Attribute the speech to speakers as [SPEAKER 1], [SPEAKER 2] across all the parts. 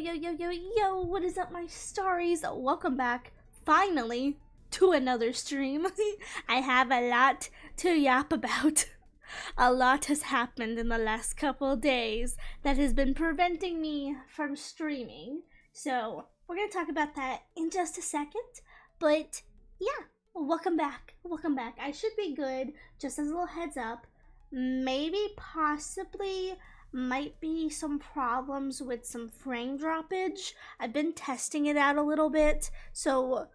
[SPEAKER 1] Yo, what is up, my starries? Welcome back, finally, to another stream. I have a lot to yap about. A lot has happened in the last couple days that has been preventing me from streaming. So, we're gonna talk about that in just a second. But, yeah, welcome back. Welcome back. I should be good, just as a little heads up. Maybe, possibly, might be some problems with some frame droppage. I've been testing it out a little bit, so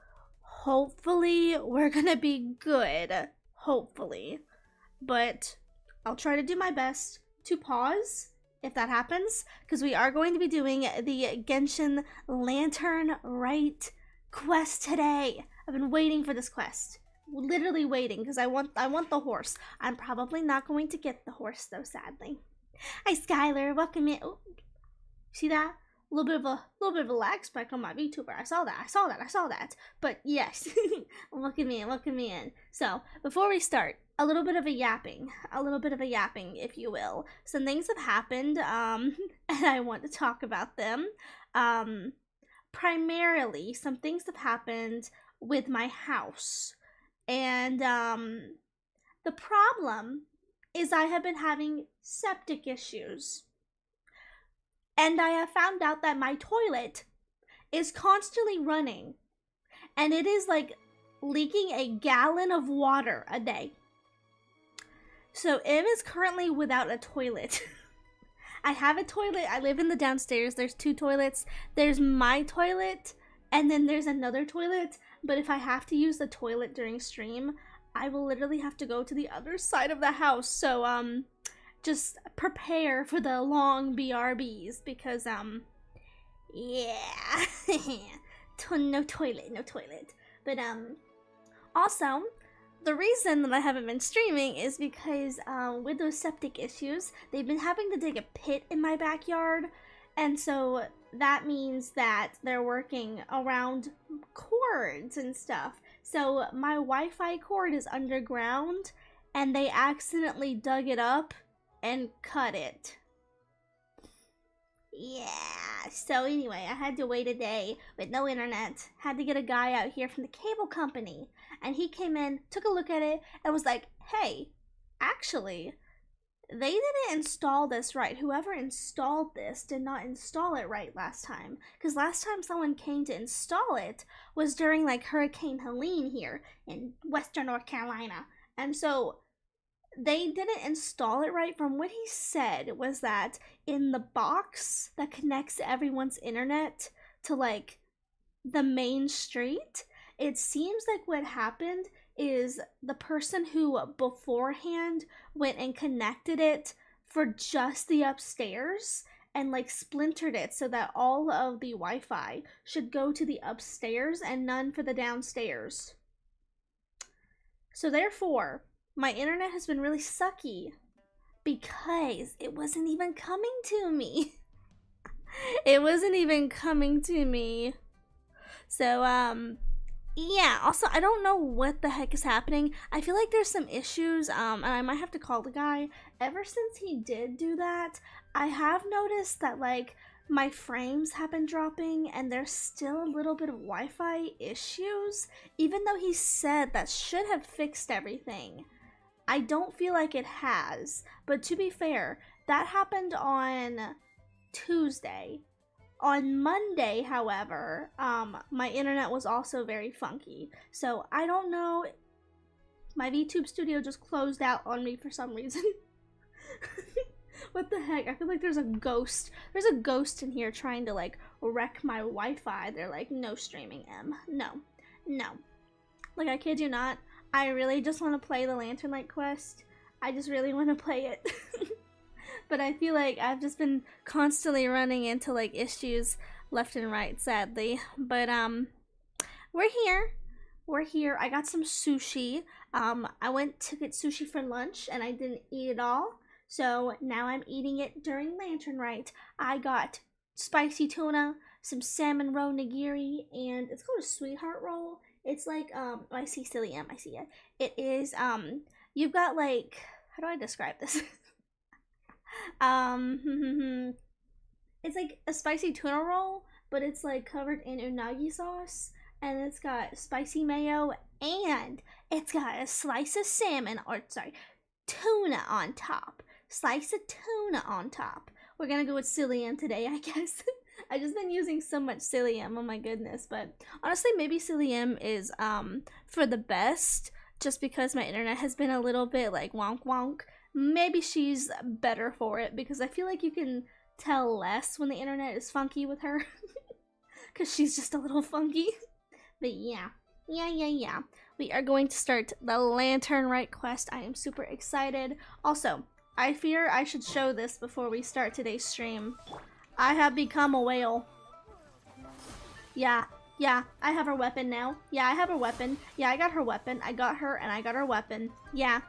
[SPEAKER 1] hopefully we're gonna be good. Hopefully. But I'll try to do my best to pause if that happens, because we are going to be doing the Genshin Lantern Rite quest today. I've been waiting for this quest. Literally waiting, because I want the horse. I'm probably not going to get the horse though, sadly. Hi Skylar, welcome in. Oh, see that? A little bit of a lag spike on my VTuber. I saw that. But yes, welcome in. So before we start, a little bit of a yapping, if you will. Some things have happened, and I want to talk about them. Primarily, some things have happened with my house, and the problem is I have been having septic issues. And I have found out that my toilet is constantly running. And it is like leaking a gallon of water a day. So Em is currently without a toilet. I have a toilet. I live in the downstairs. There's 2 toilets. There's my toilet, and then there's another toilet. But if I have to use the toilet during stream, I will literally have to go to the other side of the house. So, just prepare for the long BRBs because, yeah. No toilet. But, also, the reason that I haven't been streaming is because, with those septic issues, they've been having to dig a pit in my backyard. And so that means that they're working around cords and stuff. So my Wi-Fi cord is underground, and they accidentally dug it up and cut it. Yeah, so anyway, I had to wait a day with no internet. Had to get a guy out here from the cable company. And he came in, took a look at it, and was like, hey, actually, they didn't install this right. Whoever installed this did not install it right last time. Because last time someone came to install it was during like Hurricane Helene here in Western North Carolina. And so they didn't install it right. From what he said was that in the box that connects everyone's internet to like the main street, it seems like what happened is the person who beforehand went and connected it for just the upstairs and like splintered it so that all of the Wi-Fi should go to the upstairs and none for the downstairs. So therefore, my internet has been really sucky because it wasn't even coming to me. So, yeah, also, I don't know what the heck is happening. I feel like there's some issues, and I might have to call the guy. Ever since he did do that, I have noticed that, like, my frames have been dropping, and there's still a little bit of Wi-Fi issues. Even though he said that should have fixed everything, I don't feel like it has. But to be fair, that happened on Tuesday. On Monday, however, my internet was also very funky. So I don't know. My VTube studio just closed out on me for some reason. What the heck? I feel like there's a ghost. There's a ghost in here trying to like wreck my Wi-Fi. They're like, no streaming, Em. No. Like, I kid you not. I really just want to play the Lantern Light quest. I just really want to play it. But I feel like I've just been constantly running into like issues left and right, sadly. But we're here. I got some sushi. I went to get sushi for lunch and I didn't eat it all. So now I'm eating it during Lantern Rite. I got spicy tuna, some salmon roe nigiri, and it's called a sweetheart roll. It's like oh, I see Silly M, I see it. It is you've got like, how do I describe this? it's like a spicy tuna roll, but it's like covered in unagi sauce, and it's got spicy mayo, and it's got a slice of salmon, or sorry, tuna on top. Slice of tuna on top. We're gonna go with psyllium today, I guess. I just been using so much psyllium, oh my goodness. But honestly, maybe psyllium is for the best, just because my internet has been a little bit like wonk wonk. Maybe she's better for it, because I feel like you can tell less when the internet is funky with her. Because she's just a little funky. But yeah. We are going to start the Lantern Rite quest. I am super excited. Also, I fear I should show this before we start today's stream. I have become a whale. Yeah, I have her weapon now. Yeah, I have her weapon. Yeah, I got her weapon. I got her and I got her weapon. Yeah,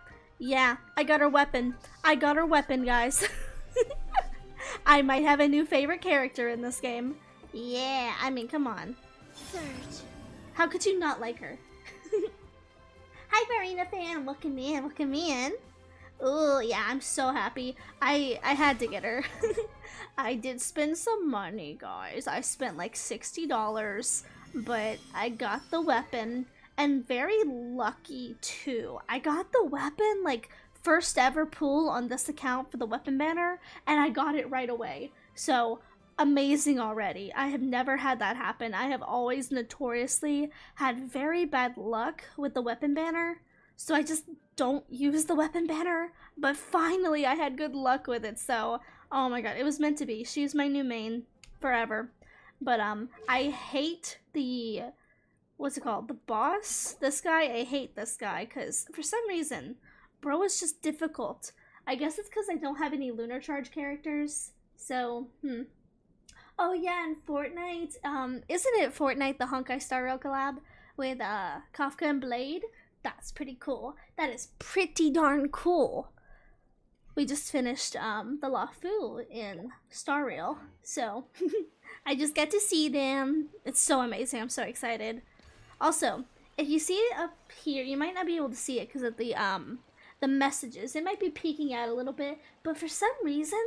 [SPEAKER 1] I got her weapon. I got her weapon, guys. I might have a new favorite character in this game. Yeah, I mean, come on.
[SPEAKER 2] Surge.
[SPEAKER 1] How could you not like her? Hi, Marina fan. Welcome in. Oh, yeah, I'm so happy. I had to get her. I did spend some money, guys. I spent like $60, but I got the weapon, and very lucky too. I got the weapon like first ever pull on this account for the weapon banner, and I got it right away. So amazing already. I have never had that happen. I have always notoriously had very bad luck with the weapon banner, so I just don't use the weapon banner. But finally I had good luck with it, so oh my god, it was meant to be. She's my new main forever. But I hate the, what's it called, the boss, this guy. I hate this guy because for some reason bro is just difficult. I guess it's because I don't have any lunar charge characters, so oh yeah, and Fortnite, isn't it Fortnite the Honkai Star Rail collab with Kafka and Blade? That's pretty cool. That is pretty darn cool. We just finished the Lafu in Star Rail, so I just get to see them. It's so amazing. I'm so excited. Also, if you see it up here, you might not be able to see it because of the messages. It might be peeking out a little bit, but for some reason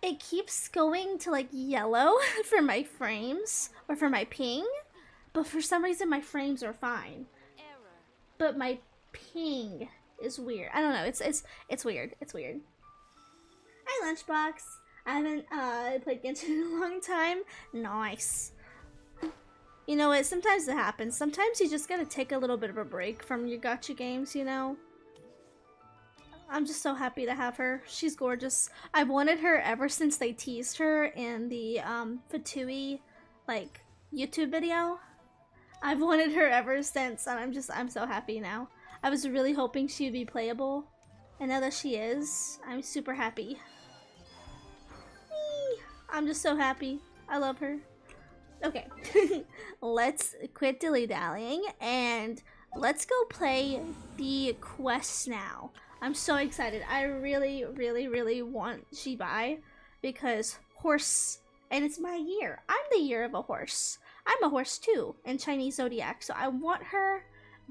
[SPEAKER 1] it keeps going to like yellow for my frames or for my ping, but for some reason my frames are fine. But my ping is weird. I don't know. It's weird. It's weird. Hi, Lunchbox. I haven't played Genshin in a long time. Nice. You know what? Sometimes it happens. Sometimes you just gotta take a little bit of a break from your gacha games, you know? I'm just so happy to have her. She's gorgeous. I've wanted her ever since they teased her in the Fatui like YouTube video. I've wanted her ever since, and I'm so happy now. I was really hoping she would be playable, and now that she is, I'm super happy. Eee, I'm just so happy. I love her. Okay, let's quit dilly-dallying and let's go play the quest now. I'm so excited. I really want Shibai because horse, and it's my year. I'm the year of a horse. I'm a horse too in Chinese zodiac, so I want her.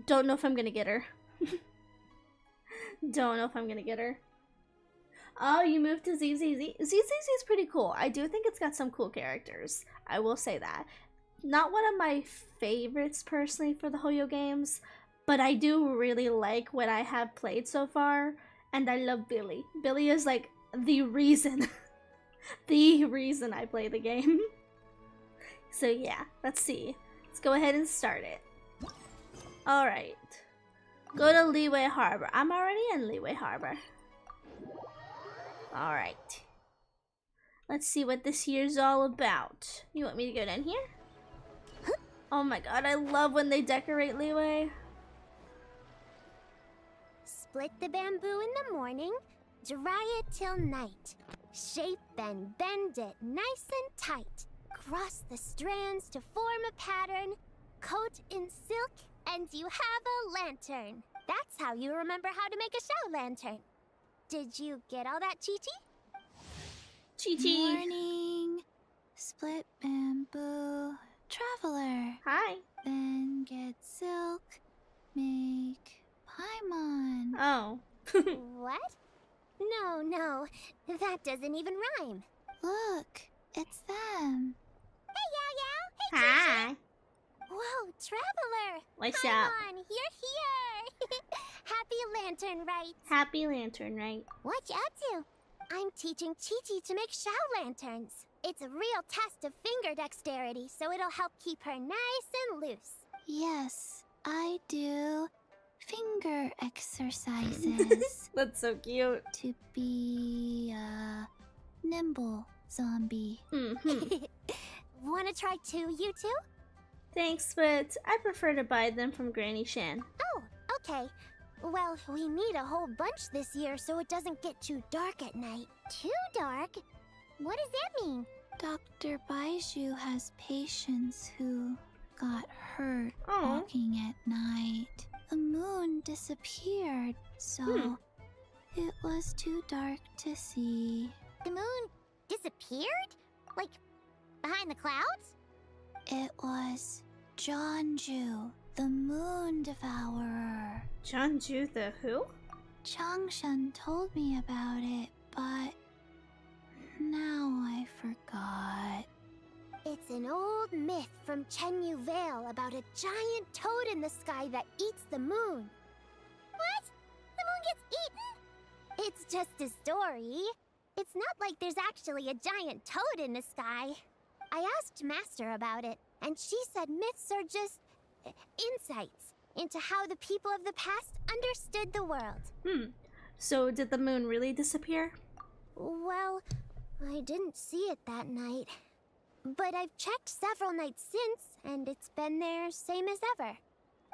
[SPEAKER 1] Don't know if I'm gonna get her. Don't know if I'm gonna get her. Oh, you moved to ZZZ. ZZZ is pretty cool. I do think it's got some cool characters. I will say that. Not one of my favorites personally for the Hoyo games, but I do really like what I have played so far, and I love Billy. Billy is like the reason, the reason I play the game. So yeah, let's see. Let's go ahead and start it. Alright. Go to Leeway Harbor. I'm already in Leeway Harbor. Alright. Let's see what this year's all about. You want me to go down here? Oh my god, I love when they decorate Leeway.
[SPEAKER 2] Split the bamboo in the morning, dry it till night. Shape and bend it nice and tight. Cross the strands to form a pattern. Coat in silk, and you have a lantern. That's how you remember how to make a show lantern. Did you get all that, Chi-Chi?
[SPEAKER 1] Chi-Chi.
[SPEAKER 3] Morning. Split bamboo. Traveler.
[SPEAKER 1] Hi.
[SPEAKER 3] Then get silk. Make Paimon.
[SPEAKER 1] Oh.
[SPEAKER 2] What? No, that doesn't even rhyme.
[SPEAKER 3] Look. It's them.
[SPEAKER 2] Hey, Yao Yao! Hey,
[SPEAKER 1] Hi.
[SPEAKER 2] Whoa, Traveler!
[SPEAKER 1] What's
[SPEAKER 2] Come
[SPEAKER 1] up?
[SPEAKER 2] on, you're here! Happy Lantern, right?
[SPEAKER 1] Happy Lantern, right?
[SPEAKER 2] What you up to? I'm teaching Chi-Chi to make shell lanterns. It's a real test of finger dexterity, so it'll help keep her nice and loose.
[SPEAKER 3] Yes, I do finger exercises
[SPEAKER 1] That's so cute.
[SPEAKER 3] to be a nimble zombie.
[SPEAKER 1] Mm-hmm.
[SPEAKER 2] Wanna try too, you two?
[SPEAKER 1] Thanks, but I prefer to buy them from Granny Shan.
[SPEAKER 2] Oh, okay. Well, we need a whole bunch this year so it doesn't get too dark at night. Too dark? What does that mean?
[SPEAKER 3] Dr. Baiju has patients who got hurt
[SPEAKER 1] Oh.
[SPEAKER 3] walking at night. The moon disappeared, so it was too dark to see.
[SPEAKER 2] The moon disappeared? Like, behind the clouds?
[SPEAKER 3] It was Jeonju, the moon devourer.
[SPEAKER 1] Jeonju the who?
[SPEAKER 3] Changshan told me about it, but now I forgot.
[SPEAKER 2] It's an old myth from Chenyu Vale about a giant toad in the sky that eats the moon. What? The moon gets eaten? It's just a story. It's not like there's actually a giant toad in the sky. I asked Master about it, and she said myths are just insights into how the people of the past understood the world.
[SPEAKER 1] So did the moon really disappear?
[SPEAKER 2] Well, I didn't see it that night. But I've checked several nights since, and it's been there same as ever.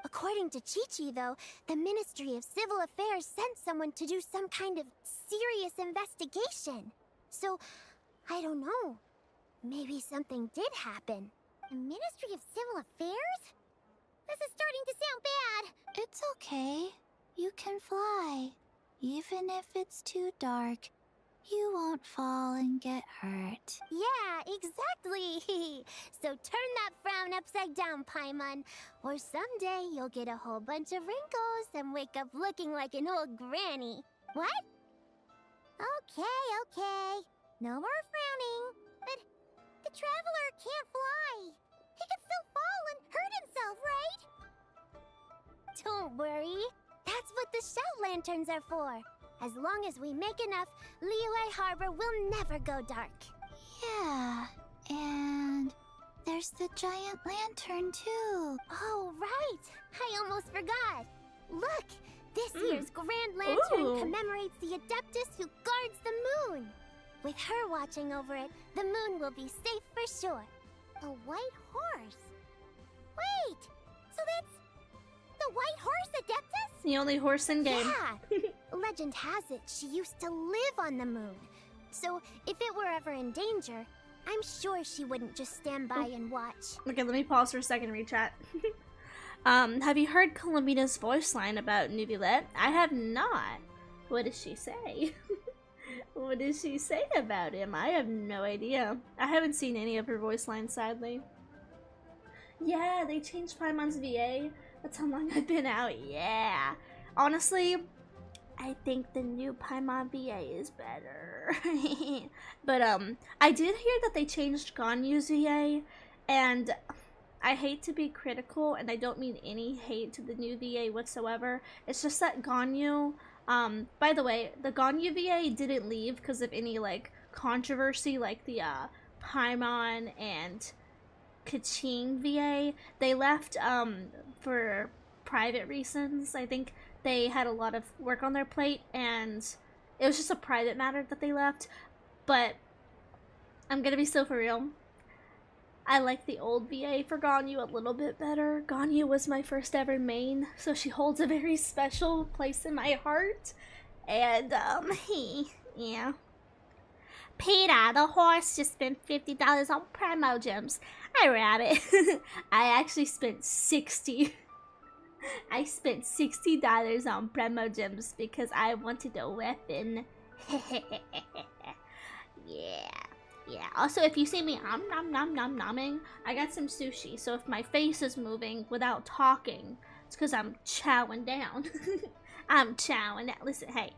[SPEAKER 2] According to Chi-Chi, though, the Ministry of Civil Affairs sent someone to do some kind of serious investigation. So, I don't know. Maybe something did happen. The Ministry of Civil Affairs? This is starting to sound bad.
[SPEAKER 3] It's okay. You can fly. Even if it's too dark, you won't fall and get hurt.
[SPEAKER 2] Yeah, exactly. So turn that frown upside down, Paimon. Or someday you'll get a whole bunch of wrinkles and wake up looking like an old granny. What? Okay. No more frowning. But the Traveler can't fly. He can still fall and hurt himself, right? Don't worry. That's what the shell lanterns are for. As long as we make enough, Liyue Harbor will never go dark.
[SPEAKER 3] Yeah, and there's the giant lantern too.
[SPEAKER 2] Oh, right! I almost forgot. Look, this year's Grand Lantern
[SPEAKER 1] Ooh.
[SPEAKER 2] commemorates the Adeptus who guards the moon. With her watching over it, the moon will be safe for sure. A white horse? Wait, so that's the white horse Adeptus?
[SPEAKER 1] The only horse in game.
[SPEAKER 2] Yeah! Legend has it she used to live on the moon. So if it were ever in danger, I'm sure she wouldn't just stand by and watch.
[SPEAKER 1] Okay, let me pause for a second and read chat. Have you heard Columbina's voice line about Nuvillette? I have not. What does she say? What does she say about him? I have no idea. I haven't seen any of her voice lines, sadly. Yeah, they changed Paimon's VA. That's how long I've been out. Yeah. Honestly, I think the new Paimon VA is better. But I did hear that they changed Ganyu's VA, and I hate to be critical, and I don't mean any hate to the new VA whatsoever. It's just that Ganyu, by the way, the Ganyu VA didn't leave because of any like controversy like the Paimon and Kaching VA. They left for private reasons. I think they had a lot of work on their plate, and it was just a private matter that they left. But I'm gonna be so for real. I like the old VA for Ganyu a little bit better. Ganyu was my first ever main, so she holds a very special place in my heart. And yeah. Peter, the horse just spent $50 on Primo Gems. I ran it. I actually spent $60. I spent $60 on Primo Gems because I wanted a weapon. Yeah. Also, if you see me nomming, I got some sushi. So if my face is moving without talking, it's because I'm chowing down. I'm chowing down. Listen, hey.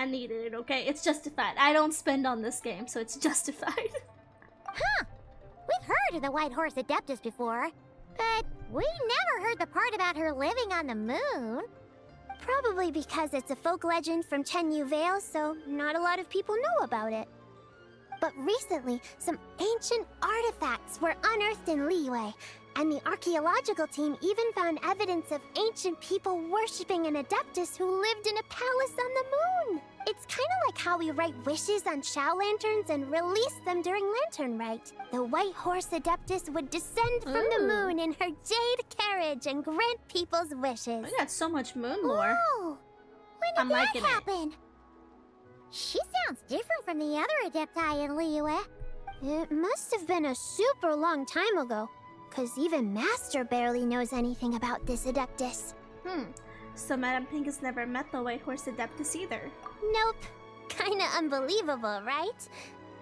[SPEAKER 1] I needed it, okay? It's justified. I don't spend on this game, so it's justified.
[SPEAKER 2] Huh. We've heard of the White Horse Adeptus before, but we never heard the part about her living on the moon. Probably because it's a folk legend from Chenyu Vale, so not a lot of people know about it. But recently, some ancient artifacts were unearthed in Liyue, and the archaeological team even found evidence of ancient people worshipping an Adeptus who lived in a palace on the moon. It's kind of like how we write wishes on Shao lanterns and release them during Lantern Rite. The White Horse Adeptus would descend from the moon in her jade carriage and grant people's wishes.
[SPEAKER 1] We got so much moon lore.
[SPEAKER 2] Oh, when did that happen? She sounds different from the other Adepti in Liyue. It must have been a super long time ago, because even Master barely knows anything about this Adeptus.
[SPEAKER 1] So Madame Pink has never met the White Horse Adeptus either.
[SPEAKER 2] Nope. Kinda unbelievable, right?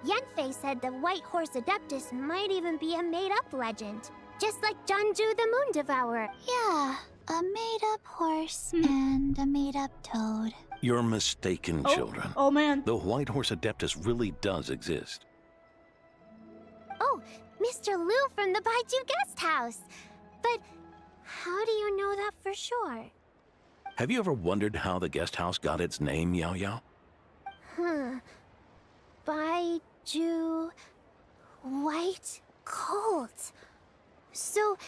[SPEAKER 2] Yanfei said the White Horse Adeptus might even be a made-up legend, just like Janju the Moon Devourer.
[SPEAKER 3] Yeah, a made-up horse and a made-up toad.
[SPEAKER 4] You're mistaken, children.
[SPEAKER 1] Oh man.
[SPEAKER 4] The White Horse Adeptus really does exist.
[SPEAKER 2] Oh, Mr. Liu from the Baiju Guest House. But how do you know that for sure?
[SPEAKER 4] Have you ever wondered how the guest house got its name, Yao Yao?
[SPEAKER 2] Baiju White Colt. So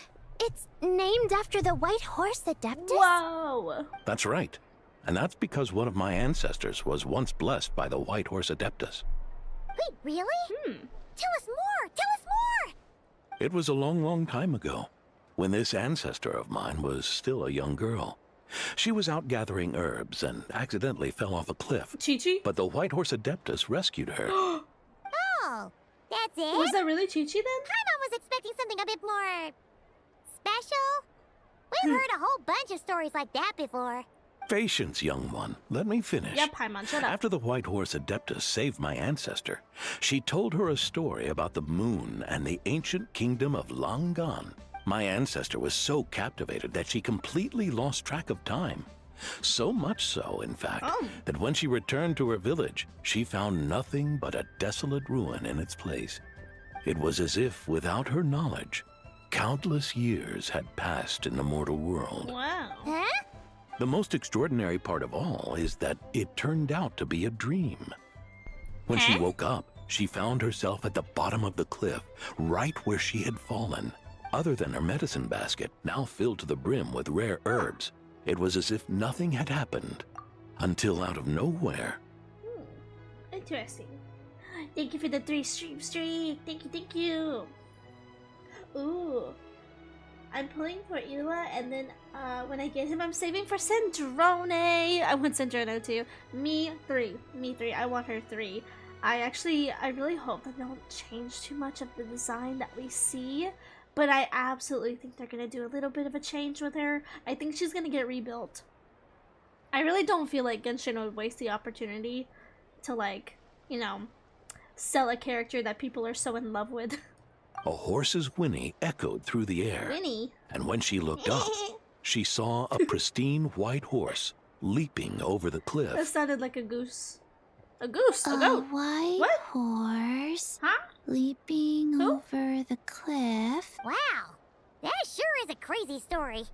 [SPEAKER 2] it's named after the White Horse Adeptus?
[SPEAKER 1] Whoa.
[SPEAKER 4] That's right. And that's because one of my ancestors was once blessed by the White Horse Adeptus.
[SPEAKER 2] Wait, really? Tell us more! Tell us more!
[SPEAKER 4] It was a long, long time ago, when this ancestor of mine was still a young girl. She was out gathering herbs and accidentally fell off a cliff.
[SPEAKER 1] Chi-Chi?
[SPEAKER 4] But the White Horse Adeptus rescued her.
[SPEAKER 2] Oh, that's it?
[SPEAKER 1] Was that really Chi-Chi then?
[SPEAKER 2] Paimon was expecting something a bit more special. We've heard a whole bunch of stories like that before.
[SPEAKER 4] Patience, young one. Let me finish.
[SPEAKER 1] Yeah, Paimon, shut up.
[SPEAKER 4] After the White Horse Adeptus saved my ancestor, she told her a story about the moon and the ancient kingdom of Langan. My ancestor was so captivated that she completely lost track of time. So much so, in fact, that when she returned to her village, she found nothing but a desolate ruin in its place. It was as if, without her knowledge, countless years had passed in the mortal world.
[SPEAKER 1] Wow.
[SPEAKER 2] Huh?
[SPEAKER 4] The most extraordinary part of all is that it turned out to be a dream. When she woke up, she found herself at the bottom of the cliff, right where she had fallen. Other than her medicine basket, now filled to the brim with rare herbs, it was as if nothing had happened. Until out of nowhere...
[SPEAKER 1] Interesting. Thank you for the 3 stream streak. Thank you, thank you. Ooh. I'm pulling for Ila, and then when I get him, I'm saving for Cendrone. I want Cendrone too. Me 3. I want her 3. I really hope that they don't change too much of the design that we see. But I absolutely think they're going to do a little bit of a change with her. I think she's going to get rebuilt. I really don't feel like Genshin would waste the opportunity to, like, you know, sell a character that people are so in love with.
[SPEAKER 4] A horse's whinny echoed through the air.
[SPEAKER 1] Winnie.
[SPEAKER 4] And when she looked up, she saw a pristine white horse leaping over the cliff.
[SPEAKER 1] That sounded like a goose. A goose? A goat?
[SPEAKER 3] White
[SPEAKER 1] What?
[SPEAKER 3] horse
[SPEAKER 1] Huh?
[SPEAKER 3] leaping
[SPEAKER 1] Who?
[SPEAKER 3] over the cliff.
[SPEAKER 2] Wow, that sure is a crazy story.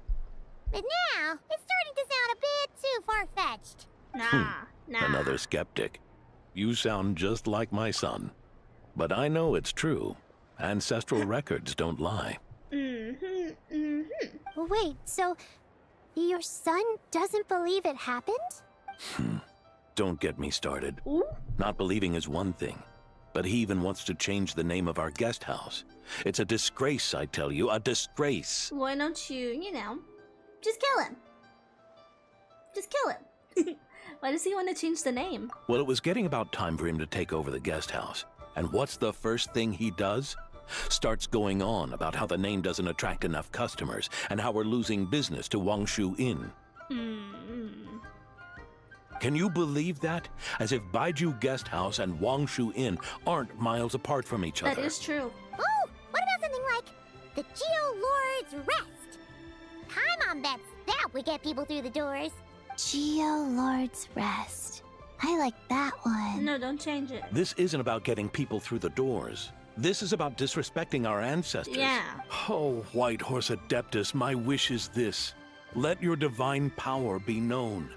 [SPEAKER 2] But now, it's starting to sound a bit too far-fetched.
[SPEAKER 1] Nah.
[SPEAKER 4] Another skeptic. You sound just like my son. But I know it's true. Ancestral records don't lie.
[SPEAKER 2] Wait, so your son doesn't believe it happened?
[SPEAKER 4] Don't get me started.
[SPEAKER 1] Ooh?
[SPEAKER 4] Not believing is one thing, but he even wants to change the name of our guest house. It's a disgrace, I tell you, a disgrace.
[SPEAKER 1] Why don't you know, just kill him. Just kill him. Why does he want to change the name?
[SPEAKER 4] Well, it was getting about time for him to take over the guest house. And what's the first thing he does? Starts going on about how the name doesn't attract enough customers and how we're losing business to Wangshu Inn. Can you believe that? As if Baiju Guest House and Wangshu Inn aren't miles apart from each other.
[SPEAKER 1] That is true.
[SPEAKER 2] Oh, what about something like the Geo Lord's Rest? Paimon bets that would get people through the doors.
[SPEAKER 3] Geo Lord's Rest. I like that one.
[SPEAKER 1] No, don't change it.
[SPEAKER 4] This isn't about getting people through the doors. This is about disrespecting our ancestors.
[SPEAKER 1] Yeah.
[SPEAKER 4] Oh, White Horse Adeptus, my wish is this. Let your divine power be known.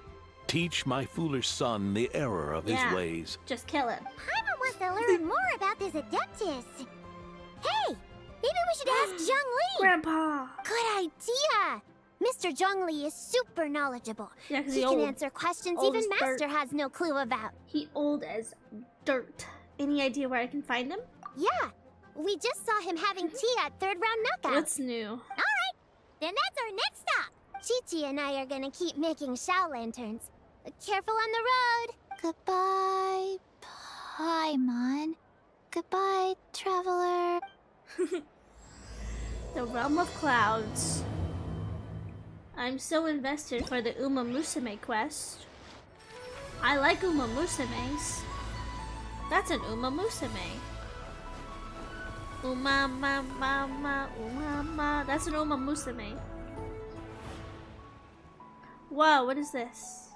[SPEAKER 4] Teach my foolish son the error of his ways.
[SPEAKER 1] Just kill him.
[SPEAKER 2] Paimon wants to learn more about this Adeptus. Hey, maybe we should ask Zhongli.
[SPEAKER 1] Grandpa.
[SPEAKER 2] Good idea. Mr. Zhongli is super knowledgeable.
[SPEAKER 1] Yeah, because
[SPEAKER 2] He
[SPEAKER 1] he's
[SPEAKER 2] can
[SPEAKER 1] old.
[SPEAKER 2] answer questions
[SPEAKER 1] Old
[SPEAKER 2] even
[SPEAKER 1] as dirt.
[SPEAKER 2] Master has no clue about.
[SPEAKER 1] He old as dirt. Any idea where I can find him?
[SPEAKER 2] Yeah, we just saw him having tea at third round knockout.
[SPEAKER 1] What's new?
[SPEAKER 2] Alright, then that's our next stop. Chi-Chi and I are gonna keep making Shao lanterns. Careful on the road.
[SPEAKER 3] Goodbye, Paimon. Goodbye, traveler.
[SPEAKER 1] The Realm of Clouds. I'm so invested for the Uma Musume quest. I like Uma Musumes. That's an Uma Musume. Uma ma ma ma uma ma. That's an Uma Musume. Whoa, what is this?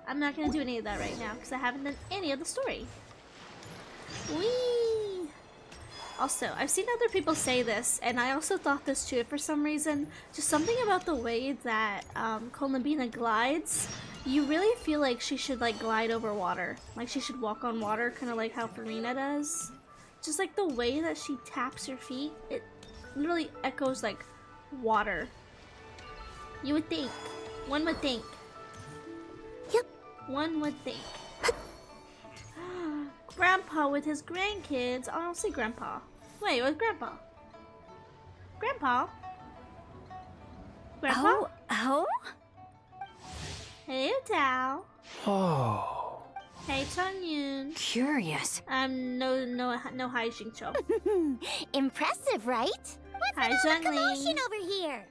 [SPEAKER 1] I'm not gonna do any of that right now because I haven't done any of the story. Whee! Also, I've seen other people say this, and I also thought this too for some reason. Just something about the way that Columbina glides. You really feel like she should like glide over water. Like she should walk on water, kind of like how Farina does. Just like the way that she taps her feet, it literally echoes like water. You would think. One would think.
[SPEAKER 2] Yep.
[SPEAKER 1] One would think. Grandpa with his grandkids. Oh, I don't see Grandpa. Wait, where's Grandpa? Grandpa? Grandpa?
[SPEAKER 5] Oh?
[SPEAKER 1] Hey, Tao.
[SPEAKER 6] Oh.
[SPEAKER 1] Hey, Changyun.
[SPEAKER 5] Curious.
[SPEAKER 2] Impressive, right? What's
[SPEAKER 1] Hi,
[SPEAKER 2] with all the
[SPEAKER 1] Zhongli.
[SPEAKER 2] commotion over here?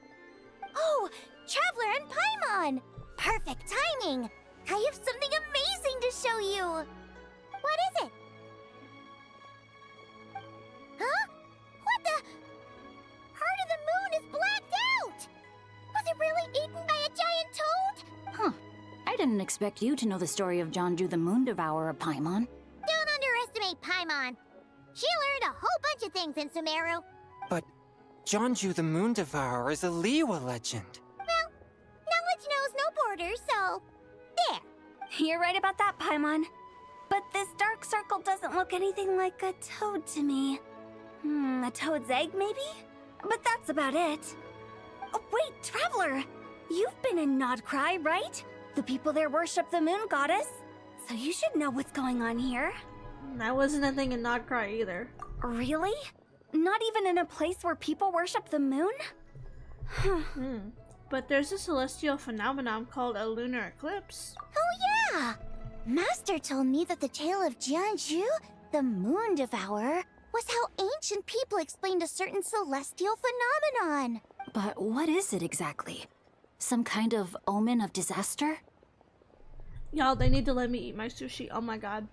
[SPEAKER 2] Oh, Traveler and Paimon! Perfect timing! I have something amazing to show you! What is it? Huh? What the? Heart of the Moon is blacked out! Was it really eaten by a giant toad?
[SPEAKER 5] Huh. I didn't expect you to know the story of Jonju the Moon Devourer, Paimon.
[SPEAKER 2] Don't underestimate Paimon. She learned a whole bunch of things in Sumeru.
[SPEAKER 6] But Jonju the Moon Devourer is a Liyue legend.
[SPEAKER 2] Well, knowledge knows no borders, so... there.
[SPEAKER 5] You're right about that, Paimon. But this dark circle doesn't look anything like a toad to me. A toad's egg, maybe? But that's about it. Oh, wait, Traveler! You've been in Nodcry, right? The people there worship the moon goddess. So you should know what's going on here.
[SPEAKER 1] That wasn't a thing in Nodcry either.
[SPEAKER 5] Really? Not even in a place where people worship the moon?
[SPEAKER 1] But there's a celestial phenomenon called a lunar eclipse.
[SPEAKER 2] Oh yeah! Master told me that the tale of Jianzhu, the Moon Devourer, was how ancient people explained a certain celestial phenomenon.
[SPEAKER 5] But what is it exactly? Some kind of omen of disaster?
[SPEAKER 1] Y'all, they need to let me eat my sushi. Oh my god.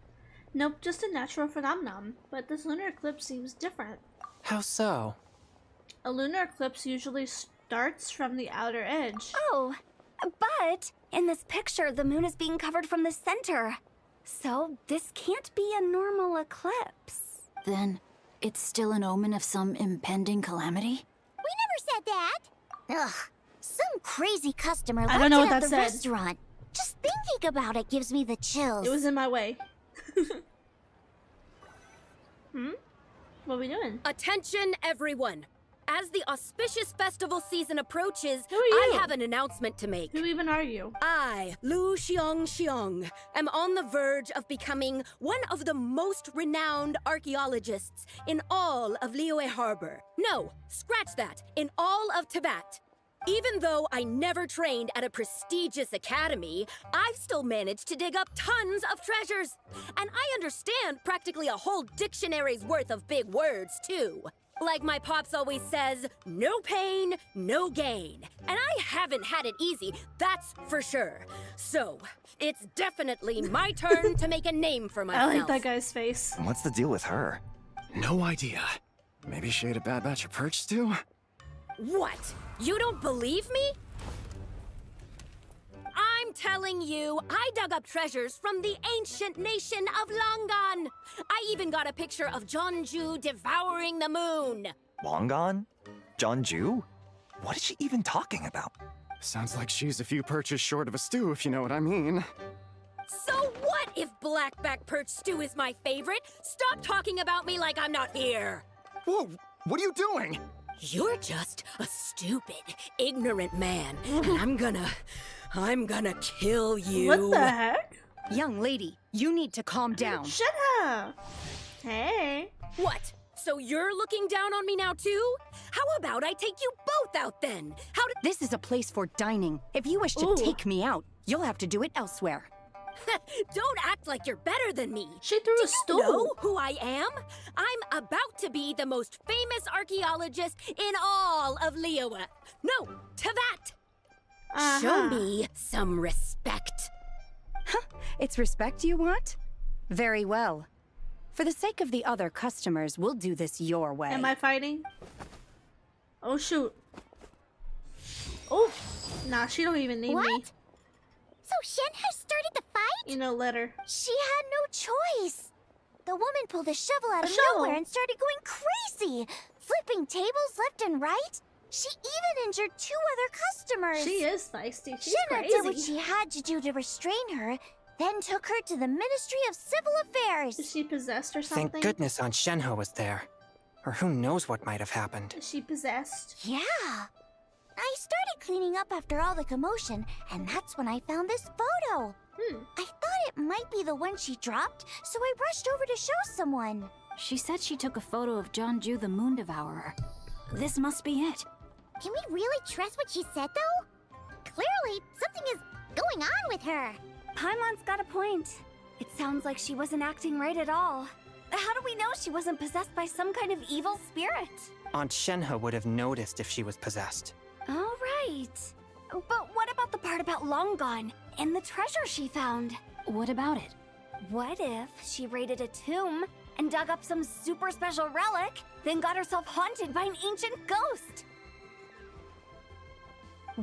[SPEAKER 1] Nope, just a natural phenomenon. But this lunar eclipse seems different.
[SPEAKER 6] How so?
[SPEAKER 1] A lunar eclipse usually starts from the outer edge.
[SPEAKER 5] Oh, but in this picture, the moon is being covered from the center. So this can't be a normal eclipse. Then it's still an omen of some impending calamity?
[SPEAKER 2] We never said that! Ugh, some crazy customer
[SPEAKER 1] I
[SPEAKER 2] left
[SPEAKER 1] don't know
[SPEAKER 2] it
[SPEAKER 1] what
[SPEAKER 2] at
[SPEAKER 1] that
[SPEAKER 2] the
[SPEAKER 1] said.
[SPEAKER 2] restaurant. Just thinking about it gives me the chills.
[SPEAKER 1] It was in my way. What are we doing?
[SPEAKER 7] Attention, everyone! As the auspicious festival season approaches,
[SPEAKER 1] Who are you?
[SPEAKER 7] I have an announcement to make.
[SPEAKER 1] Who even are you?
[SPEAKER 7] I, Lu Xiong, am on the verge of becoming one of the most renowned archaeologists in all of Liyue Harbor. No, scratch that, in all of Tibet. Even though I never trained at a prestigious academy, I've still managed to dig up tons of treasures. And I understand practically a whole dictionary's worth of big words, too. Like my pops always says, no pain, no gain. And I haven't had it easy, that's for sure. So, it's definitely my turn to make a name for
[SPEAKER 1] I
[SPEAKER 7] myself.
[SPEAKER 1] like that guy's face.
[SPEAKER 8] What's the deal with her? No idea. Maybe she ate a bad batch of perch stew?
[SPEAKER 7] What? You don't believe me? I'm telling you, I dug up treasures from the ancient nation of Longan. I even got a picture of Jeonju devouring the moon.
[SPEAKER 9] Long gone? Jeonju? What is she even talking about?
[SPEAKER 8] Sounds like she's a few perches short of a stew, if you know what I mean.
[SPEAKER 7] So what if blackback perch stew is my favorite? Stop talking about me like I'm not here.
[SPEAKER 8] Whoa, what are you doing?
[SPEAKER 7] You're just a stupid, ignorant man, and I'm gonna kill you.
[SPEAKER 1] What the heck?
[SPEAKER 10] Young lady, you need to calm down.
[SPEAKER 1] Shut up. Hey.
[SPEAKER 7] What? So you're looking down on me now too? How about I take you both out then? How did—
[SPEAKER 10] This is a place for dining. If you wish to
[SPEAKER 1] Ooh.
[SPEAKER 10] take me out, you'll have to do it elsewhere.
[SPEAKER 7] Don't act like you're better than me.
[SPEAKER 1] She threw a
[SPEAKER 7] You
[SPEAKER 1] stool.
[SPEAKER 7] know who I am? I'm about to be the most famous archaeologist in all of Liyue. No, Tevat! Show me some respect.
[SPEAKER 10] It's respect you want? Very well. For the sake of the other customers, we'll do this your way.
[SPEAKER 1] Am I fighting? Oh shoot. Oh, nah, she don't even need me.
[SPEAKER 2] What? So Shenhe started the fight?
[SPEAKER 1] You know, let her.
[SPEAKER 2] She had no choice. The woman pulled a shovel out
[SPEAKER 1] A
[SPEAKER 2] of
[SPEAKER 1] shovel?
[SPEAKER 2] nowhere and started going crazy, flipping tables left and right. She even injured 2 other customers.
[SPEAKER 1] She is feisty. She's
[SPEAKER 2] Shenhe did what
[SPEAKER 1] crazy.
[SPEAKER 2] she had to do to restrain her, then took her to the Ministry of Civil Affairs.
[SPEAKER 1] Is she possessed or something?
[SPEAKER 6] Thank goodness Aunt Shenhe was there. Or who knows what might have happened.
[SPEAKER 1] Is she possessed?
[SPEAKER 2] Yeah. I started cleaning up after all the commotion, and that's when I found this photo. I thought it might be the one she dropped, so I rushed over to show someone.
[SPEAKER 3] She said she took a photo of Jeonju the Moon Devourer. This must be it.
[SPEAKER 2] Can we really trust what she said, though? Clearly, something is going on with her.
[SPEAKER 5] Paimon's got a point. It sounds like she wasn't acting right at all. How do we know she wasn't possessed by some kind of evil spirit?
[SPEAKER 6] Aunt Shenhe would have noticed if she was possessed.
[SPEAKER 5] All right. But what about the part about Long Gone and the treasure she found?
[SPEAKER 3] What about it?
[SPEAKER 5] What if she raided a tomb and dug up some super special relic, then got herself haunted by an ancient ghost?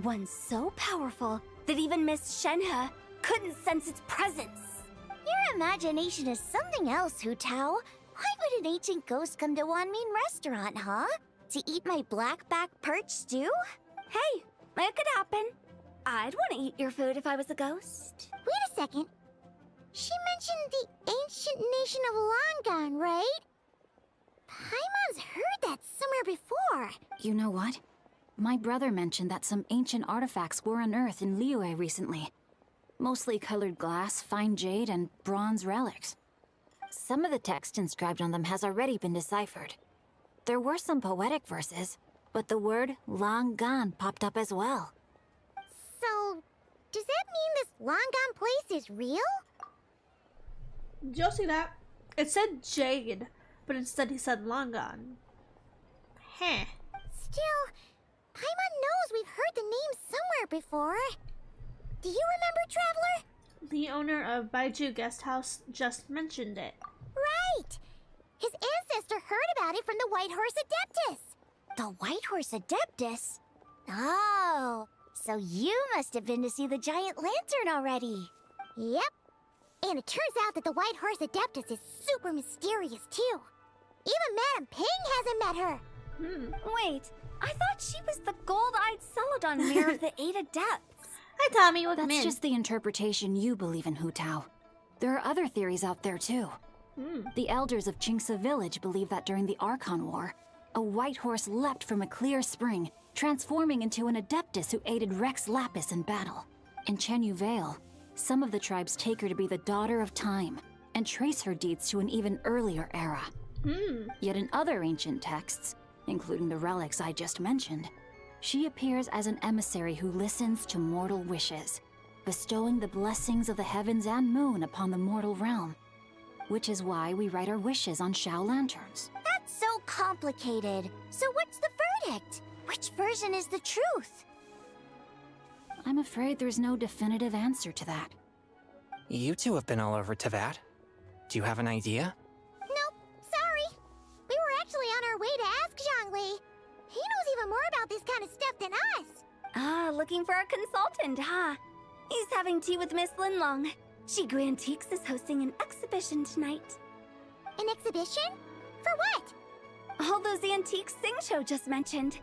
[SPEAKER 5] One so powerful that even Miss Shenhe couldn't sense its presence.
[SPEAKER 2] Your imagination is something else, Hu Tao. Why would an ancient ghost come to Wanmin restaurant, huh? To eat my blackback perch stew?
[SPEAKER 5] Hey, it could happen. I'd want to eat your food if I was a ghost.
[SPEAKER 2] Wait a second. She mentioned the ancient nation of Longan, right? Paimon's heard that somewhere before.
[SPEAKER 3] You know what? My brother mentioned that some ancient artifacts were unearthed in Liyue recently. Mostly colored glass, fine jade, and bronze relics. Some of the text inscribed on them has already been deciphered. There were some poetic verses, but the word Long Gone popped up as well.
[SPEAKER 2] So, does that mean this Longan place is real?
[SPEAKER 1] Did y'all see that? It said Jade, but instead he said Longan. Heh.
[SPEAKER 2] Still, Paimon knows we've heard the name somewhere before. Do you remember, Traveler?
[SPEAKER 1] The owner of Baiju Guest House just mentioned it.
[SPEAKER 2] Right! His ancestor heard about it from the White Horse Adeptus. The White Horse Adeptus? Oh, so you must have been to see the giant lantern already. Yep. And it turns out that the White Horse Adeptus is super mysterious, too. Even Madame Ping hasn't met her.
[SPEAKER 5] Wait, I thought she was the gold-eyed Celadon mirror of the 8 Adepts.
[SPEAKER 1] Hi, Tommy. Welcome
[SPEAKER 3] That's
[SPEAKER 1] in.
[SPEAKER 3] just the interpretation you believe in, Hu Tao. There are other theories out there, too. The elders of Qingce Village believe that during the Archon War, a white horse leapt from a clear spring, transforming into an Adeptus who aided Rex Lapis in battle. In Chenyu Vale, some of the tribes take her to be the daughter of time, and trace her deeds to an even earlier era. Yet in other ancient texts, including the relics I just mentioned, she appears as an emissary who listens to mortal wishes, bestowing the blessings of the heavens and moon upon the mortal realm. Which is why we write our wishes on Shao lanterns.
[SPEAKER 2] That's so complicated. So what's the verdict? Which version is the truth?
[SPEAKER 3] I'm afraid there's no definitive answer to that.
[SPEAKER 6] You two have been all over Tevat. Do you have an idea?
[SPEAKER 2] Nope, sorry. We were actually on our way to ask Zhongli. He knows even more about this kind of stuff than us.
[SPEAKER 5] Ah, looking for a consultant, huh? He's having tea with Miss Linlong. Shigu Antiques is hosting an exhibition tonight.
[SPEAKER 2] An exhibition? For what?
[SPEAKER 5] All those antiques Sing just mentioned.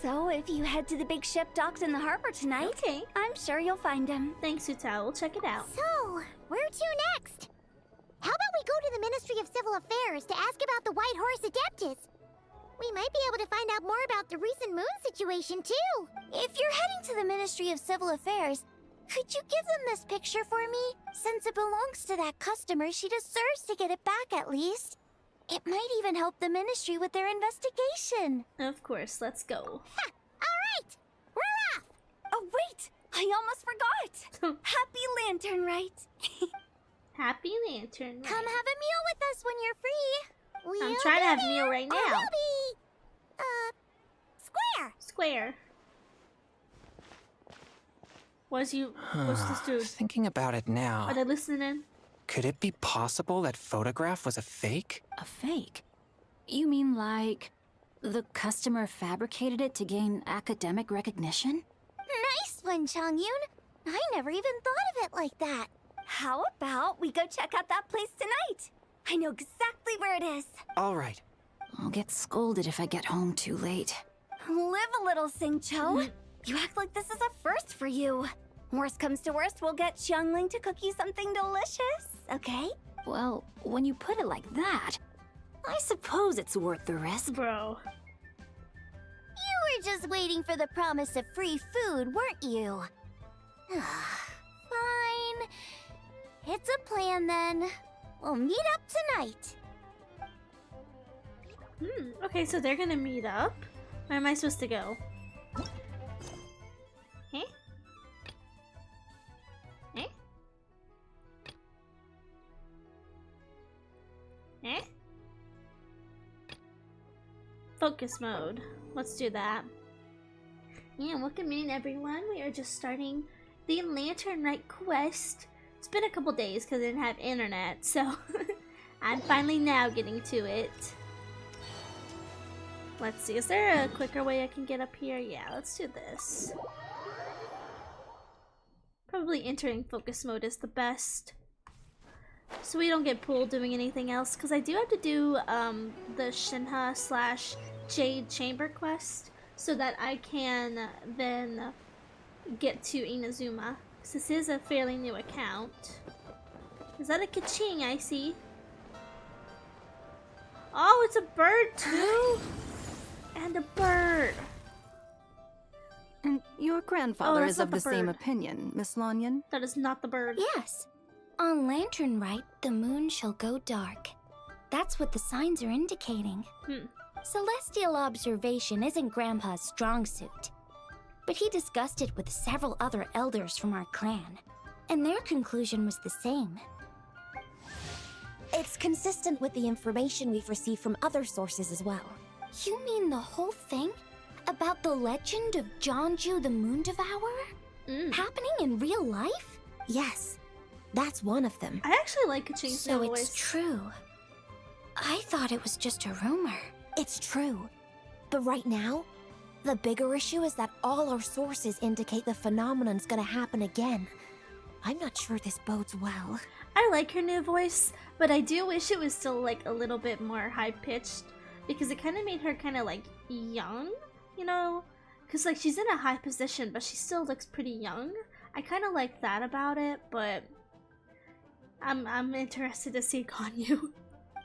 [SPEAKER 5] So if you head to the big ship docked in the harbor tonight,
[SPEAKER 1] Okay.
[SPEAKER 5] I'm sure you'll find him.
[SPEAKER 1] Thanks, Utah. We'll check it out.
[SPEAKER 2] So, where to next? How about we go to the Ministry of Civil Affairs to ask about the White Horse Adeptus? We might be able to find out more about the recent moon situation, too.
[SPEAKER 5] If you're heading to the Ministry of Civil Affairs, could you give them this picture for me? Since it belongs to that customer, she deserves to get it back at least. It might even help the Ministry with their investigation.
[SPEAKER 1] Of course, let's go.
[SPEAKER 2] Ha! All right! We're off!
[SPEAKER 5] Oh, wait! I almost forgot! Happy Lantern Rite!
[SPEAKER 1] Happy Lantern.
[SPEAKER 2] Come have a meal with us when you're free.
[SPEAKER 1] I'm
[SPEAKER 2] We'll
[SPEAKER 1] trying to
[SPEAKER 2] be
[SPEAKER 1] have
[SPEAKER 2] there,
[SPEAKER 1] meal right
[SPEAKER 2] or
[SPEAKER 1] now.
[SPEAKER 2] we'll be, square.
[SPEAKER 1] Square. What's this dude?
[SPEAKER 6] Thinking about it now,
[SPEAKER 1] Are they listening?
[SPEAKER 6] could it be possible that photograph was a fake?
[SPEAKER 3] A fake? You mean like the customer fabricated it to gain academic recognition?
[SPEAKER 2] Nice one, Changyun. I never even thought of it like that.
[SPEAKER 5] How about we go check out that place tonight? I know exactly where it is.
[SPEAKER 6] All right.
[SPEAKER 3] I'll get scolded if I get home too late.
[SPEAKER 5] Live a little, Sing-cho. You act like this is a first for you. Worst comes to worst, we'll get Xiangling to cook you something delicious, okay?
[SPEAKER 3] Well, when you put it like that, I suppose it's worth the risk.
[SPEAKER 1] Bro.
[SPEAKER 2] You were just waiting for the promise of free food, weren't you? Fine. It's a plan then. We'll meet up tonight.
[SPEAKER 1] Okay, so they're gonna meet up. Where am I supposed to go? Eh? Eh? Eh? Focus mode. Let's do that. Yeah, welcome in everyone. We are just starting the Lantern Rite quest. It's been a couple days because I didn't have internet, so I'm finally now getting to it. Let's see, is there a quicker way I can get up here? Yeah, let's do this. Probably entering focus mode is the best, so we don't get pulled doing anything else, because I do have to do the Shinha / Jade Chamber quest so that I can then get to Inazuma. This is a fairly new account. Is that a Kaching I see? Oh, it's a bird too! And a bird!
[SPEAKER 10] And your grandfather
[SPEAKER 1] that's
[SPEAKER 10] is
[SPEAKER 1] not
[SPEAKER 10] of
[SPEAKER 1] the
[SPEAKER 10] the same
[SPEAKER 1] bird.
[SPEAKER 10] opinion, Miss Lanyan.
[SPEAKER 1] That is not the bird.
[SPEAKER 5] Yes. On Lantern Rite, the moon shall go dark. That's what the signs are indicating. Celestial observation isn't Grandpa's strong suit. But he discussed it with several other elders from our clan, and their conclusion was the same. It's consistent with the information we've received from other sources as well. You mean the whole thing? About the legend of Jeonju the Moon Devourer? Happening in real life? Yes, that's one of them.
[SPEAKER 1] I actually like Kaching's
[SPEAKER 5] So
[SPEAKER 1] voice.
[SPEAKER 5] it's true. I thought it was just a rumor. It's true. But right now, the bigger issue is that all our sources indicate the phenomenon's gonna happen again. I'm not sure this bodes well.
[SPEAKER 1] I like her new voice, but I do wish it was still like a little bit more high-pitched, because it kind of made her kind of like young, you know? Because like she's in a high position, but she still looks pretty young. I kind of like that about it, but I'm interested to see Ganyu.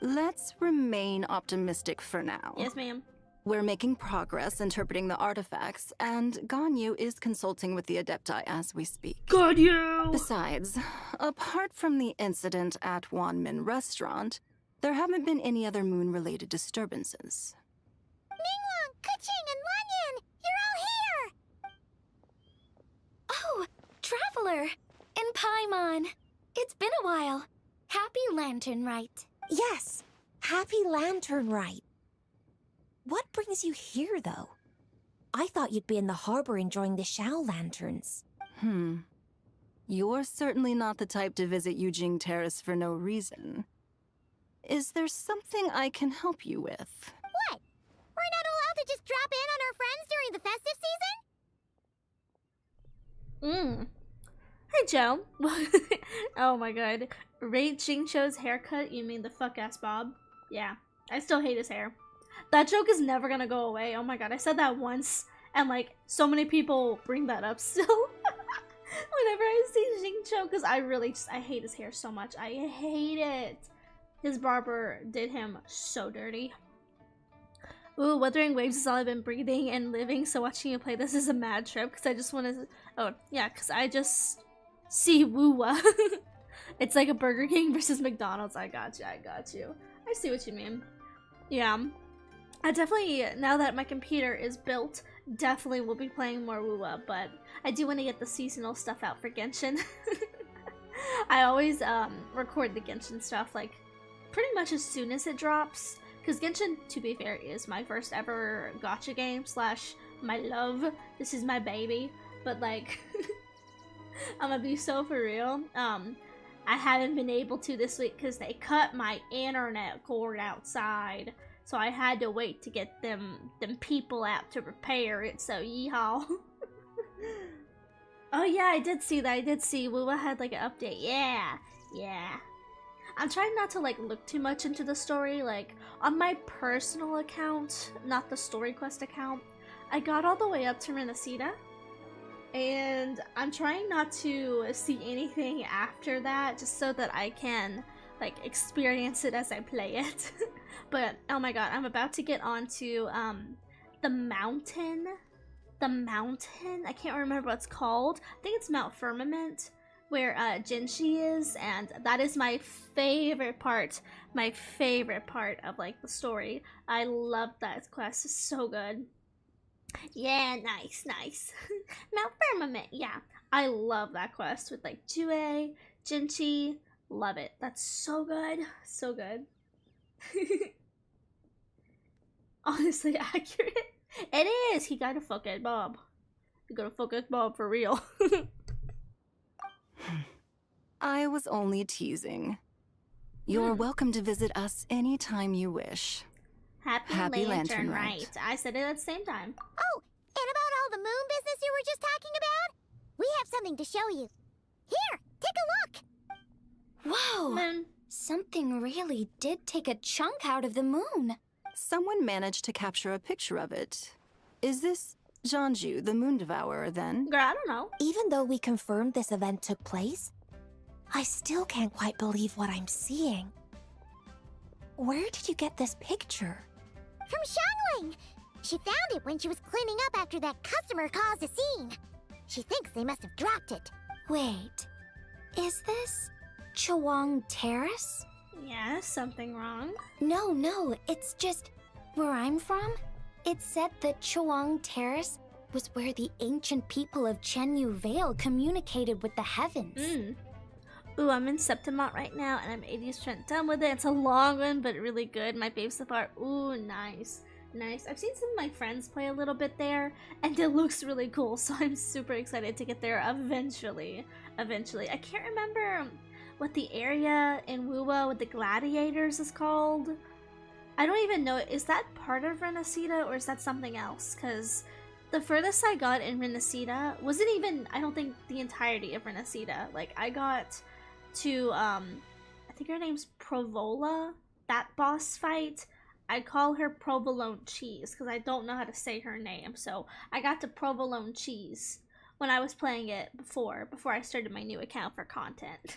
[SPEAKER 10] Let's remain optimistic for now.
[SPEAKER 1] Yes, ma'am.
[SPEAKER 10] We're making progress interpreting the artifacts, and Ganyu is consulting with the Adepti as we speak.
[SPEAKER 1] Ganyu!
[SPEAKER 10] Besides, apart from the incident at Wanmin Restaurant, there haven't been any other moon-related disturbances.
[SPEAKER 2] Ningguang, Keqing, and Lanyan, you're all here!
[SPEAKER 5] Oh, Traveler! And Paimon! It's been a while. Happy Lantern Rite.
[SPEAKER 11] Yes, happy Lantern Rite. What brings you here, though? I thought you'd be in the harbor enjoying the Shao lanterns.
[SPEAKER 10] You're certainly not the type to visit Yujing Terrace for no reason. Is there something I can help you with?
[SPEAKER 2] What? We're not allowed to just drop in on our friends during the festive season?
[SPEAKER 1] Hey, Joe. Oh my god. Rate Jingcho's haircut? You mean the fuck-ass bob? Yeah. I still hate his hair. That joke is never gonna go away. Oh my god, I said that once, and like, so many people bring that up still. Whenever I see Jingcho, because I hate his hair so much. I hate it. His barber did him so dirty. Ooh, Wuthering Waves is all I've been breathing and living, so watching you play this is a mad trip, because I just want to... Oh, yeah, because I just see woo-wah. It's like a Burger King versus McDonald's. I got you, I got you. I see what you mean. Yeah. I definitely, now that my computer is built, definitely will be playing more woo-wah, but I do want to get the seasonal stuff out for Genshin. I always record the Genshin stuff, like, pretty much as soon as it drops. Because Genshin, to be fair, is my first ever gacha game / my love. This is my baby. But like, I'm gonna be so for real. I haven't been able to this week because they cut my internet cord outside. So I had to wait to get them people out to repair it, so yeehaw. Oh yeah, I did see that. I did see Wuwa had like an update. Yeah, yeah. I'm trying not to like look too much into the story. Like on my personal account, not the story quest account, I got all the way up to Renacida, and I'm trying not to see anything after that, just so that I can like experience it as I play it. But oh my god, I'm about to get onto the mountain. I can't remember what it's called. I think it's Mount Firmament, where Genshin is, and that is my favorite part of like the story. I love that quest. It's so good. Yeah, nice. Mount Firmament, yeah. I love that quest with like Jue, Genshin. Love it. That's so good. So good. Honestly accurate. It is. He got a fucking Bob. He got a fucking Bob for real.
[SPEAKER 10] I was only teasing. You're welcome to visit us anytime you wish.
[SPEAKER 1] Happy Lantern Rite. I said it at the same time.
[SPEAKER 2] Oh, and about all the moon business you were just talking about? We have something to show you. Here, take a look!
[SPEAKER 5] Whoa!
[SPEAKER 1] Moon.
[SPEAKER 5] Something really did take a chunk out of the moon.
[SPEAKER 10] Someone managed to capture a picture of it. Is this Jeonju, the Moon Devourer, then?
[SPEAKER 1] Girl, I don't know.
[SPEAKER 11] Even though we confirmed this event took place, I still can't quite believe what I'm seeing. Where did you get this picture?
[SPEAKER 2] From Xiangling! She found it when she was cleaning up after that customer caused a scene. She thinks they must have dropped it.
[SPEAKER 5] Wait, is this Chawang Terrace?
[SPEAKER 1] Yeah, something wrong.
[SPEAKER 5] No, it's just where I'm from. It said that Chawang Terrace was where the ancient people of Chenyu Vale communicated with the heavens.
[SPEAKER 1] Ooh, I'm in Septimont right now, and I'm 80% done with it. It's a long one, but really good. My fave so far. Ooh, nice. I've seen some of my friends play a little bit there, and it looks really cool, so I'm super excited to get there eventually. I can't remember what the area in Wuwa with the gladiators is called. I don't even know. Is that part of Renacida, or is that something else? Because the furthest I got in Renacida wasn't even, I don't think, the entirety of Renacida. Like, I got to, I think her name's Provola, that boss fight. I call her Provolone Cheese because I don't know how to say her name. So I got to Provolone Cheese when I was playing it before I started my new account for content.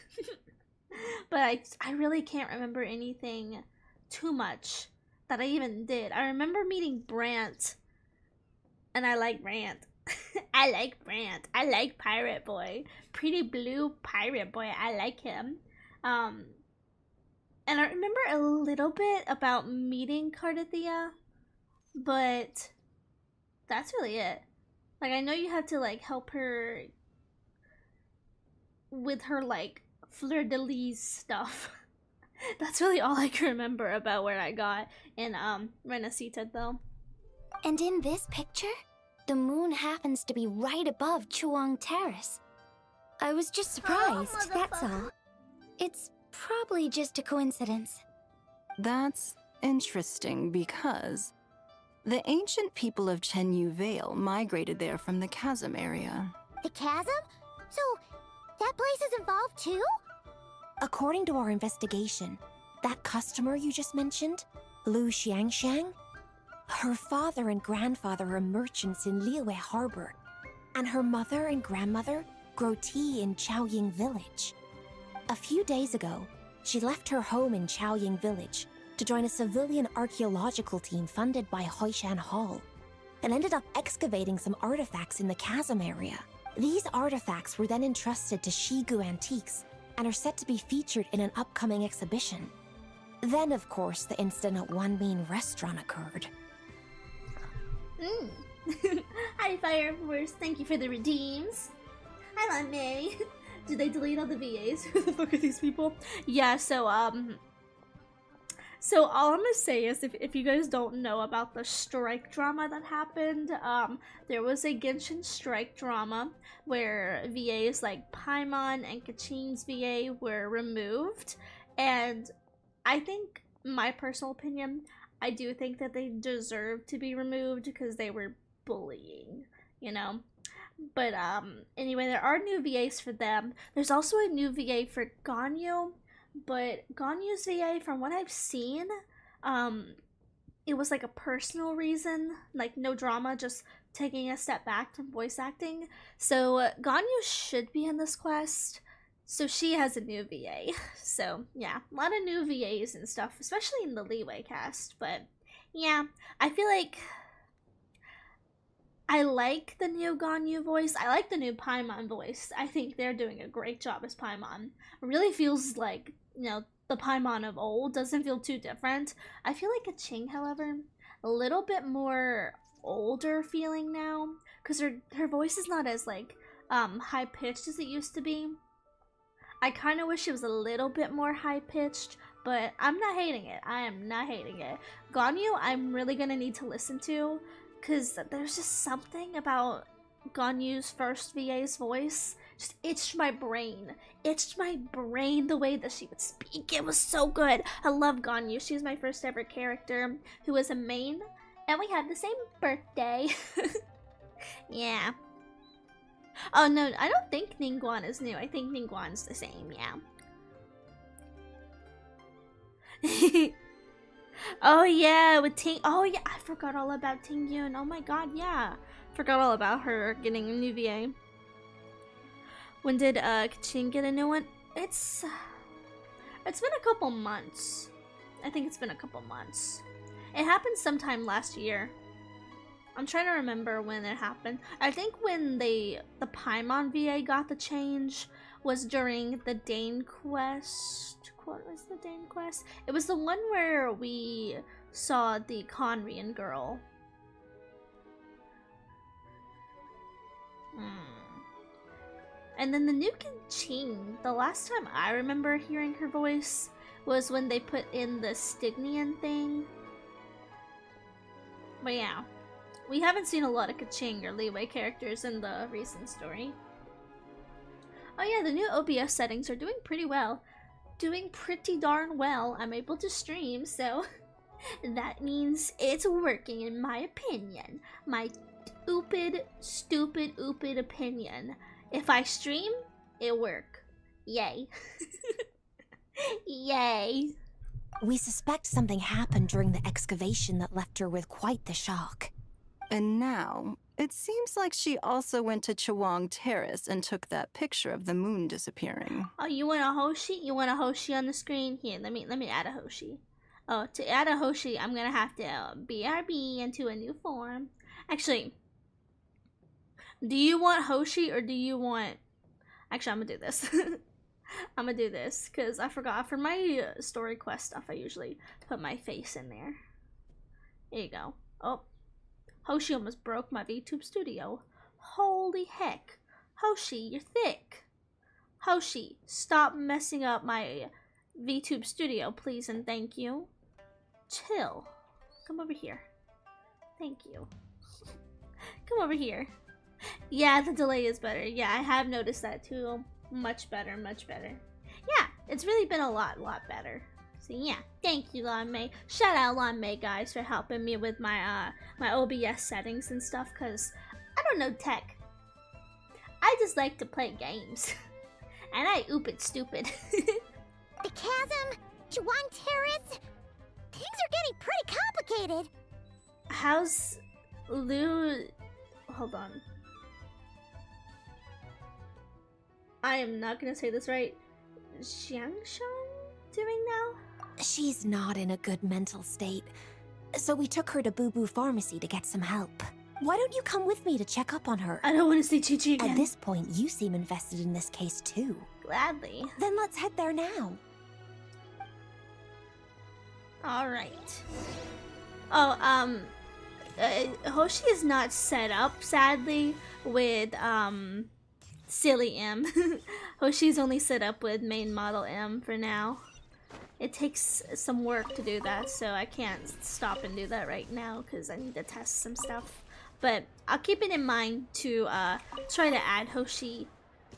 [SPEAKER 1] But I really can't remember anything too much that I even did. I remember meeting Brant, and I like Brant. I like Brant. I like Pirate Boy. Pretty blue Pirate Boy. I like him. And I remember a little bit about meeting Cardithia, but that's really it. Like, I know you have to, like, help her with her, like, fleur-de-lis stuff. That's really all I can remember about where I got in, Renacita, though.
[SPEAKER 5] And in this picture, the moon happens to be right above Chawang Terrace. I was just surprised, that's all. It's probably just a coincidence.
[SPEAKER 10] That's interesting because the ancient people of Chenyu Vale migrated there from the chasm area.
[SPEAKER 2] The chasm? So, That place is involved too?
[SPEAKER 11] According to our investigation, that customer you just mentioned, Lu Xiangxiang, her father and grandfather are merchants in Liyue Harbor, and her mother and grandmother grow tea in Chaoying Village. A few days ago, she left her home in Chaoying Village to join a civilian archaeological team funded by Hoishan Hall, and ended up excavating some artifacts in the chasm area. These artifacts were then entrusted to Shigu Antiques and are set to be featured in an upcoming exhibition. Then, of course, the incident at One Mean Restaurant occurred.
[SPEAKER 1] Hi, Fire Force. Thank you for the redeems. Hi, Lan Mei. Did they delete all the VAs? Who the fuck are these people? Yeah, so all I'm gonna say is if you guys don't know about the strike drama that happened, there was a Genshin strike drama where VAs like Paimon and Kachin's VA were removed, and I think, my personal opinion, I do think that they deserve to be removed because they were bullying, you know? But anyway, there are new VAs for them. There's also a new VA for Ganyu, but Ganyu's VA, from what I've seen, it was like a personal reason, like no drama, just taking a step back from voice acting. So Ganyu should be in this quest, so she has a new VA. So yeah, a lot of new VAs and stuff, especially in the Leeway cast. But yeah, I feel like I like the new Ganyu voice. I like the new Paimon voice. I think they're doing a great job as Paimon. It really feels like, you know, the Paimon of old. Doesn't feel too different. I feel like Kaching, however, a little bit more older feeling now, because her voice is not as like high pitched as it used to be. I kind of wish it was a little bit more high pitched, but I'm not hating it. I am not hating it. Ganyu, I'm really gonna need to listen to, because there's just something about Ganyu's first VA's voice just itched my brain. Itched my brain the way that she would speak. It was so good. I love Ganyu. She was my first ever character who was a main, and we had the same birthday. Yeah. Oh no, I don't think Ningguang is new. I think Ningguang's the same, yeah. Oh yeah, with Ting. Oh yeah, I forgot all about Ting Yun. Oh my god, yeah. Forgot all about her getting a new VA. When did Kachin get a new one? It's been a couple months. I think it's been a couple months. It happened sometime last year. I'm trying to remember when it happened. I think when the Paimon VA got the change was during the Dane quest. What was the Dane quest? It was the one where we saw the Conrian girl. And then the new Kaching, the last time I remember hearing her voice was when they put in the Stygian thing. But yeah, we haven't seen a lot of Kaching or Leeway characters in the recent story. Oh yeah, the new OBS settings are doing pretty well. Doing pretty darn well. I'm able to stream, so that means it's working in my opinion. My stupid opinion. If I stream, it'll work. Yay. Yay.
[SPEAKER 11] We suspect something happened during the excavation that left her with quite the shock.
[SPEAKER 10] And now, it seems like she also went to Chawang Terrace and took that picture of the moon disappearing.
[SPEAKER 1] Oh, you want a Hoshi? You want a Hoshi on the screen? Here, let me add a Hoshi. Oh, to add a Hoshi, I'm gonna have to BRB into a new form. Actually, do you want Hoshi or do you want... Actually, I'm gonna do this. I'm gonna do this, because I forgot. For my story quest stuff, I usually put my face in there. There you go. Oh. Hoshi almost broke my VTube studio. Holy heck. Hoshi, you're thick. Hoshi, stop messing up my VTube studio, please and thank you. Chill. Come over here. Thank you. Come over here. Yeah, the delay is better. Yeah, I have noticed that too. Much better, much better. Yeah, it's really been a lot better. So yeah, thank you, Lan Mei. Shout out Lan Mei, guys, for helping me with my my OBS settings and stuff, because I don't know tech. I just like to play games. And I oop it stupid.
[SPEAKER 2] The chasm? Chuang Terrace? Things are getting pretty complicated.
[SPEAKER 1] How's Lu... Hold on. I am not gonna say this right. Xiangshan doing now?
[SPEAKER 11] She's not in a good mental state, so we took her to Boo Boo Pharmacy to get some help. Why don't you come with me to check up on her?
[SPEAKER 1] I don't want to see Chi-Chi again.
[SPEAKER 11] At this point, you seem invested in this case too.
[SPEAKER 1] Gladly.
[SPEAKER 11] Then let's head there now.
[SPEAKER 1] Alright. Oh, Hoshi is not set up, sadly, with, Silly M. Hoshi's only set up with main model M for now. It takes some work to do that, so I can't stop and do that right now because I need to test some stuff. But I'll keep it in mind to try to add Hoshi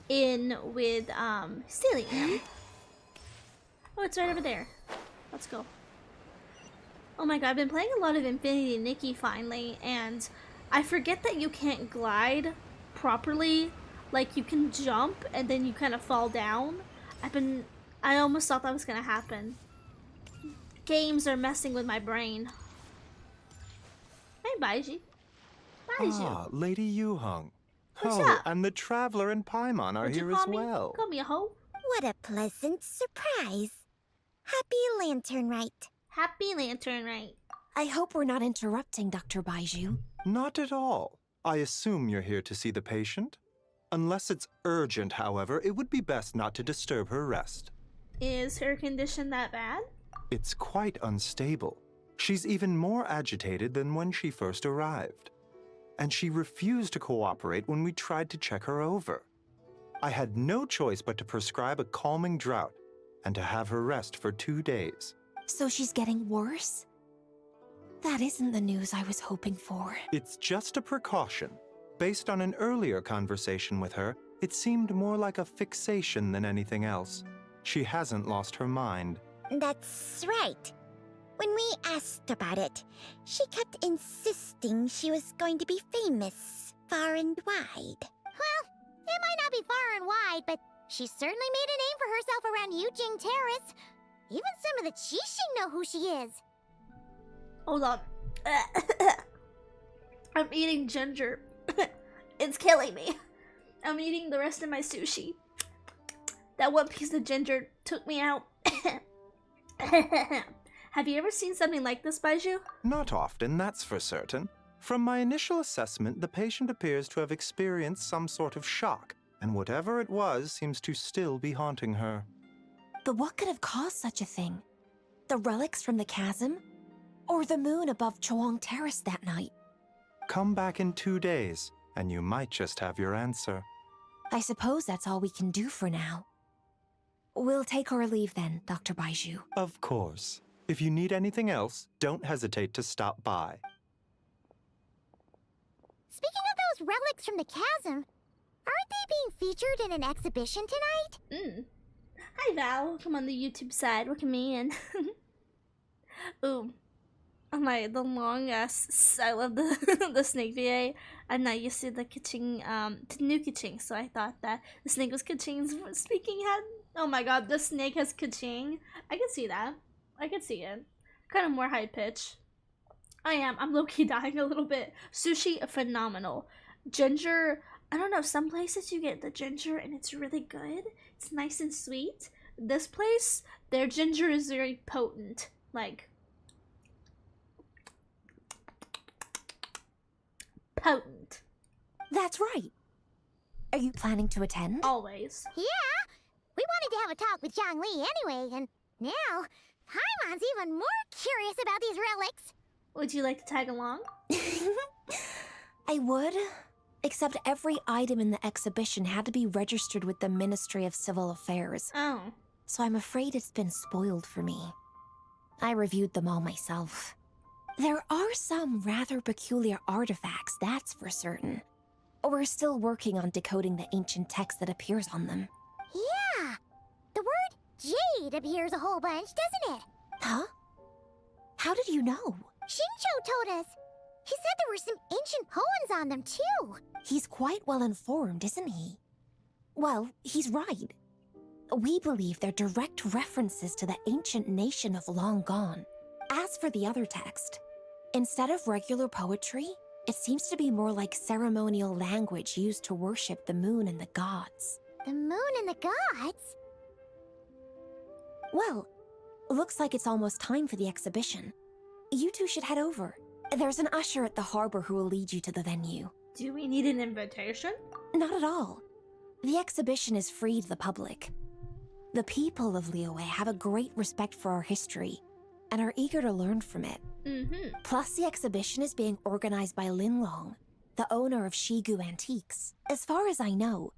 [SPEAKER 1] in with Silly M. Oh, it's right over there. Let's go. Oh my god, I've been playing a lot of Infinity Nikki finally, and I forget that you can't glide properly. Like, you can jump and then you kind of fall down. I almost thought that was gonna happen. Games are messing with my brain. Hey, Baiji. Baiji.
[SPEAKER 12] Ah, Lady Yu-hung.
[SPEAKER 1] What's
[SPEAKER 12] Oh,
[SPEAKER 1] up?
[SPEAKER 12] and the Traveler and Paimon are
[SPEAKER 1] Would you
[SPEAKER 12] here
[SPEAKER 1] call
[SPEAKER 12] as
[SPEAKER 1] me?
[SPEAKER 12] well.
[SPEAKER 1] Call me a hoe.
[SPEAKER 2] What a pleasant surprise. Happy Lantern Rite.
[SPEAKER 1] Happy Lantern Rite.
[SPEAKER 11] I hope we're not interrupting Dr. Baiju.
[SPEAKER 12] Not at all. I assume you're here to see the patient? Unless it's urgent, however, it would be best not to disturb her rest.
[SPEAKER 1] Is her condition that bad?
[SPEAKER 12] It's quite unstable. She's even more agitated than when she first arrived. And she refused to cooperate when we tried to check her over. I had no choice but to prescribe a calming draught and to have her rest for 2 days.
[SPEAKER 11] So she's getting worse? That isn't the news I was hoping for.
[SPEAKER 12] It's just a precaution. Based on an earlier conversation with her, it seemed more like a fixation than anything else. She hasn't lost her mind.
[SPEAKER 2] That's right. When we asked about it, she kept insisting she was going to be famous far and wide. Well, it might not be far and wide, but she certainly made a name for herself around Yujing Terrace. Even some of the Qixing know who she is.
[SPEAKER 1] Hold on. I'm eating ginger. It's killing me. I'm eating the rest of my sushi. That one piece of ginger took me out. Have you ever seen something like this, Baiju?
[SPEAKER 12] Not often, that's for certain. From my initial assessment, the patient appears to have experienced some sort of shock, and whatever it was seems to still be haunting her.
[SPEAKER 11] But what could have caused such a thing? The relics from the chasm? Or the moon above Chuang Terrace that night?
[SPEAKER 12] Come back in 2 days, and you might just have your answer.
[SPEAKER 11] I suppose that's all we can do for now. We'll take our leave then, Dr. Baiju.
[SPEAKER 12] Of course. If you need anything else, don't hesitate to stop by.
[SPEAKER 2] Speaking of those relics from the chasm, aren't they being featured in an exhibition tonight?
[SPEAKER 1] Hi, Val. Welcome on the YouTube side. Look at me and... Ooh. Oh my, the long ass... I love the the snake VA. I'm not used to the Kaching, to new Kaching, so I thought that the snake was Kaching's speaking head. Oh my god, the snake has Kaching. I can see that. I can see it. Kind of more high pitch. I'm low-key dying a little bit. Sushi, phenomenal. Ginger, I don't know, some places you get the ginger and it's really good. It's nice and sweet. This place, their ginger is very potent. Like, potent.
[SPEAKER 11] That's right. Are you planning to attend?
[SPEAKER 1] Always.
[SPEAKER 2] Yeah! We wanted to have a talk with Zhang Li anyway, and now Paimon's even more curious about these relics.
[SPEAKER 1] Would you like to tag along?
[SPEAKER 11] I would, except every item in the exhibition had to be registered with the Ministry of Civil Affairs.
[SPEAKER 1] Oh.
[SPEAKER 11] So I'm afraid it's been spoiled for me. I reviewed them all myself. There are some rather peculiar artifacts, that's for certain. We're still working on decoding the ancient text that appears on them.
[SPEAKER 2] Yeah! The word jade appears a whole bunch, doesn't it?
[SPEAKER 11] Huh? How did you know?
[SPEAKER 2] Shincho told us. He said there were some ancient poems on them, too.
[SPEAKER 11] He's quite well informed, isn't he? Well, he's right. We believe they're direct references to the ancient nation of long gone. As for the other text, instead of regular poetry, it seems to be more like ceremonial language used to worship the moon and the gods.
[SPEAKER 2] The moon and the gods?
[SPEAKER 11] Well, looks like it's almost time for the exhibition. You two should head over. There's an usher at the harbor who will lead you to the venue.
[SPEAKER 1] Do we need an invitation?
[SPEAKER 11] Not at all. The exhibition is free to the public. The people of Liyue have a great respect for our history and are eager to learn from it. Plus, the exhibition is being organized by Linlong, the owner of Shigu Antiques. As far as I know,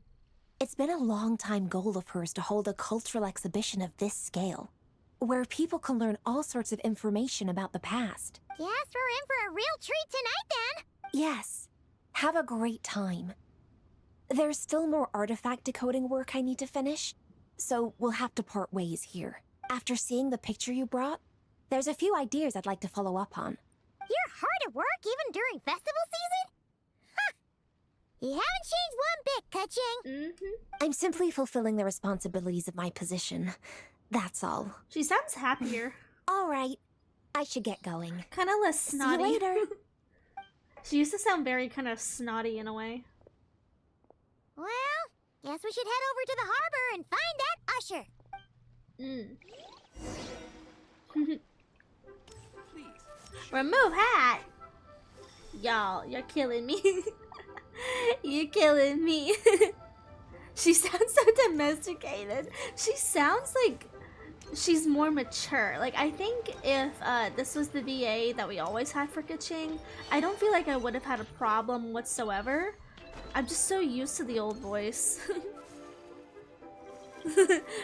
[SPEAKER 11] it's been a long-time goal of hers to hold a cultural exhibition of this scale, where people can learn all sorts of information about the past.
[SPEAKER 2] Guess we're in for a real treat tonight then.
[SPEAKER 11] Yes. Have a great time. There's still more artifact decoding work I need to finish, so we'll have to part ways here. After seeing the picture you brought, there's a few ideas I'd like to follow up on.
[SPEAKER 2] You're hard at work even during festival season? Ha! You haven't changed one bit, Ka-ching.
[SPEAKER 11] I'm simply fulfilling the responsibilities of my position. That's all.
[SPEAKER 1] She sounds happier.
[SPEAKER 11] All right. I should get going.
[SPEAKER 1] Kind of less snotty.
[SPEAKER 11] See you later.
[SPEAKER 1] She used to sound very kind of snotty in a way.
[SPEAKER 2] Well, guess we should head over to the harbor and find that usher.
[SPEAKER 1] Remove hat! Y'all, you're killing me. You're killing me. She sounds so domesticated. She sounds like she's more mature. Like, I think if this was the VA that we always had for Ka-ching, I don't feel like I would have had a problem whatsoever. I'm just so used to the old voice.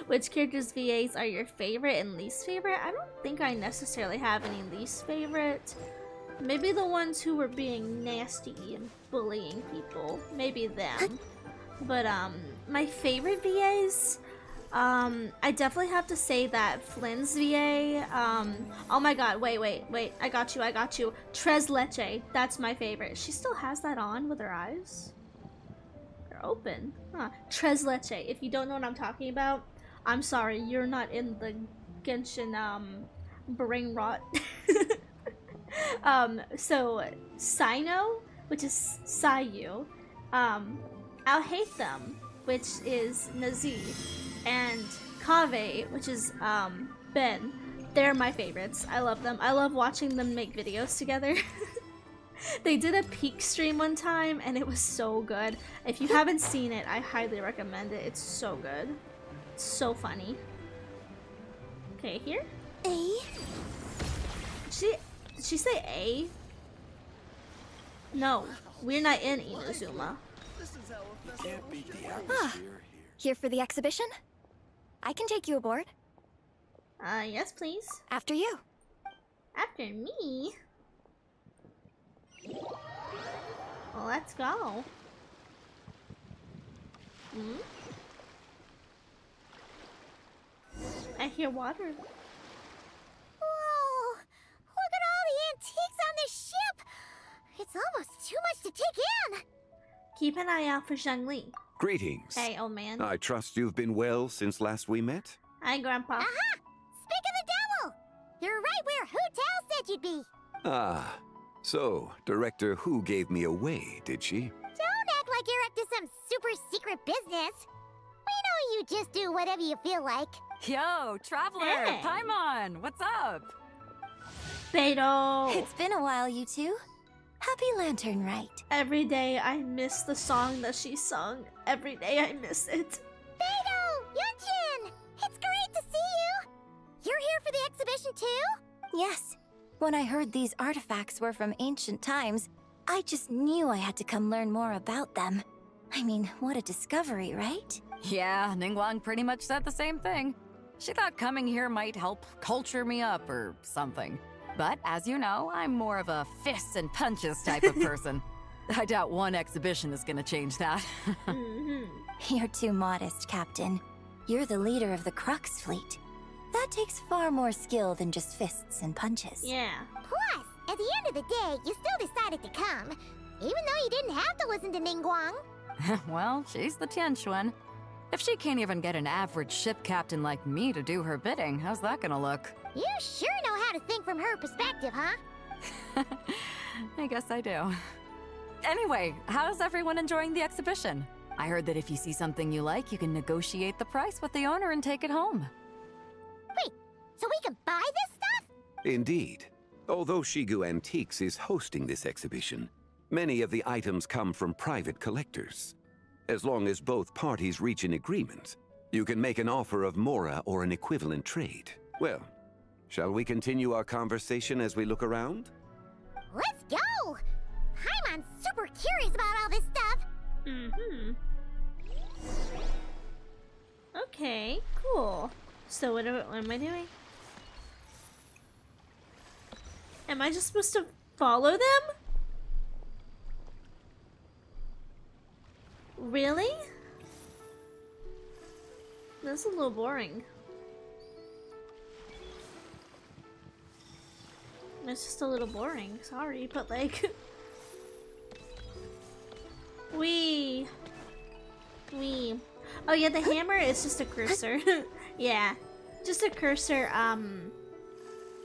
[SPEAKER 1] Which characters' VAs are your favorite and least favorite? I don't think I necessarily have any least favorite. Maybe the ones who were being nasty and bullying people. Maybe them. But my favorite VAs, I definitely have to say that Flynn's VA, oh my god, wait, I got you. Tres Leche, that's my favorite. She still has that on with her eyes. They're open. Huh. Tres Leche, if you don't know what I'm talking about, I'm sorry, you're not in the Genshin, brain rot. So, Sino, which is Sayu, I'll hate them, which is Nazi, and Kave, which is Ben. They're my favorites. I love them. I love watching them make videos together. They did a peak stream one time and it was so good. If you haven't seen it, I highly recommend it. It's so good. It's so funny. Okay, here?
[SPEAKER 11] A?
[SPEAKER 1] Did she say A? No, we're not in Inazuma.
[SPEAKER 3] Here for the exhibition? I can take you aboard.
[SPEAKER 1] Yes, please.
[SPEAKER 3] After you.
[SPEAKER 1] After me? Well, let's go. I hear water.
[SPEAKER 2] Whoa! Look at all the antiques on this ship! It's almost too much to take in!
[SPEAKER 1] Keep an eye out for Zhongli.
[SPEAKER 13] Greetings.
[SPEAKER 1] Hey, old man.
[SPEAKER 13] I trust you've been well since last we met?
[SPEAKER 1] Hi, Grandpa.
[SPEAKER 2] Aha! Speak of the devil! You're right where Hu Tao said you'd be!
[SPEAKER 13] Ah, so Director Hu gave me away, did she?
[SPEAKER 2] Don't act like you're up to some super secret business! We know you just do whatever you feel like.
[SPEAKER 14] Yo, Traveler!
[SPEAKER 1] Hey.
[SPEAKER 14] Paimon! What's up?
[SPEAKER 1] Beto!
[SPEAKER 3] It's been a while, you two. Happy Lantern Rite.
[SPEAKER 1] Every day I miss the song that she sung. Every day I miss it.
[SPEAKER 2] Beto! Yunchin! It's great to see you! You're here for the exhibition too?
[SPEAKER 3] Yes. When I heard these artifacts were from ancient times, I just knew I had to come learn more about them. I mean, what a discovery, right?
[SPEAKER 14] Yeah, Ningguang pretty much said the same thing. She thought coming here might help culture me up or something. But as you know, I'm more of a fists and punches type of person. I doubt one exhibition is gonna change that.
[SPEAKER 3] You're too modest, Captain. You're the leader of the Crux fleet. That takes far more skill than just fists and punches.
[SPEAKER 1] Yeah.
[SPEAKER 2] Plus, at the end of the day, you still decided to come. Even though you didn't have to listen to Ningguang.
[SPEAKER 14] Well, she's the Tianquan. If she can't even get an average ship captain like me to do her bidding, how's that gonna look?
[SPEAKER 2] You sure know how to think from her perspective, huh?
[SPEAKER 14] I guess I do. Anyway, how's everyone enjoying the exhibition? I heard that if you see something you like, you can negotiate the price with the owner and take it home.
[SPEAKER 2] Wait, so we can buy this stuff?
[SPEAKER 13] Indeed. Although Shigu Antiques is hosting this exhibition, many of the items come from private collectors. As long as both parties reach an agreement, you can make an offer of mora or an equivalent trade. Well, shall we continue our conversation as we look around?
[SPEAKER 2] Let's go! Paimon's super curious about all this stuff.
[SPEAKER 1] Mm-hmm. Okay, cool. So what am I doing? Am I just supposed to follow them? Really? That's a little boring. It's just a little boring, sorry, but like... Wee. Oh yeah, the hammer is just a cursor. Yeah. Just a cursor,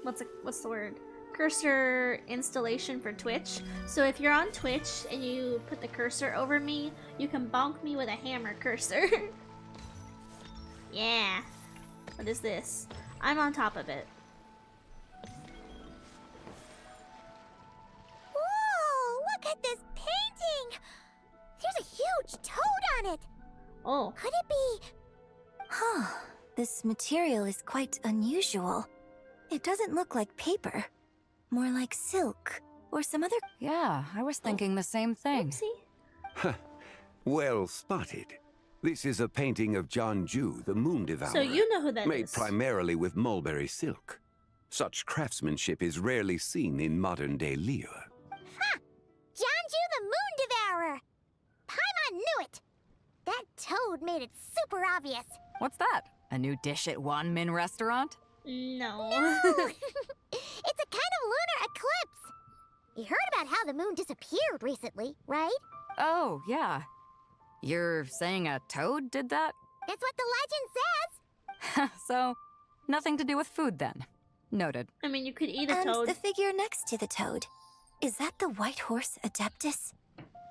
[SPEAKER 1] what's the word? Cursor installation for Twitch. So if you're on Twitch and you put the cursor over me, you can bonk me with a hammer cursor. Yeah. What is this? I'm on top of it.
[SPEAKER 2] Whoa, look at this painting! There's a huge toad on it!
[SPEAKER 1] Oh.
[SPEAKER 2] Could it be...
[SPEAKER 11] Huh. This material is quite unusual. It doesn't look like paper. More like silk, or some other...
[SPEAKER 14] Yeah, I was thinking the same thing.
[SPEAKER 1] Oopsie.
[SPEAKER 13] Well spotted. This is a painting of Janju, the Moon Devourer.
[SPEAKER 1] So you know who that
[SPEAKER 13] made
[SPEAKER 1] is.
[SPEAKER 13] primarily with mulberry silk. Such craftsmanship is rarely seen in modern-day Liyue.
[SPEAKER 2] Ha! Janju the Moon Devourer! Paimon knew it! That toad made it super obvious.
[SPEAKER 14] What's that? A new dish at Wanmin restaurant?
[SPEAKER 1] No.
[SPEAKER 2] It's a kind of lunar eclipse. You heard about how the moon disappeared recently, right?
[SPEAKER 14] Oh, yeah. You're saying a toad did that?
[SPEAKER 2] That's what the legend says.
[SPEAKER 14] So, nothing to do with food then. Noted.
[SPEAKER 1] I mean, you could eat a
[SPEAKER 11] And
[SPEAKER 1] toad.
[SPEAKER 11] the figure next to the toad. Is that the white horse Adeptus?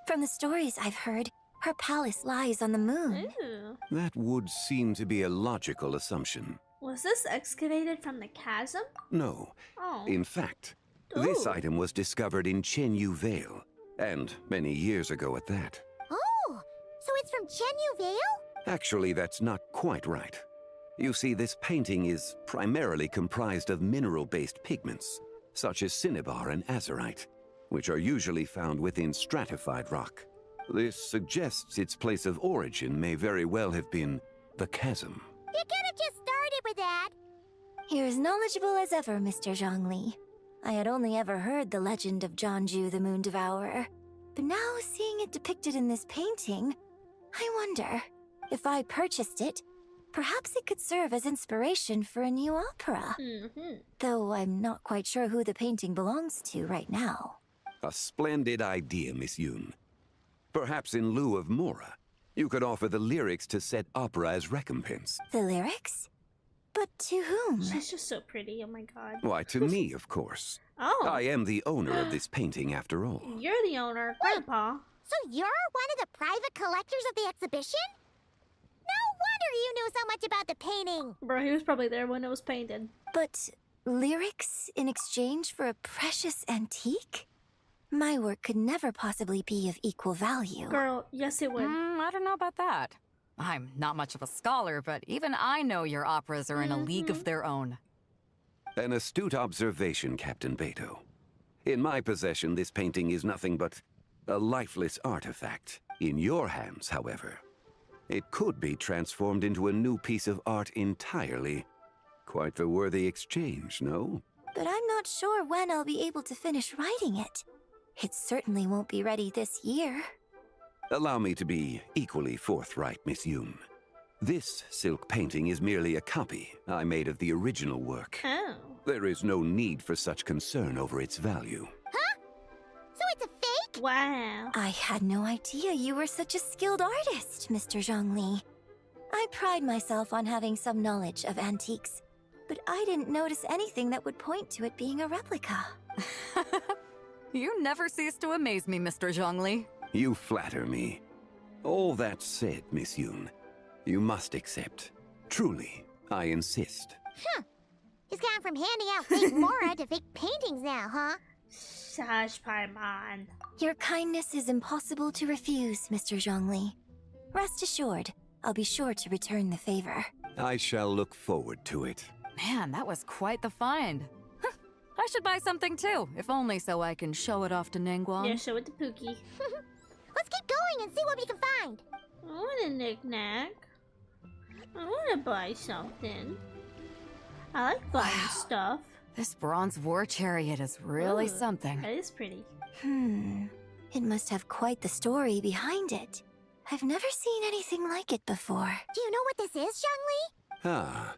[SPEAKER 11] From the stories I've heard, her palace lies on the moon.
[SPEAKER 1] Ooh.
[SPEAKER 13] That would seem to be a logical assumption.
[SPEAKER 1] Was this excavated from the chasm?
[SPEAKER 13] No.
[SPEAKER 1] Oh.
[SPEAKER 13] In fact, this
[SPEAKER 1] Ooh.
[SPEAKER 13] item was discovered in Chenyu Vale, and many years ago at that.
[SPEAKER 2] Oh, so it's from Chenyu Vale?
[SPEAKER 13] Actually, that's not quite right. You see, this painting is primarily comprised of mineral-based pigments, such as cinnabar and azurite, which are usually found within stratified rock. This suggests its place of origin may very well have been the chasm.
[SPEAKER 2] You could have just started with that.
[SPEAKER 11] You're as knowledgeable as ever, Mr. Zhongli. I had only ever heard the legend of Janju the Moon Devourer, but now seeing it depicted in this painting, I wonder, if I purchased it, perhaps it could serve as inspiration for a new opera. Though I'm not quite sure who the painting belongs to right now.
[SPEAKER 13] A splendid idea, Miss Yoon. Perhaps in lieu of mora, you could offer the lyrics to said opera as recompense.
[SPEAKER 11] The lyrics? But to whom?
[SPEAKER 1] She's just so pretty, oh my god.
[SPEAKER 13] Why, to me, of course.
[SPEAKER 1] Oh.
[SPEAKER 13] I am the owner of this painting, after all.
[SPEAKER 1] You're the owner, Grandpa.
[SPEAKER 2] So you're one of the private collectors of the exhibition? No wonder you knew so much about the painting.
[SPEAKER 1] Bro, he was probably there when it was painted.
[SPEAKER 11] But lyrics in exchange for a precious antique? My work could never possibly be of equal value.
[SPEAKER 1] Girl, yes it would.
[SPEAKER 14] I don't know about that. I'm not much of a scholar, but even I know your operas are in a league of their own.
[SPEAKER 13] An astute observation, Captain Beto. In my possession, this painting is nothing but a lifeless artifact. In your hands, however, it could be transformed into a new piece of art entirely. Quite the worthy exchange, no?
[SPEAKER 11] But I'm not sure when I'll be able to finish writing it. It certainly won't be ready this year.
[SPEAKER 13] Allow me to be equally forthright, Miss Yoon. This silk painting is merely a copy I made of the original work.
[SPEAKER 1] Oh.
[SPEAKER 13] There is no need for such concern over its value.
[SPEAKER 2] Huh? So it's a fake?
[SPEAKER 1] Wow.
[SPEAKER 11] I had no idea you were such a skilled artist, Mr. Zhongli. I pride myself on having some knowledge of antiques, but I didn't notice anything that would point to it being a replica.
[SPEAKER 14] You never cease to amaze me, Mr. Zhongli.
[SPEAKER 13] You flatter me. All that said, Miss Yoon, you must accept. Truly, I insist.
[SPEAKER 2] Huh. He's gone from handing out fake Mora to fake paintings now, huh?
[SPEAKER 1] Shush, Paimon.
[SPEAKER 11] Your kindness is impossible to refuse, Mr. Zhongli. Rest assured, I'll be sure to return the favor.
[SPEAKER 13] I shall look forward to it.
[SPEAKER 14] Man, that was quite the find. Huh, I should buy something too, if only so I can show it off to Nangguang.
[SPEAKER 1] Yeah, show it to Pookie.
[SPEAKER 2] Let's keep going and see what we can find.
[SPEAKER 1] I want a knick-knack. I want to buy something. I like buying stuff.
[SPEAKER 14] This bronze war chariot is really
[SPEAKER 1] Ooh,
[SPEAKER 14] something.
[SPEAKER 1] That is pretty.
[SPEAKER 11] It must have quite the story behind it. I've never seen anything like it before.
[SPEAKER 2] Do you know what this is, Zhongli?
[SPEAKER 13] Ah.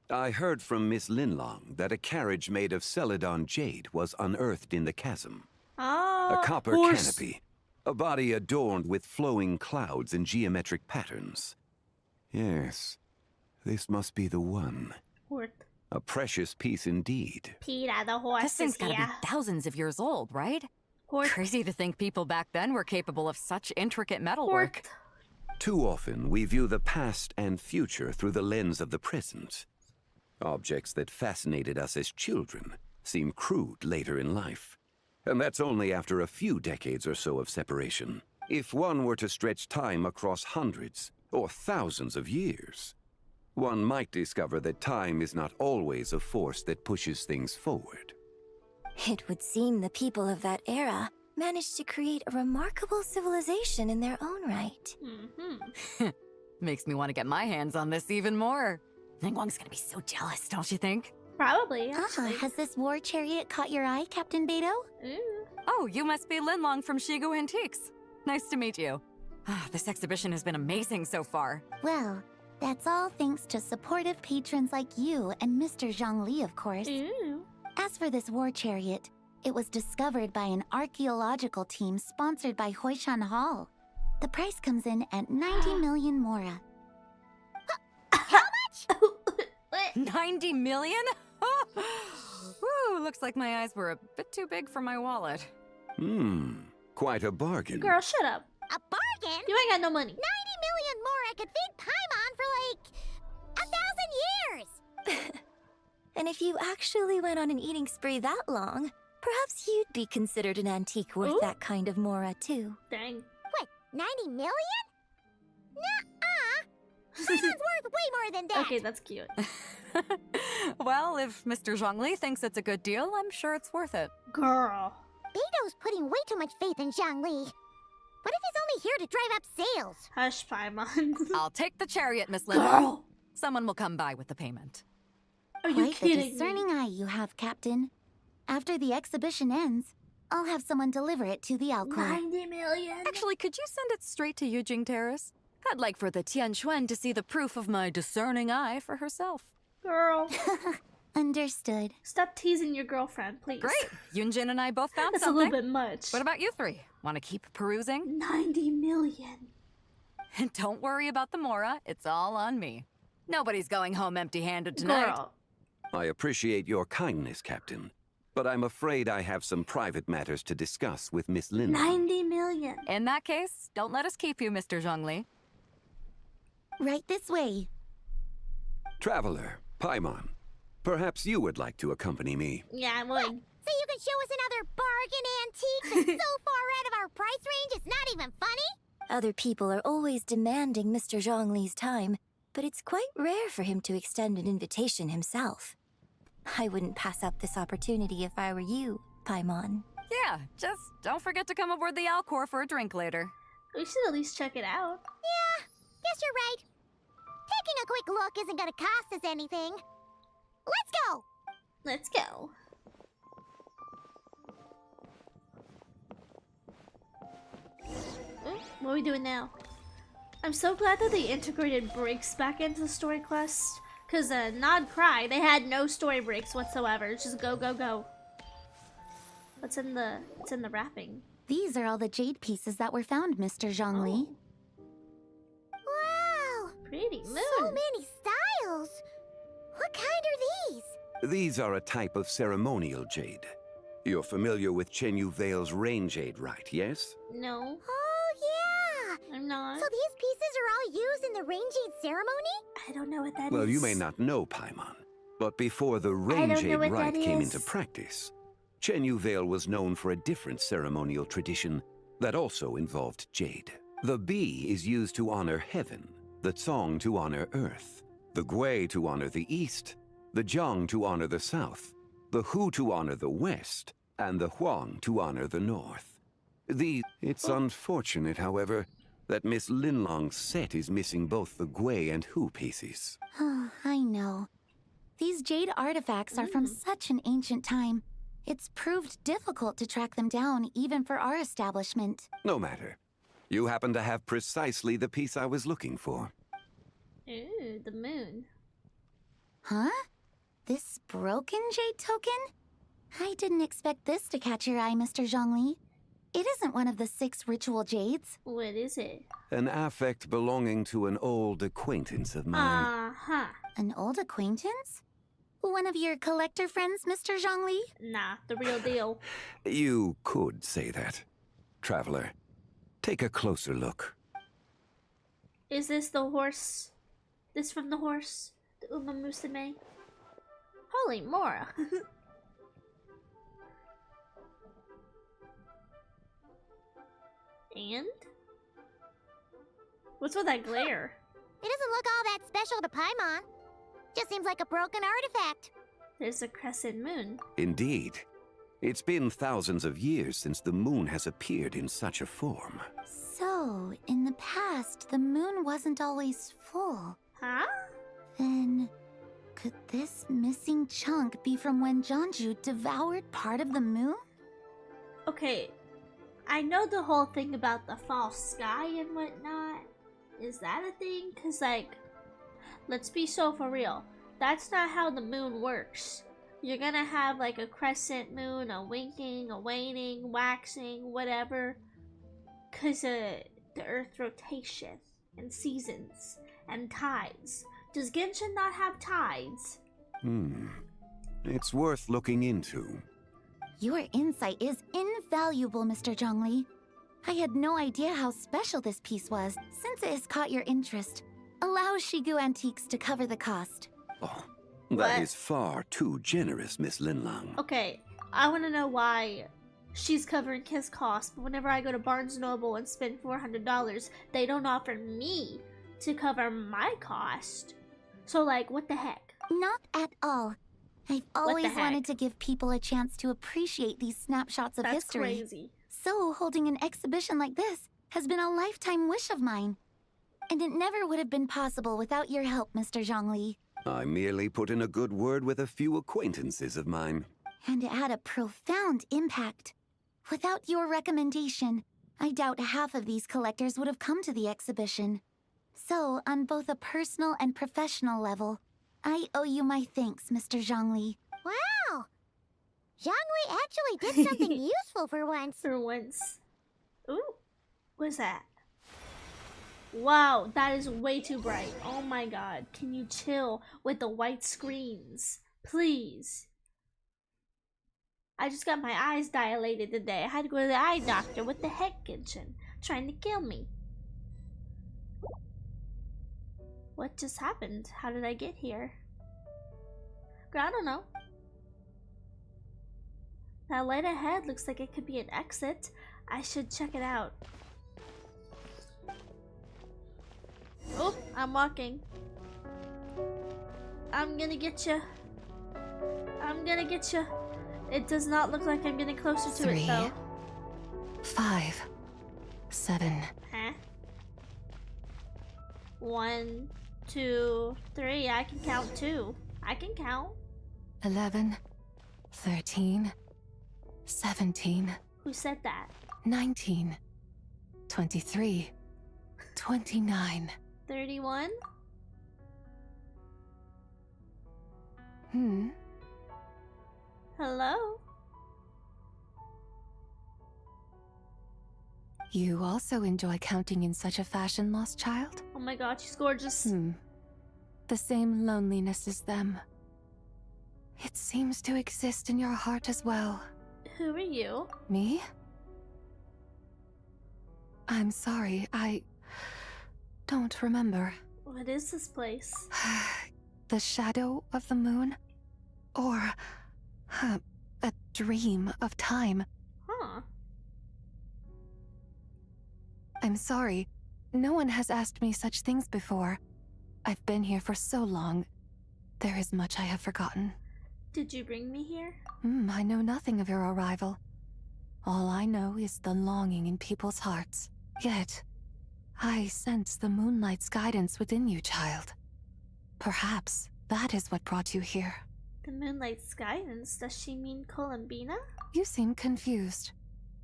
[SPEAKER 13] I heard from Miss Linlong that a carriage made of Celadon jade was unearthed in the chasm.
[SPEAKER 1] Ah,
[SPEAKER 13] A copper canopy. A body adorned with flowing clouds and geometric patterns. Yes, this must be the one. A precious piece indeed.
[SPEAKER 1] Peter the horse
[SPEAKER 14] This thing's
[SPEAKER 1] is
[SPEAKER 14] gotta
[SPEAKER 1] here.
[SPEAKER 14] be thousands of years old, right?
[SPEAKER 1] Horse.
[SPEAKER 14] Crazy to think people back then were capable of such intricate metalwork.
[SPEAKER 13] Too often, we view the past and future through the lens of the present. Objects that fascinated us as children seem crude later in life. And that's only after a few decades or so of separation. If one were to stretch time across hundreds or thousands of years, one might discover that time is not always a force that pushes things forward.
[SPEAKER 11] It would seem the people of that era managed to create a remarkable civilization in their own right.
[SPEAKER 14] Makes me want to get my hands on this even more. Ningguang's gonna be so jealous, don't you think?
[SPEAKER 1] Probably,
[SPEAKER 2] Has this war chariot caught your eye, Captain Beto?
[SPEAKER 14] Oh, you must be Linlong from Shigu Antiques. Nice to meet you. This exhibition has been amazing so far.
[SPEAKER 2] Well, that's all thanks to supportive patrons like you and Mr. Zhongli, of course. As for this war chariot, it was discovered by an archaeological team sponsored by Hoishan Hall. The price comes in at 90 million Mora. How much?
[SPEAKER 14] 90 million? Woo, looks like my eyes were a bit too big for my wallet.
[SPEAKER 13] Quite a bargain.
[SPEAKER 1] Girl, shut up.
[SPEAKER 2] A bargain?
[SPEAKER 1] You ain't got no money.
[SPEAKER 2] 90 million Mora could feed Paimon for like 1,000 years.
[SPEAKER 11] And if you actually went on an eating spree that long, perhaps you'd be considered an antique worth that kind of mora too.
[SPEAKER 1] Dang.
[SPEAKER 2] What, 90 million? Nuh-uh. Paimon's worth way more than that.
[SPEAKER 1] Okay, that's cute.
[SPEAKER 14] Well, if Mr. Zhongli thinks it's a good deal, I'm sure it's worth it.
[SPEAKER 1] Girl.
[SPEAKER 2] Beto's putting way too much faith in Zhongli. What if he's only here to drive up sales?
[SPEAKER 1] Hush, Paimon.
[SPEAKER 14] I'll take the chariot, Miss Linda.
[SPEAKER 1] Girl.
[SPEAKER 14] Someone will come by with the payment.
[SPEAKER 1] Are you
[SPEAKER 2] Quite the
[SPEAKER 1] kidding
[SPEAKER 2] discerning
[SPEAKER 1] me?
[SPEAKER 2] eye you have, Captain. After the exhibition ends, I'll have someone deliver it to the Alcor.
[SPEAKER 1] 90 million?
[SPEAKER 14] Actually, could you send it straight to Yujing Terrace? I'd like for the Tianquan to see the proof of my discerning eye for herself.
[SPEAKER 1] Girl.
[SPEAKER 2] Understood.
[SPEAKER 1] Stop teasing your girlfriend, please.
[SPEAKER 14] Great. Yunjin and I both found
[SPEAKER 1] That's
[SPEAKER 14] something.
[SPEAKER 1] a little bit much.
[SPEAKER 14] What about you three? Want to keep perusing?
[SPEAKER 1] 90 million.
[SPEAKER 14] And don't worry about the Mora. It's all on me. Nobody's going home empty-handed tonight.
[SPEAKER 1] Girl.
[SPEAKER 13] I appreciate your kindness, Captain, but I'm afraid I have some private matters to discuss with Miss Linlong.
[SPEAKER 1] 90 million.
[SPEAKER 14] In that case, don't let us keep you, Mr. Zhongli.
[SPEAKER 2] Right this way.
[SPEAKER 13] Traveler, Paimon, perhaps you would like to accompany me.
[SPEAKER 1] Yeah, I would.
[SPEAKER 2] So you can show us another bargain antique that's so far out of our price range it's not even funny?
[SPEAKER 11] Other people are always demanding Mr. Zhongli's time, but it's quite rare for him to extend an invitation himself. I wouldn't pass up this opportunity if I were you, Paimon.
[SPEAKER 14] Yeah, just don't forget to come aboard the Alcor for a drink later.
[SPEAKER 1] We should at least check it out.
[SPEAKER 2] Yeah, guess you're right. Taking a quick look isn't gonna cost us anything. Let's go!
[SPEAKER 1] Let's go. What are we doing now? I'm so glad that they integrated breaks back into the story quest. Cause Nod Cry, they had no story breaks whatsoever. It's just go, go, go. What's in the wrapping?
[SPEAKER 2] These are all the jade pieces that were found, Mr. Zhongli. Wow!
[SPEAKER 1] Pretty moon.
[SPEAKER 2] So many styles! What kind are these?
[SPEAKER 13] These are a type of ceremonial jade. You're familiar with Chenyu Vale's rain jade, right, yes?
[SPEAKER 1] No.
[SPEAKER 2] Oh, yeah!
[SPEAKER 1] I'm not.
[SPEAKER 2] So these pieces are all used in the rain jade ceremony?
[SPEAKER 1] I don't know what that is.
[SPEAKER 13] Well, you may not know, Paimon, but before the rain jade rite came into practice, Chenyu Vale was known for a different ceremonial tradition that also involved jade. The Bi is used to honor heaven, the Tsong to honor earth, the Gui to honor the east, the Jiang to honor the south, the Hu to honor the west, and the Huang to honor the north. It's unfortunate, however, that Miss Linlong's set is missing both the Gui and Hu pieces.
[SPEAKER 3] Oh, I know. These jade artifacts are from such an ancient time. It's proved difficult to track them down, even for our establishment.
[SPEAKER 13] No matter. You happen to have precisely the piece I was looking for.
[SPEAKER 1] Ooh, the moon.
[SPEAKER 3] Huh? This broken jade token? I didn't expect this to catch your eye, Mr. Zhongli. It isn't one of the 6 ritual jades.
[SPEAKER 1] What is it?
[SPEAKER 13] An affect belonging to an old acquaintance of mine.
[SPEAKER 1] Uh-huh.
[SPEAKER 3] An old acquaintance? One of your collector friends, Mr. Zhongli?
[SPEAKER 1] Nah, the real deal.
[SPEAKER 13] You could say that. Traveler, take a closer look.
[SPEAKER 1] Is this the horse? This from the horse? The Uma Musume? Holy Mora. And? What's with that glare?
[SPEAKER 2] It doesn't look all that special to Paimon. Just seems like a broken artifact.
[SPEAKER 1] There's a crescent moon.
[SPEAKER 13] Indeed. It's been thousands of years since the moon has appeared in such a form.
[SPEAKER 3] So, in the past, the moon wasn't always full.
[SPEAKER 1] Huh?
[SPEAKER 3] Then, could this missing chunk be from when Jeonju devoured part of the moon?
[SPEAKER 1] Okay, I know the whole thing about the false sky and whatnot. Is that a thing? Cause like, let's be so for real. That's not how the moon works. You're gonna have like a crescent moon, a winking, a waning, waxing, whatever. Cause of the Earth rotation and seasons and tides. Does Genshin not have tides?
[SPEAKER 13] It's worth looking into.
[SPEAKER 3] Your insight is invaluable, Mr. Zhongli. I had no idea how special this piece was. Since it has caught your interest, allow Shigu Antiques to cover the cost.
[SPEAKER 13] Oh, that is far too generous, Miss Linlong.
[SPEAKER 1] Okay, I want to know why she's covering his cost, but whenever I go to Barnes & Noble and spend $400, they don't offer me to cover my cost. So like, what the heck?
[SPEAKER 3] Not at all. I've always wanted to give people a chance to appreciate these snapshots of history.
[SPEAKER 1] That's crazy.
[SPEAKER 3] So holding an exhibition like this has been a lifetime wish of mine. And it never would have been possible without your help, Mr. Zhongli.
[SPEAKER 13] I merely put in a good word with a few acquaintances of mine.
[SPEAKER 3] And it had a profound impact. Without your recommendation, I doubt half of these collectors would have come to the exhibition. So, on both a personal and professional level, I owe you my thanks, Mr. Zhongli.
[SPEAKER 2] Wow! Zhongli actually did something useful for once.
[SPEAKER 1] For once. Ooh, what's that? Wow, that is way too bright. Oh my god, can you chill with the white screens? Please. I just got my eyes dilated today. I had to go to the eye doctor. What the heck, Genshin? Trying to kill me. What just happened? How did I get here? Girl, I don't know. That light ahead looks like it could be an exit. I should check it out. Oh, I'm walking. I'm gonna get you. I'm gonna get you. It does not look like I'm getting closer to it though.
[SPEAKER 10] 5, 7.
[SPEAKER 1] Huh? 1, 2, 3. I can count 2. I can count.
[SPEAKER 10] 11, 13, 17.
[SPEAKER 1] Who said that?
[SPEAKER 10] 19, 23, 29.
[SPEAKER 1] 31? Hello?
[SPEAKER 11] You also enjoy counting in such a fashion, lost child?
[SPEAKER 1] Oh my god, she's gorgeous.
[SPEAKER 11] The same loneliness as them. It seems to exist in your heart as well.
[SPEAKER 1] Who are you?
[SPEAKER 11] Me? I'm sorry, I don't remember.
[SPEAKER 1] What is this place?
[SPEAKER 11] The shadow of the moon? Or a dream of time?
[SPEAKER 1] Huh.
[SPEAKER 11] I'm sorry. No one has asked me such things before. I've been here for so long. There is much I have forgotten.
[SPEAKER 1] Did you bring me here?
[SPEAKER 11] I know nothing of your arrival. All I know is the longing in people's hearts. Yet, I sense the moonlight's guidance within you, child. Perhaps that is what brought you here.
[SPEAKER 1] The moonlight's guidance? Does she mean Columbina?
[SPEAKER 11] You seem confused.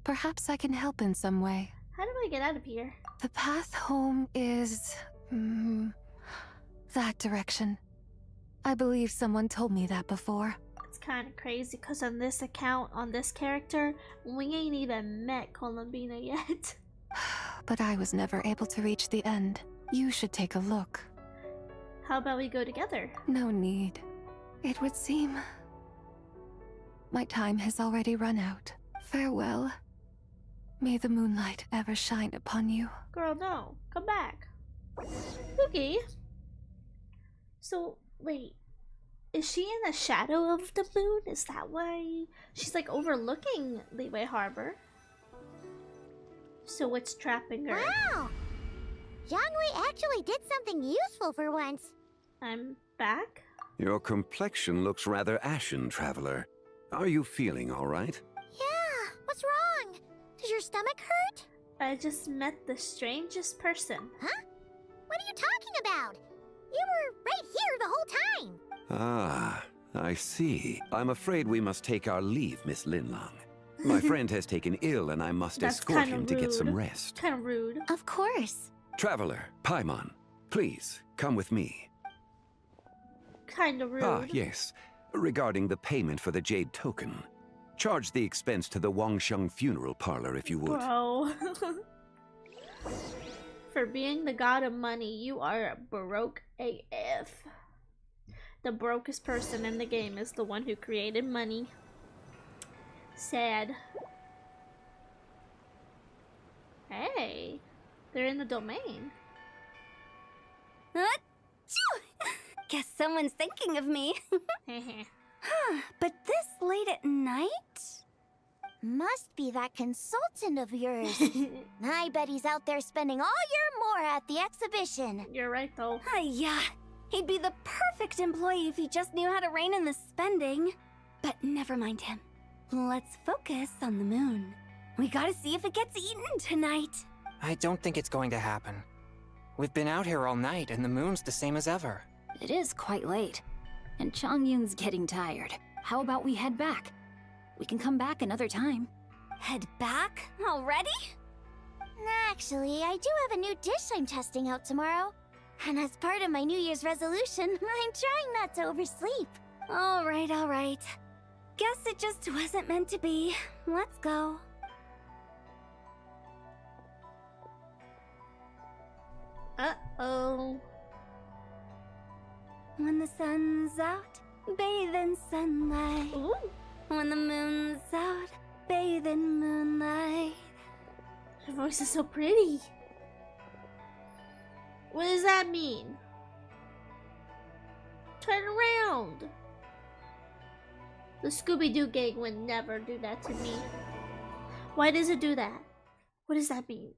[SPEAKER 11] Perhaps I can help in some way.
[SPEAKER 1] How do I get out of here?
[SPEAKER 11] The path home is... that direction. I believe someone told me that before.
[SPEAKER 1] It's kind of crazy because on this account, on this character, we ain't even met Columbina yet.
[SPEAKER 11] But I was never able to reach the end. You should take a look.
[SPEAKER 1] How about we go together?
[SPEAKER 11] No need. It would seem... my time has already run out. Farewell. May the moonlight ever shine upon you.
[SPEAKER 1] Girl, no. Come back. Okay. So, wait. Is she in the shadow of the moon? Is that why she's like overlooking Liyue Harbor? So what's trapping her?
[SPEAKER 2] Wow! Jiangwei actually did something useful for once.
[SPEAKER 1] I'm back?
[SPEAKER 13] Your complexion looks rather ashen, traveler. Are you feeling all right?
[SPEAKER 2] Yeah, what's wrong? Does your stomach hurt?
[SPEAKER 1] I just met the strangest person.
[SPEAKER 2] Huh? What are you talking about? You were right here the whole time.
[SPEAKER 13] Ah, I see. I'm afraid we must take our leave, Miss Linlong. My friend has taken ill and I must escort him to get some rest.
[SPEAKER 1] Kind of rude.
[SPEAKER 2] Of course.
[SPEAKER 13] Traveler, Paimon, please, come with me.
[SPEAKER 1] Kind of rude.
[SPEAKER 13] Ah, yes. Regarding the payment for the Jade token. Charge the expense to the Wangsheng funeral parlor if you would.
[SPEAKER 1] Bro. For being the god of money, you are broke AF. The brokest person in the game is the one who created money. Sad. Hey, they're in the domain.
[SPEAKER 5] Guess someone's thinking of me. But this late at night?
[SPEAKER 2] Must be that consultant of yours. I bet he's out there spending all year more at the exhibition.
[SPEAKER 1] You're right, though.
[SPEAKER 5] Yeah, he'd be the perfect employee if he just knew how to rein in the spending. But never mind him. Let's focus on the moon. We gotta see if it gets eaten tonight.
[SPEAKER 6] I don't think it's going to happen. We've been out here all night and the moon's the same as ever.
[SPEAKER 3] It is quite late, and Chongyun's getting tired. How about we head back? We can come back another time.
[SPEAKER 5] Head back? Already?
[SPEAKER 2] Actually, I do have a new dish I'm testing out tomorrow. And as part of my New Year's resolution, I'm trying not to oversleep.
[SPEAKER 5] All right. Guess it just wasn't meant to be. Let's go.
[SPEAKER 1] Uh-oh.
[SPEAKER 5] When the sun's out, bathe in sunlight.
[SPEAKER 1] Ooh.
[SPEAKER 5] When the moon's out, bathe in moonlight.
[SPEAKER 1] Her voice is so pretty. What does that mean? Turn around. The Scooby-Doo gang would never do that to me. Why does it do that? What does that mean?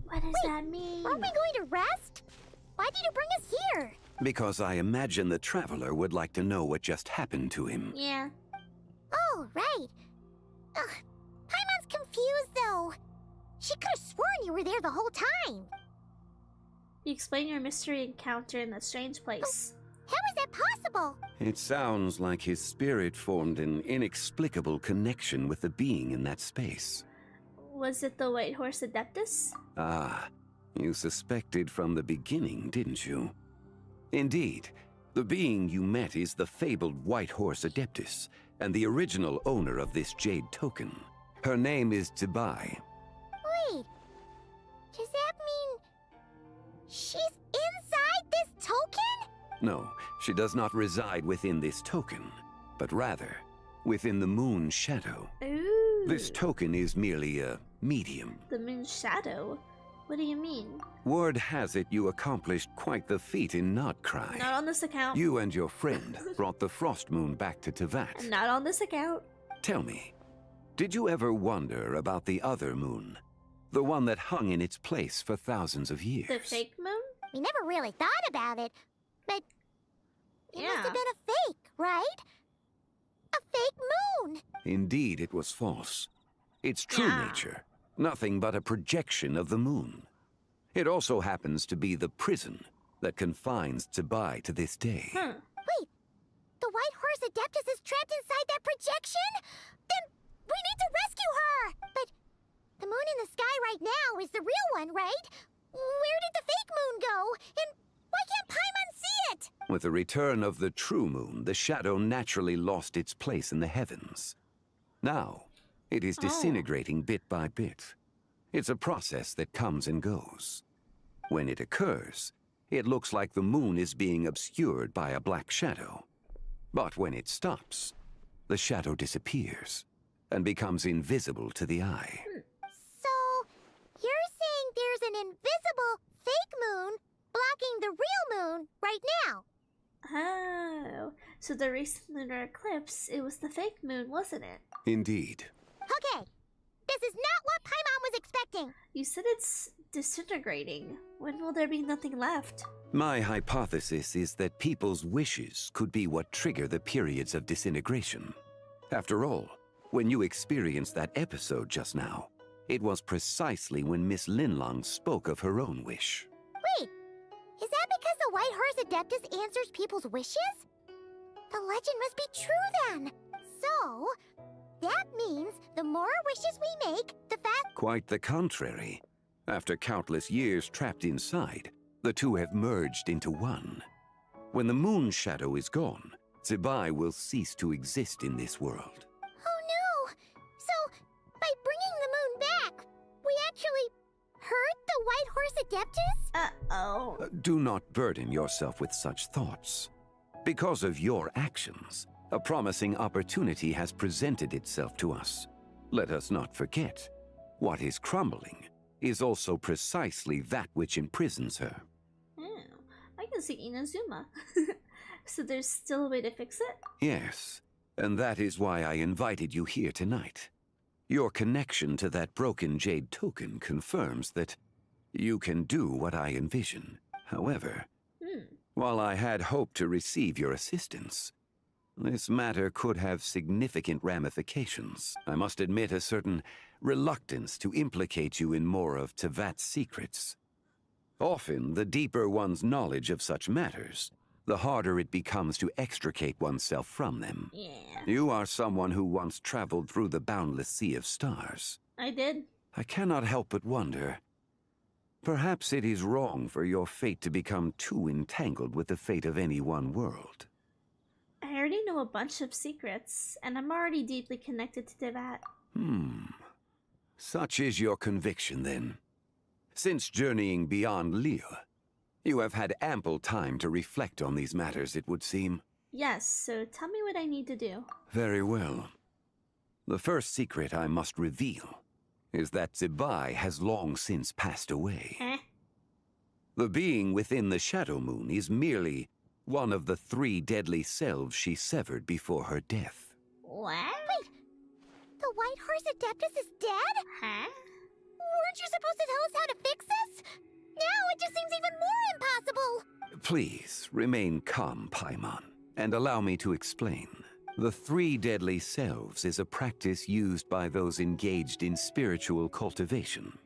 [SPEAKER 1] What does that mean?
[SPEAKER 2] Aren't we going to rest? Why did you bring us here?
[SPEAKER 13] Because I imagine the traveler would like to know what just happened to him.
[SPEAKER 1] Yeah.
[SPEAKER 2] Oh, right. Ugh, Paimon's confused, though. She could have sworn you were there the whole time.
[SPEAKER 1] You explain your mystery encounter in that strange place.
[SPEAKER 2] How is that possible?
[SPEAKER 13] It sounds like his spirit formed an inexplicable connection with the being in that space.
[SPEAKER 1] Was it the White Horse Adeptus?
[SPEAKER 13] Ah, you suspected from the beginning, didn't you? Indeed, The being you met is the fabled White Horse Adeptus, and the original owner of this jade token. Her name is Zibai.
[SPEAKER 2] Wait, does that mean she's inside this token?
[SPEAKER 13] No, she does not reside within this token, but rather within the moon's shadow.
[SPEAKER 1] Ooh.
[SPEAKER 13] This token is merely a medium.
[SPEAKER 1] The moon's shadow? What do you mean?
[SPEAKER 13] Word has it you accomplished quite the feat in Notcry.
[SPEAKER 1] Not on this account.
[SPEAKER 13] You and your friend brought the Frost Moon back to Tevat.
[SPEAKER 1] Not on this account.
[SPEAKER 13] Tell me, did you ever wonder about the other moon? The one that hung in its place for thousands of years?
[SPEAKER 1] The fake moon?
[SPEAKER 2] We never really thought about it, but it must
[SPEAKER 1] Yeah.
[SPEAKER 2] have been a fake, right? A fake moon!
[SPEAKER 13] Indeed, it was false. Its true
[SPEAKER 1] Yeah.
[SPEAKER 13] nature, nothing but a projection of the moon. It also happens to be the prison that confines Zibai to this day.
[SPEAKER 2] Wait, the White Horse Adeptus is trapped inside that projection? Then we need to rescue her! But the moon in the sky right now is the real one, right? Where did the fake moon go? And why can't Paimon see it?
[SPEAKER 13] With the return of the true moon, the shadow naturally lost its place in the heavens. Now, it is disintegrating bit by bit. It's a process that comes and goes. When it occurs, it looks like the moon is being obscured by a black shadow. But when it stops, the shadow disappears and becomes invisible to the eye.
[SPEAKER 2] So, you're saying there's an invisible fake moon blocking the real moon right now?
[SPEAKER 1] Oh, so the recent lunar eclipse, it was the fake moon, wasn't it?
[SPEAKER 13] Indeed.
[SPEAKER 2] Okay, this is not what Paimon was expecting.
[SPEAKER 1] You said it's disintegrating. When will there be nothing left?
[SPEAKER 13] My hypothesis is that people's wishes could be what trigger the periods of disintegration. After all, when you experienced that episode just now, it was precisely when Miss Linlong spoke of her own wish.
[SPEAKER 2] Wait, is that because the White Horse Adeptus answers people's wishes? The legend must be true then. So, that means the more wishes we make, the faster.
[SPEAKER 13] Quite the contrary. After countless years trapped inside, the two have merged into one. When the moon shadow is gone, Zibai will cease to exist in this world.
[SPEAKER 2] Oh no! So, by bringing the moon back, we actually hurt the White Horse Adeptus?
[SPEAKER 1] Uh-oh.
[SPEAKER 13] Do not burden yourself with such thoughts. Because of your actions, a promising opportunity has presented itself to us. Let us not forget, what is crumbling is also precisely that which imprisons her.
[SPEAKER 1] Oh, I can see Inazuma. So there's still a way to fix it?
[SPEAKER 13] Yes, and that is why I invited you here tonight. Your connection to that broken jade token confirms that you can do what I envision. However, while I had hoped to receive your assistance, this matter could have significant ramifications. I must admit a certain reluctance to implicate you in more of Tevat's secrets. Often, the deeper one's knowledge of such matters, the harder it becomes to extricate oneself from them.
[SPEAKER 1] Yeah.
[SPEAKER 13] You are someone who once traveled through the boundless sea of stars.
[SPEAKER 1] I did.
[SPEAKER 13] I cannot help but wonder. Perhaps it is wrong for your fate to become too entangled with the fate of any one world.
[SPEAKER 1] I already know a bunch of secrets, and I'm already deeply connected to Tevat.
[SPEAKER 13] Such is your conviction, then. Since journeying beyond Lille, you have had ample time to reflect on these matters, it would seem.
[SPEAKER 1] Yes, so tell me what I need to do.
[SPEAKER 13] Very well. The first secret I must reveal is that Zibai has long since passed away. The being within the Shadow Moon is merely one of the 3 deadly selves she severed before her death.
[SPEAKER 1] What?
[SPEAKER 2] Wait, the White Horse Adeptus is dead?
[SPEAKER 1] Huh?
[SPEAKER 2] Weren't you supposed to tell us how to fix this? Now it just seems even more impossible!
[SPEAKER 13] Please, remain calm, Paimon, and allow me to explain. The 3 deadly selves is a practice used by those engaged in spiritual cultivation.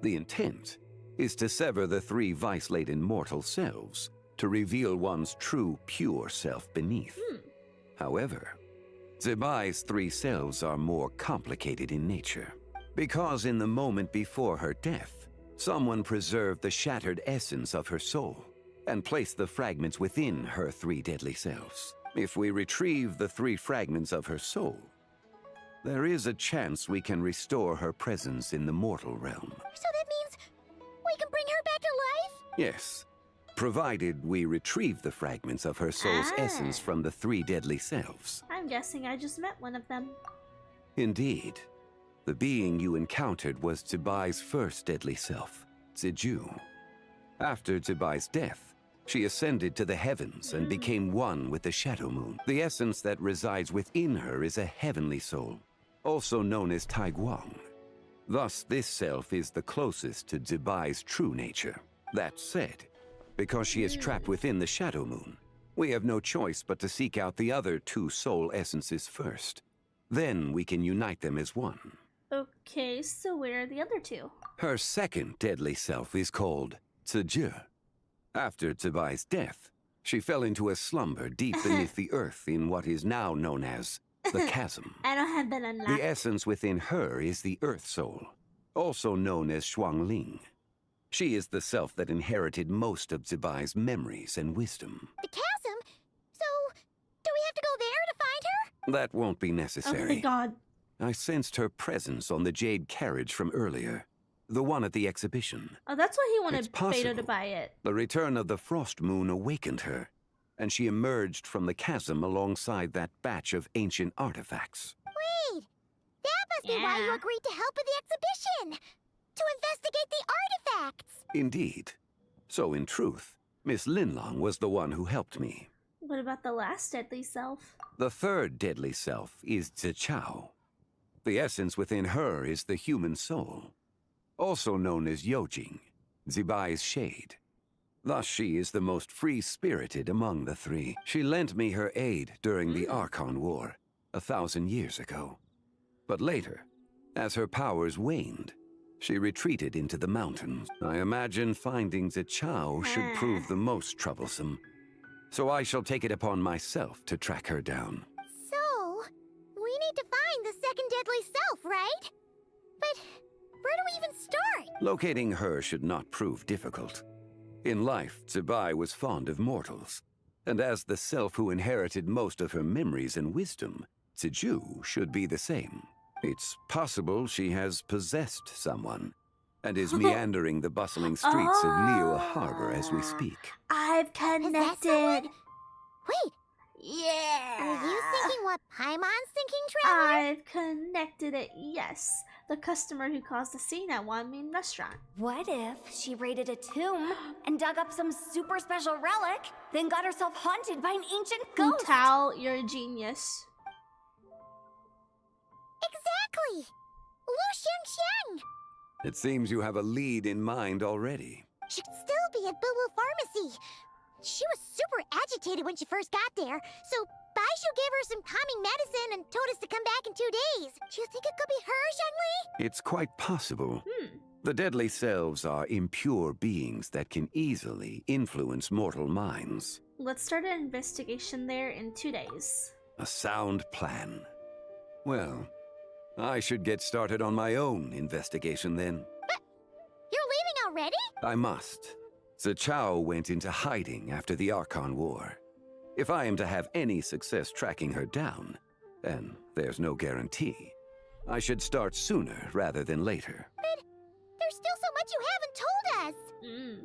[SPEAKER 13] The intent is to sever the 3 vice-laden mortal selves to reveal one's true, pure self beneath. However, Zibai's 3 selves are more complicated in nature, because in the moment before her death, someone preserved the shattered essence of her soul, and place the fragments within her 3 deadly selves. If we retrieve the 3 fragments of her soul, there is a chance we can restore her presence in the mortal realm.
[SPEAKER 2] So that means we can bring her back to life?
[SPEAKER 13] Yes, provided we retrieve the fragments of her soul's essence from the 3 deadly selves.
[SPEAKER 1] I'm guessing I just met one of them.
[SPEAKER 13] Indeed. The being you encountered was Zibai's first deadly self, Ziju. After Zibai's death, she ascended to the heavens and became one with the Shadow Moon. The essence that resides within her is a heavenly soul, also known as Taiguang. Thus, this self is the closest to Zibai's true nature. That said, because she is trapped within the Shadow Moon, we have no choice but to seek out the other 2 soul essences first. Then we can unite them as one.
[SPEAKER 1] Okay, so where are the other 2?
[SPEAKER 13] Her second deadly self is called Ziju. After Zibai's death, she fell into a slumber deep beneath the earth in what is now known as the chasm.
[SPEAKER 1] I don't have that unlocked.
[SPEAKER 13] The essence within her is the Earth Soul, also known as Shuangling. She is the self that inherited most of Zibai's memories and wisdom.
[SPEAKER 2] The chasm? So, do we have to go there to find her?
[SPEAKER 13] That won't be necessary.
[SPEAKER 1] Oh my god.
[SPEAKER 13] I sensed her presence on the jade carriage from earlier, the one at the exhibition.
[SPEAKER 1] Oh, that's why he wanted
[SPEAKER 13] It's
[SPEAKER 1] Beto to
[SPEAKER 13] possible.
[SPEAKER 1] buy it.
[SPEAKER 13] The return of the Frost Moon awakened her, and she emerged from the chasm alongside that batch of ancient artifacts.
[SPEAKER 2] Wait! That must be why you agreed to help with the exhibition! To investigate the artifacts!
[SPEAKER 13] Indeed. So in truth, Miss Linlong was the one who helped me.
[SPEAKER 1] What about the last deadly self?
[SPEAKER 13] The third deadly self is Zichao. The essence within her is the human soul, also known as Yojing, Zibai's shade. Thus she is the most free-spirited among the 3. She lent me her aid during the Archon War, 1,000 years ago. But later, as her powers waned, she retreated into the mountains. I imagine finding Zichao should prove the most troublesome, so I shall take it upon myself to track her down.
[SPEAKER 2] So, we need to find the second deadly self, right? But where do we even start?
[SPEAKER 13] Locating her should not prove difficult. In life, Zibai was fond of mortals, and as the self who inherited most of her memories and wisdom, Ziju should be the same. It's possible she has possessed someone, and is meandering the bustling streets of Liyue Harbor as we speak.
[SPEAKER 1] I've connected.
[SPEAKER 2] Wait,
[SPEAKER 1] Yeah.
[SPEAKER 2] are you thinking what Paimon's thinking, Traveler?
[SPEAKER 1] I've connected it, yes. The customer who caused the scene at Wan Min restaurant.
[SPEAKER 5] What if she raided a tomb and dug up some super special relic, then got herself haunted by an ancient
[SPEAKER 1] Hu
[SPEAKER 5] ghost?
[SPEAKER 1] Tao, you're a genius.
[SPEAKER 2] Exactly! Lu Xiangxiang!
[SPEAKER 13] It seems you have a lead in mind already.
[SPEAKER 2] Should still be at Boo Boo Pharmacy. She was super agitated when she first got there, so Baishu gave her some calming medicine and told us to come back in 2 days. Do you think it could be her, Zhengli?
[SPEAKER 13] It's quite possible. The deadly selves are impure beings that can easily influence mortal minds.
[SPEAKER 1] Let's start an investigation there in 2 days.
[SPEAKER 13] A sound plan. Well, I should get started on my own investigation then.
[SPEAKER 2] You're leaving already?
[SPEAKER 13] I must. Zichao went into hiding after the Archon War. If I am to have any success tracking her down, and there's no guarantee, I should start sooner rather than later.
[SPEAKER 2] But there's still so much you haven't told us.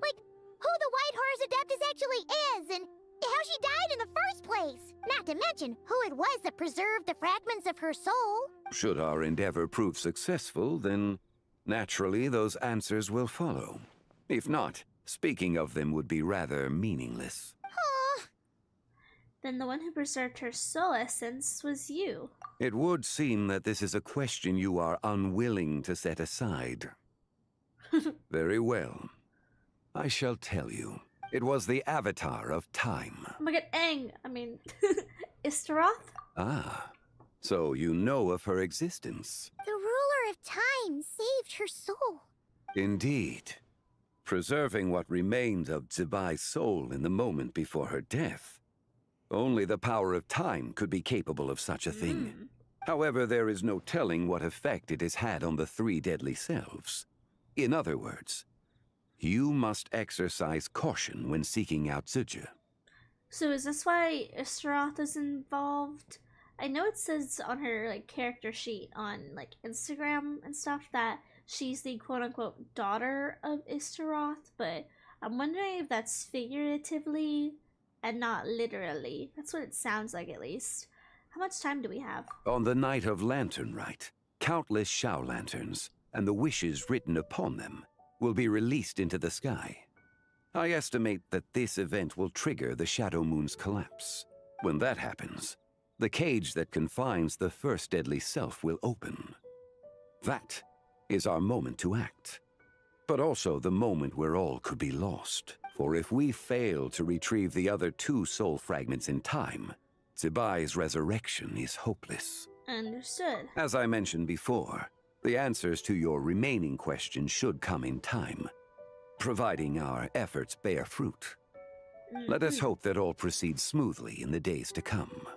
[SPEAKER 2] Like, who the White Horse Adeptus actually is, and how she died in the first place. Not to mention who it was that preserved the fragments of her soul.
[SPEAKER 13] Should our endeavor prove successful, then naturally those answers will follow. If not, speaking of them would be rather meaningless.
[SPEAKER 1] Then the one who preserved her soul essence was you.
[SPEAKER 13] It would seem that this is a question you are unwilling to set aside. Very well. I shall tell you. It was the Avatar of Time.
[SPEAKER 1] Oh my god, Aang! I mean, Istaroth?
[SPEAKER 13] Ah, so you know of her existence.
[SPEAKER 2] The ruler of time saved her soul.
[SPEAKER 13] Indeed. Preserving what remained of Zibai's soul in the moment before her death. Only the power of time could be capable of such a thing. However, there is no telling what effect it has had on the 3 deadly selves. In other words, You must exercise caution when seeking out Zuje.
[SPEAKER 1] So is this why Istaroth is involved? I know it says on her like character sheet on like Instagram and stuff that she's the quote-unquote daughter of Istaroth, but I'm wondering if that's figuratively and not literally. That's what it sounds like, at least. How much time do we have?
[SPEAKER 13] On the night of Lantern Rite, countless Shao lanterns and the wishes written upon them will be released into the sky. I estimate that this event will trigger the Shadow Moon's collapse. When that happens, the cage that confines the first deadly self will open. That is our moment to act, but also the moment where all could be lost. For if we fail to retrieve the other 2 soul fragments in time, Zibai's resurrection is hopeless.
[SPEAKER 1] Understood.
[SPEAKER 13] As I mentioned before, the answers to your remaining questions should come in time, providing our efforts bear fruit. Let us hope that all proceeds smoothly in the days to come.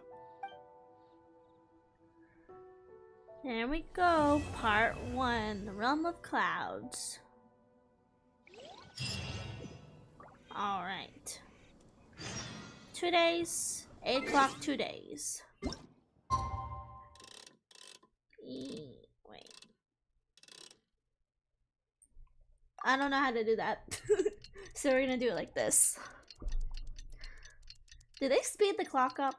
[SPEAKER 1] There we go, part 1, the Realm of Clouds. Alright. 2 days, 8 o'clock, 2 days. Wait. I don't know how to do that. So we're gonna do it like this. Did they speed the clock up?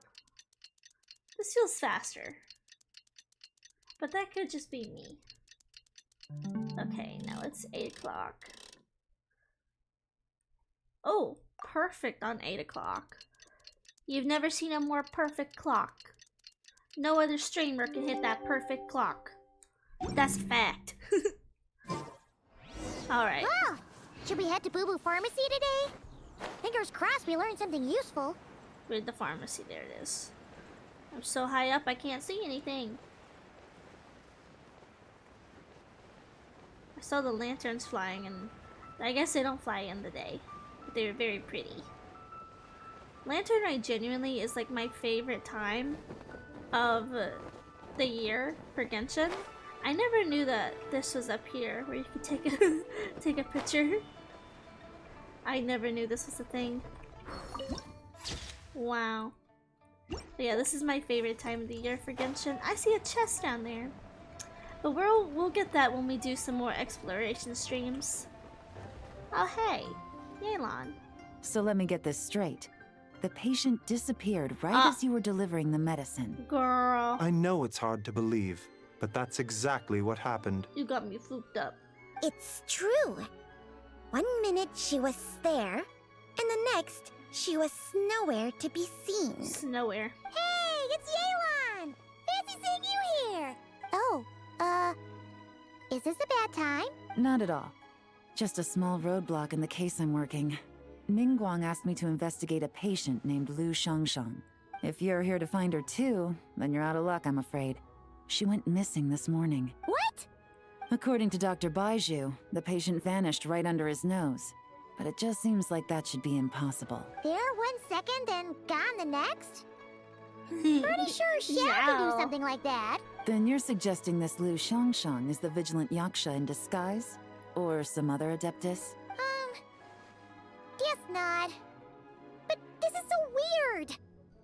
[SPEAKER 1] This feels faster. But that could just be me. Okay, now it's 8 o'clock. Oh, perfect on 8 o'clock. You've never seen a more perfect clock. No other streamer can hit that perfect clock. That's a fact. Alright.
[SPEAKER 2] Well, should we head to Boo Boo Pharmacy today? Fingers crossed we learned something useful.
[SPEAKER 1] Where's the pharmacy? There it is. I'm so high up I can't see anything. I saw the lanterns flying, and I guess they don't fly in the day, but they're very pretty. Lantern Night genuinely is like my favorite time of the year for Genshin. I never knew that this was up here where you could take a take a picture. I never knew this was a thing. Wow. But yeah, this is my favorite time of the year for Genshin. I see a chest down there. But we'll get that when we do some more exploration streams. Oh hey, Yelan.
[SPEAKER 3] So let me get this straight. The patient disappeared right as you were delivering the medicine.
[SPEAKER 1] Girl.
[SPEAKER 12] I know it's hard to believe, but that's exactly what happened.
[SPEAKER 1] You got me fooked up.
[SPEAKER 2] It's true. 1 minute she was there, and the next she was nowhere to be seen.
[SPEAKER 1] Nowhere.
[SPEAKER 2] Hey, it's Yelan! Fancy seeing you here! Oh, is this a bad time?
[SPEAKER 3] Not at all. Just a small roadblock in the case I'm working. Ningguang asked me to investigate a patient named Lu Shangshang. If you're here to find her too, then you're out of luck, I'm afraid. She went missing this morning.
[SPEAKER 2] What?
[SPEAKER 3] According to Dr. Baiju, the patient vanished right under his nose. But it just seems like that should be impossible.
[SPEAKER 2] There 1 second, then gone the next? Pretty sure Xiao could do something like that.
[SPEAKER 3] Then you're suggesting this Lu Shangshang is the vigilant Yaksha in disguise? Or some other adeptus?
[SPEAKER 2] Guess not. But this is so weird.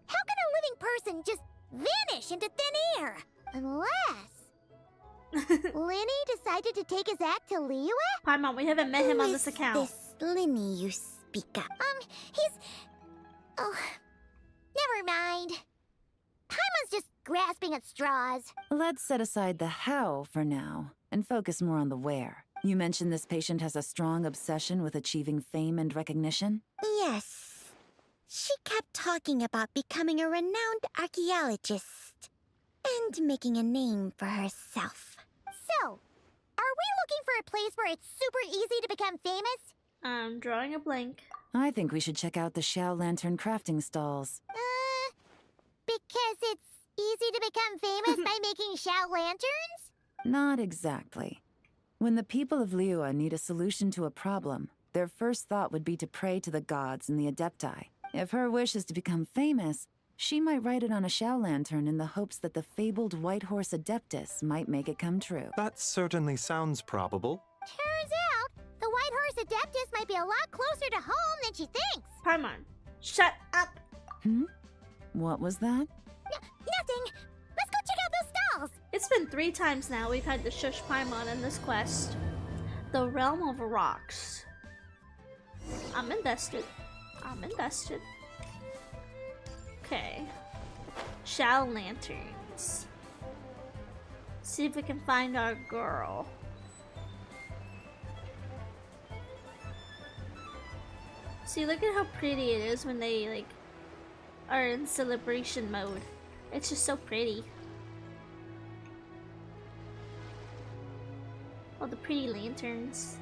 [SPEAKER 2] How can a living person just vanish into thin air? Unless Linny decided to take his act to Liyue?
[SPEAKER 1] Paimon, we haven't met him on this
[SPEAKER 2] Who is
[SPEAKER 1] account.
[SPEAKER 2] This Linny you speak of. He's... Oh, never mind. Paimon's just grasping at straws.
[SPEAKER 3] Let's set aside the how for now, and focus more on the where. You mentioned this patient has a strong obsession with achieving fame and recognition?
[SPEAKER 2] Yes. She kept talking about becoming a renowned archaeologist and making a name for herself. So, are we looking for a place where it's super easy to become famous?
[SPEAKER 1] I'm drawing a blank.
[SPEAKER 3] I think we should check out the Xiao Lantern crafting stalls.
[SPEAKER 2] Because it's easy to become famous by making Xiao lanterns?
[SPEAKER 3] Not exactly. When the people of Liyue need a solution to a problem, their first thought would be to pray to the gods and the Adepti. If her wish is to become famous, she might write it on a Xiao lantern in the hopes that the fabled White Horse Adeptus might make it come true.
[SPEAKER 12] That certainly sounds probable.
[SPEAKER 2] Turns out, the White Horse Horse Adeptus might be a lot closer to home than she thinks.
[SPEAKER 1] Paimon, shut up.
[SPEAKER 10] What was that?
[SPEAKER 2] Nothing. Let's go check out those stalls.
[SPEAKER 1] It's been 3 times now we've had to shush Paimon in this quest. The Realm of Rocks. I'm invested. I'm invested. Okay. Shell lanterns. See if we can find our girl. See, look at how pretty it is when they like are in celebration mode. It's just so pretty. All the pretty lanterns.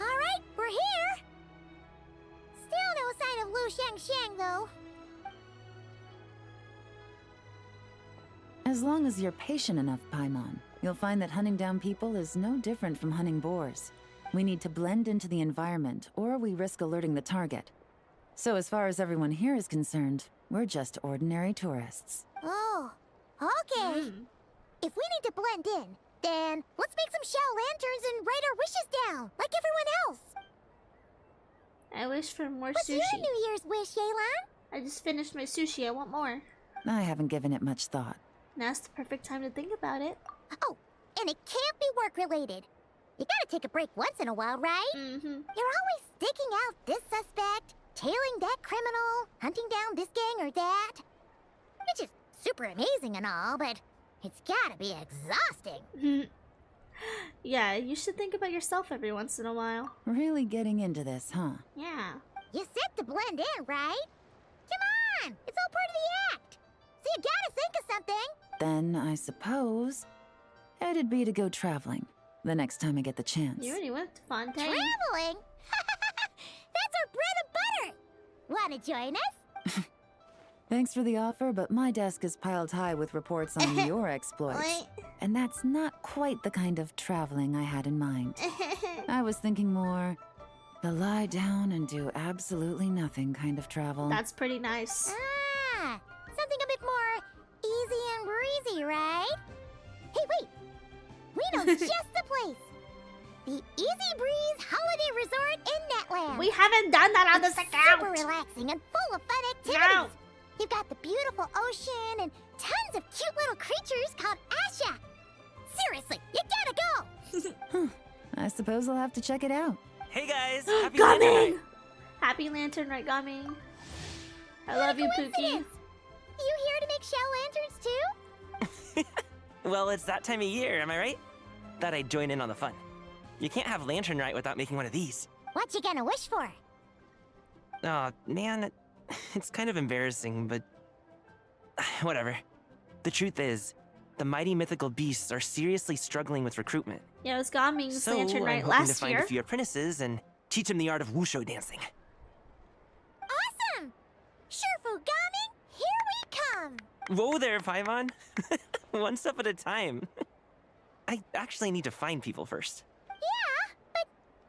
[SPEAKER 2] Alright, we're here. Still no sign of Lu Xiangxiang, though.
[SPEAKER 3] As long as you're patient enough, Paimon, you'll find that hunting down people is no different from hunting boars. We need to blend into the environment, or we risk alerting the target. So as far as everyone here is concerned, we're just ordinary tourists.
[SPEAKER 2] Oh, okay. If we need to blend in, then let's make some shell lanterns and write our wishes down, like everyone else.
[SPEAKER 1] I wish for more
[SPEAKER 2] What's
[SPEAKER 1] sushi.
[SPEAKER 2] your New Year's wish, Yelan?
[SPEAKER 1] I just finished my sushi. I want more.
[SPEAKER 3] I haven't given it much thought.
[SPEAKER 1] Now's the perfect time to think about it.
[SPEAKER 2] Oh, and it can't be work-related. You gotta take a break once in a while, right?
[SPEAKER 1] Mm-hmm.
[SPEAKER 2] You're always sticking out this suspect, tailing that criminal, hunting down this gang or that. Which is super amazing and all, but it's gotta be exhausting.
[SPEAKER 1] Yeah, you should think about yourself every once in a while.
[SPEAKER 3] Really getting into this, huh?
[SPEAKER 1] Yeah.
[SPEAKER 2] You said to blend in, right? Come on! It's all part of the act! So you gotta think of something!
[SPEAKER 3] Then I suppose it'd be to go traveling the next time I get the chance.
[SPEAKER 1] You already went to Fontaine.
[SPEAKER 2] Traveling? That's our bread and butter! Wanna join us?
[SPEAKER 3] Thanks for the offer, but my desk is piled high with reports on your exploits. And that's not quite the kind of traveling I had in mind. I was thinking more the lie down and do absolutely nothing kind of travel.
[SPEAKER 1] That's pretty nice.
[SPEAKER 2] Ah, something a bit more easy and breezy, right? Hey, wait! We know just the place! The Easy Breeze Holiday Resort in Netland!
[SPEAKER 1] We haven't done that on this account!
[SPEAKER 2] Super relaxing and full of fun activities!
[SPEAKER 1] No.
[SPEAKER 2] You've got the beautiful ocean and tons of cute little creatures called Asha! Seriously, you gotta go!
[SPEAKER 3] I suppose I'll have to check it out.
[SPEAKER 6] Hey guys, happy Lantern
[SPEAKER 1] Gaming!
[SPEAKER 6] Night.
[SPEAKER 1] Happy Lantern Night, Gaming. I love you, Pookie.
[SPEAKER 2] Coincidence. You here to make shell lanterns too?
[SPEAKER 6] Well, it's that time of year, am I right? Thought I'd join in on the fun. You can't have Lantern Rite without making one of these.
[SPEAKER 2] What you gonna wish for?
[SPEAKER 6] Aw, man, it's kind of embarrassing, but whatever. The truth is, the mighty mythical beasts are seriously struggling with recruitment.
[SPEAKER 1] Yeah, it was Gaming's
[SPEAKER 6] So
[SPEAKER 1] Lantern
[SPEAKER 6] I'm
[SPEAKER 1] Night
[SPEAKER 6] hoping to
[SPEAKER 1] last
[SPEAKER 6] find
[SPEAKER 1] year.
[SPEAKER 6] a few apprentices and teach them the art of wushu dancing.
[SPEAKER 2] Awesome! Shurfugami, here we come!
[SPEAKER 6] Whoa there, Paimon. One step at a time. I actually need to find people first.
[SPEAKER 2] Yeah, but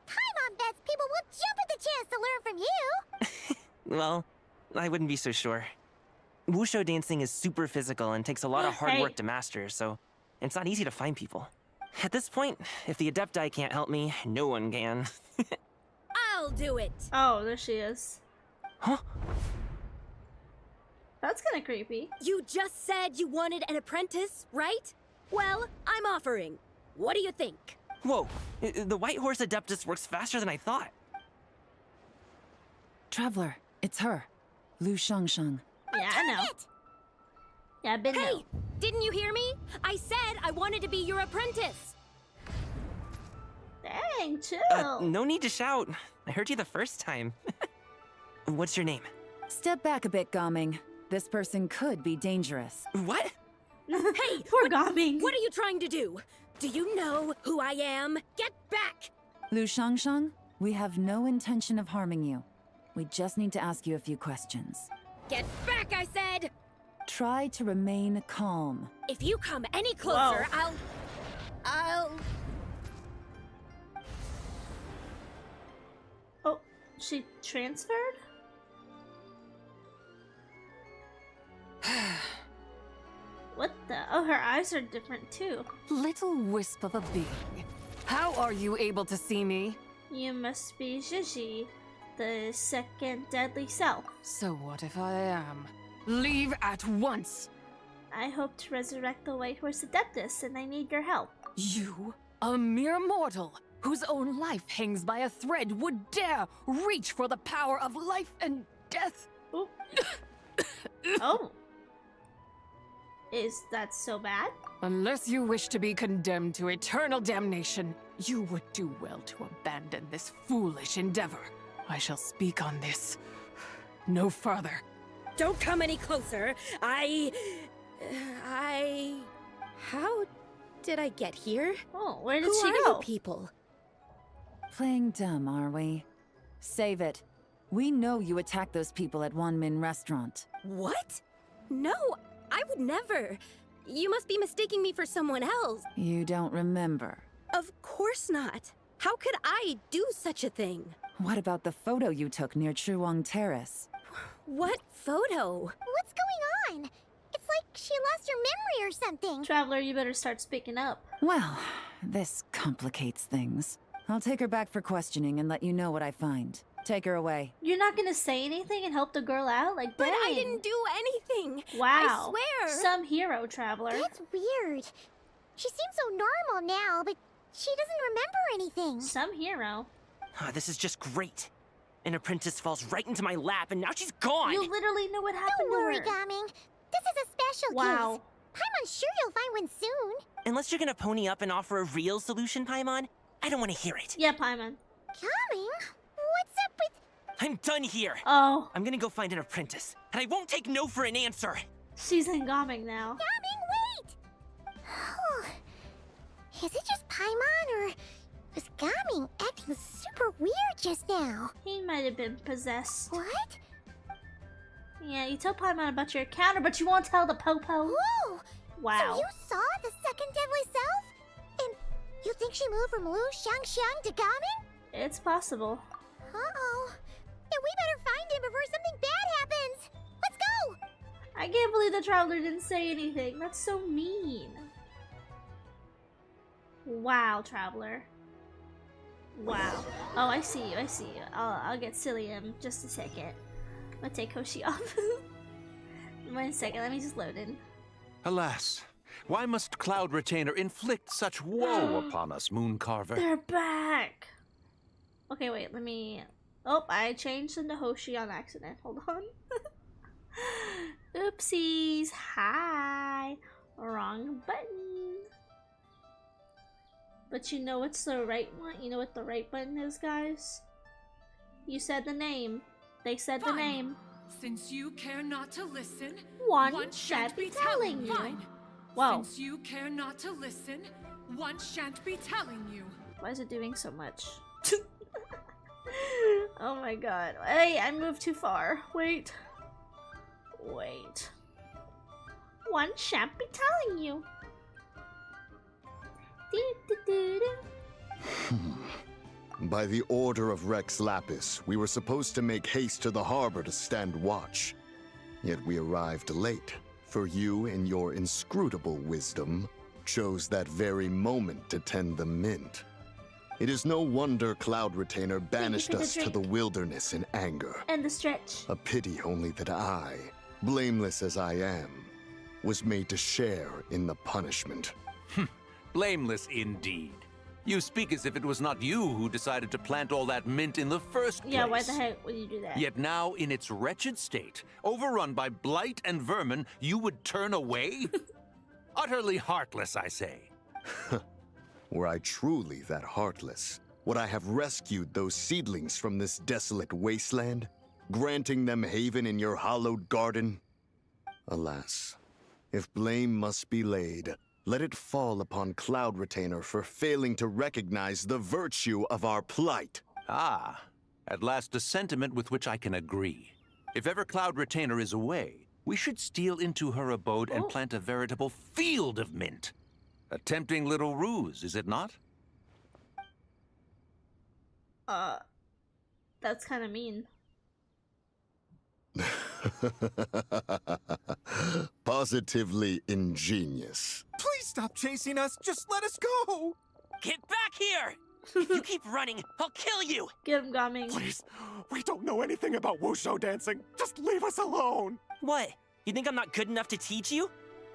[SPEAKER 2] Paimon bets people will jump at the chance to learn from you!
[SPEAKER 6] Well, I wouldn't be so sure. Wushu dancing is super physical and takes a lot of hard
[SPEAKER 1] Hey.
[SPEAKER 6] work to master, so it's not easy to find people. At this point, if the Adepti can't help me, no one can.
[SPEAKER 7] I'll do it!
[SPEAKER 1] Oh, there she is.
[SPEAKER 6] Huh?
[SPEAKER 1] That's kind of creepy.
[SPEAKER 7] You just said you wanted an apprentice, right? Well, I'm offering. What do you think?
[SPEAKER 6] Whoa, the White Horse Adeptus works faster than I thought.
[SPEAKER 3] Traveler, it's her. Lu Shangshang.
[SPEAKER 1] Yeah, I know. Yeah, I've been
[SPEAKER 7] Hey,
[SPEAKER 1] there.
[SPEAKER 7] didn't you hear me? I said I wanted to be your apprentice.
[SPEAKER 1] Dang, chill.
[SPEAKER 6] No need to shout. I heard you the first time. What's your name?
[SPEAKER 3] Step back a bit, Gaming. This person could be dangerous.
[SPEAKER 6] What?
[SPEAKER 7] Hey,
[SPEAKER 1] Poor Gaming.
[SPEAKER 7] What are you trying to do? Do you know who I am? Get back!
[SPEAKER 3] Lu Shangshang, we have no intention of harming you. We just need to ask you a few questions.
[SPEAKER 7] Get back, I said!
[SPEAKER 3] Try to remain calm.
[SPEAKER 7] If you come any closer,
[SPEAKER 1] Whoa.
[SPEAKER 7] I'll...
[SPEAKER 1] Oh, she transferred? What the? Oh, her eyes are different too.
[SPEAKER 3] Little wisp of a being.
[SPEAKER 14] How are you able to see me?
[SPEAKER 1] You must be Gigi, the second deadly self.
[SPEAKER 14] So what if I am? Leave at once!
[SPEAKER 1] I hope to resurrect the White Horse Adeptus, and I need your help.
[SPEAKER 14] You, a mere mortal, whose own life hangs by a thread, would dare reach for the power of life and death?
[SPEAKER 1] Ooh. Oh. Is that so bad?
[SPEAKER 14] Unless you wish to be condemned to eternal damnation, you would do well to abandon this foolish endeavor. I shall speak on this no further.
[SPEAKER 7] Don't come any closer. How did I get here?
[SPEAKER 1] Oh, where did
[SPEAKER 7] Who
[SPEAKER 1] she
[SPEAKER 7] are
[SPEAKER 1] go?
[SPEAKER 7] you people?
[SPEAKER 3] Playing dumb, are we? Save it. We know you attacked those people at Wan Min restaurant.
[SPEAKER 7] What? No, I would never. You must be mistaking me for someone else.
[SPEAKER 3] You don't remember.
[SPEAKER 7] Of course not. How could I do such a thing?
[SPEAKER 3] What about the photo you took near Chuang Terrace?
[SPEAKER 2] What photo? What's going on? It's like she lost her memory or something.
[SPEAKER 1] Traveler, you better start speaking up.
[SPEAKER 3] Well, this complicates things. I'll take her back for questioning and let you know what I find. Take her away.
[SPEAKER 1] You're not gonna say anything and help the girl out? Like,
[SPEAKER 7] But
[SPEAKER 1] dang.
[SPEAKER 7] I didn't do anything.
[SPEAKER 1] Wow.
[SPEAKER 7] I swear.
[SPEAKER 1] Some hero, Traveler.
[SPEAKER 2] That's weird. She seems so normal now, but she doesn't remember anything.
[SPEAKER 1] Some hero.
[SPEAKER 6] This is just great. An apprentice falls right into my lap, and now she's gone!
[SPEAKER 1] You literally know what happened
[SPEAKER 2] Don't worry,
[SPEAKER 1] to her.
[SPEAKER 2] Gaming. This is a special
[SPEAKER 1] Wow.
[SPEAKER 2] case. Paimon's sure you'll find one soon.
[SPEAKER 6] Unless you're gonna pony up and offer a real solution, Paimon, I don't want to hear it.
[SPEAKER 1] Yeah, Paimon.
[SPEAKER 2] Gaming? What's up with...
[SPEAKER 6] I'm done here.
[SPEAKER 1] Oh,
[SPEAKER 6] I'm gonna go find an apprentice, and I won't take no for an answer.
[SPEAKER 1] she's engaming now.
[SPEAKER 2] Gaming, wait! Is it just Paimon, or was Gaming acting super weird just now?
[SPEAKER 1] He might have been possessed.
[SPEAKER 2] What?
[SPEAKER 1] Yeah, you tell Paimon about your encounter, but you won't tell the Popo.
[SPEAKER 2] Whoa!
[SPEAKER 1] Wow.
[SPEAKER 2] So you saw the second deadly self? And you think she moved from Lu Xiangxiang to Gaming?
[SPEAKER 1] It's possible.
[SPEAKER 2] Uh-oh. Then we better find him before something bad happens. Let's go!
[SPEAKER 1] I can't believe the Traveler didn't say anything. That's so mean. Wow, Traveler. Wow. Oh, I see you. I see you. I'll get silly in just a second. I'm gonna take Hoshi off. 1 second. Let me just load in.
[SPEAKER 4] Alas, why must Cloud Retainer inflict such woe upon us, Mooncarver?
[SPEAKER 1] They're back. Okay, wait. Let me. Oh, I changed into Hoshi on accident. Hold on. Oopsies. Hi. Wrong button. But you know what's the right one? You know what the right button is, guys? You said the name. They said the name.
[SPEAKER 15] Since you care not to listen,
[SPEAKER 1] One shan't be telling you.
[SPEAKER 15] Fine.
[SPEAKER 1] Whoa.
[SPEAKER 15] Since you care not to listen, one shan't be telling you.
[SPEAKER 1] Why is it doing so much? Oh my god. Hey, I moved too far. Wait. One shan't be telling you.
[SPEAKER 16] By the order of Rex Lapis, we were supposed to make haste to the harbor to stand watch. Yet we arrived late, for you, in your inscrutable wisdom, chose that very moment to tend the mint. It is no wonder Cloud Retainer banished us to the wilderness in anger.
[SPEAKER 1] And the stretch.
[SPEAKER 16] A pity only that I, blameless as I am, was made to share in the punishment.
[SPEAKER 4] Blameless indeed. You speak as if it was not you who decided to plant all that mint in the first place.
[SPEAKER 1] Yeah, why the heck would you do that?
[SPEAKER 4] Yet now, in its wretched state, overrun by blight and vermin, you would turn away? Utterly heartless, I say.
[SPEAKER 16] Were I truly that heartless, would I have rescued those seedlings from this desolate wasteland, granting them haven in your hallowed garden? Alas, if blame must be laid, let it fall upon Cloud Retainer for failing to recognize the virtue of our plight.
[SPEAKER 4] Ah, at last a sentiment with which I can agree. If ever Cloud Retainer is away, we should steal into her abode and plant a veritable field of mint. A tempting little ruse, is it not?
[SPEAKER 1] That's kind of mean.
[SPEAKER 16] Positively ingenious.
[SPEAKER 8] Please stop chasing us. Just let us go.
[SPEAKER 6] Get back here! If you keep running, I'll kill you!
[SPEAKER 1] Get him, Gaming.
[SPEAKER 8] Please, we don't know anything about wushu dancing. Just leave us alone.
[SPEAKER 6] What? You think I'm not good enough to teach you?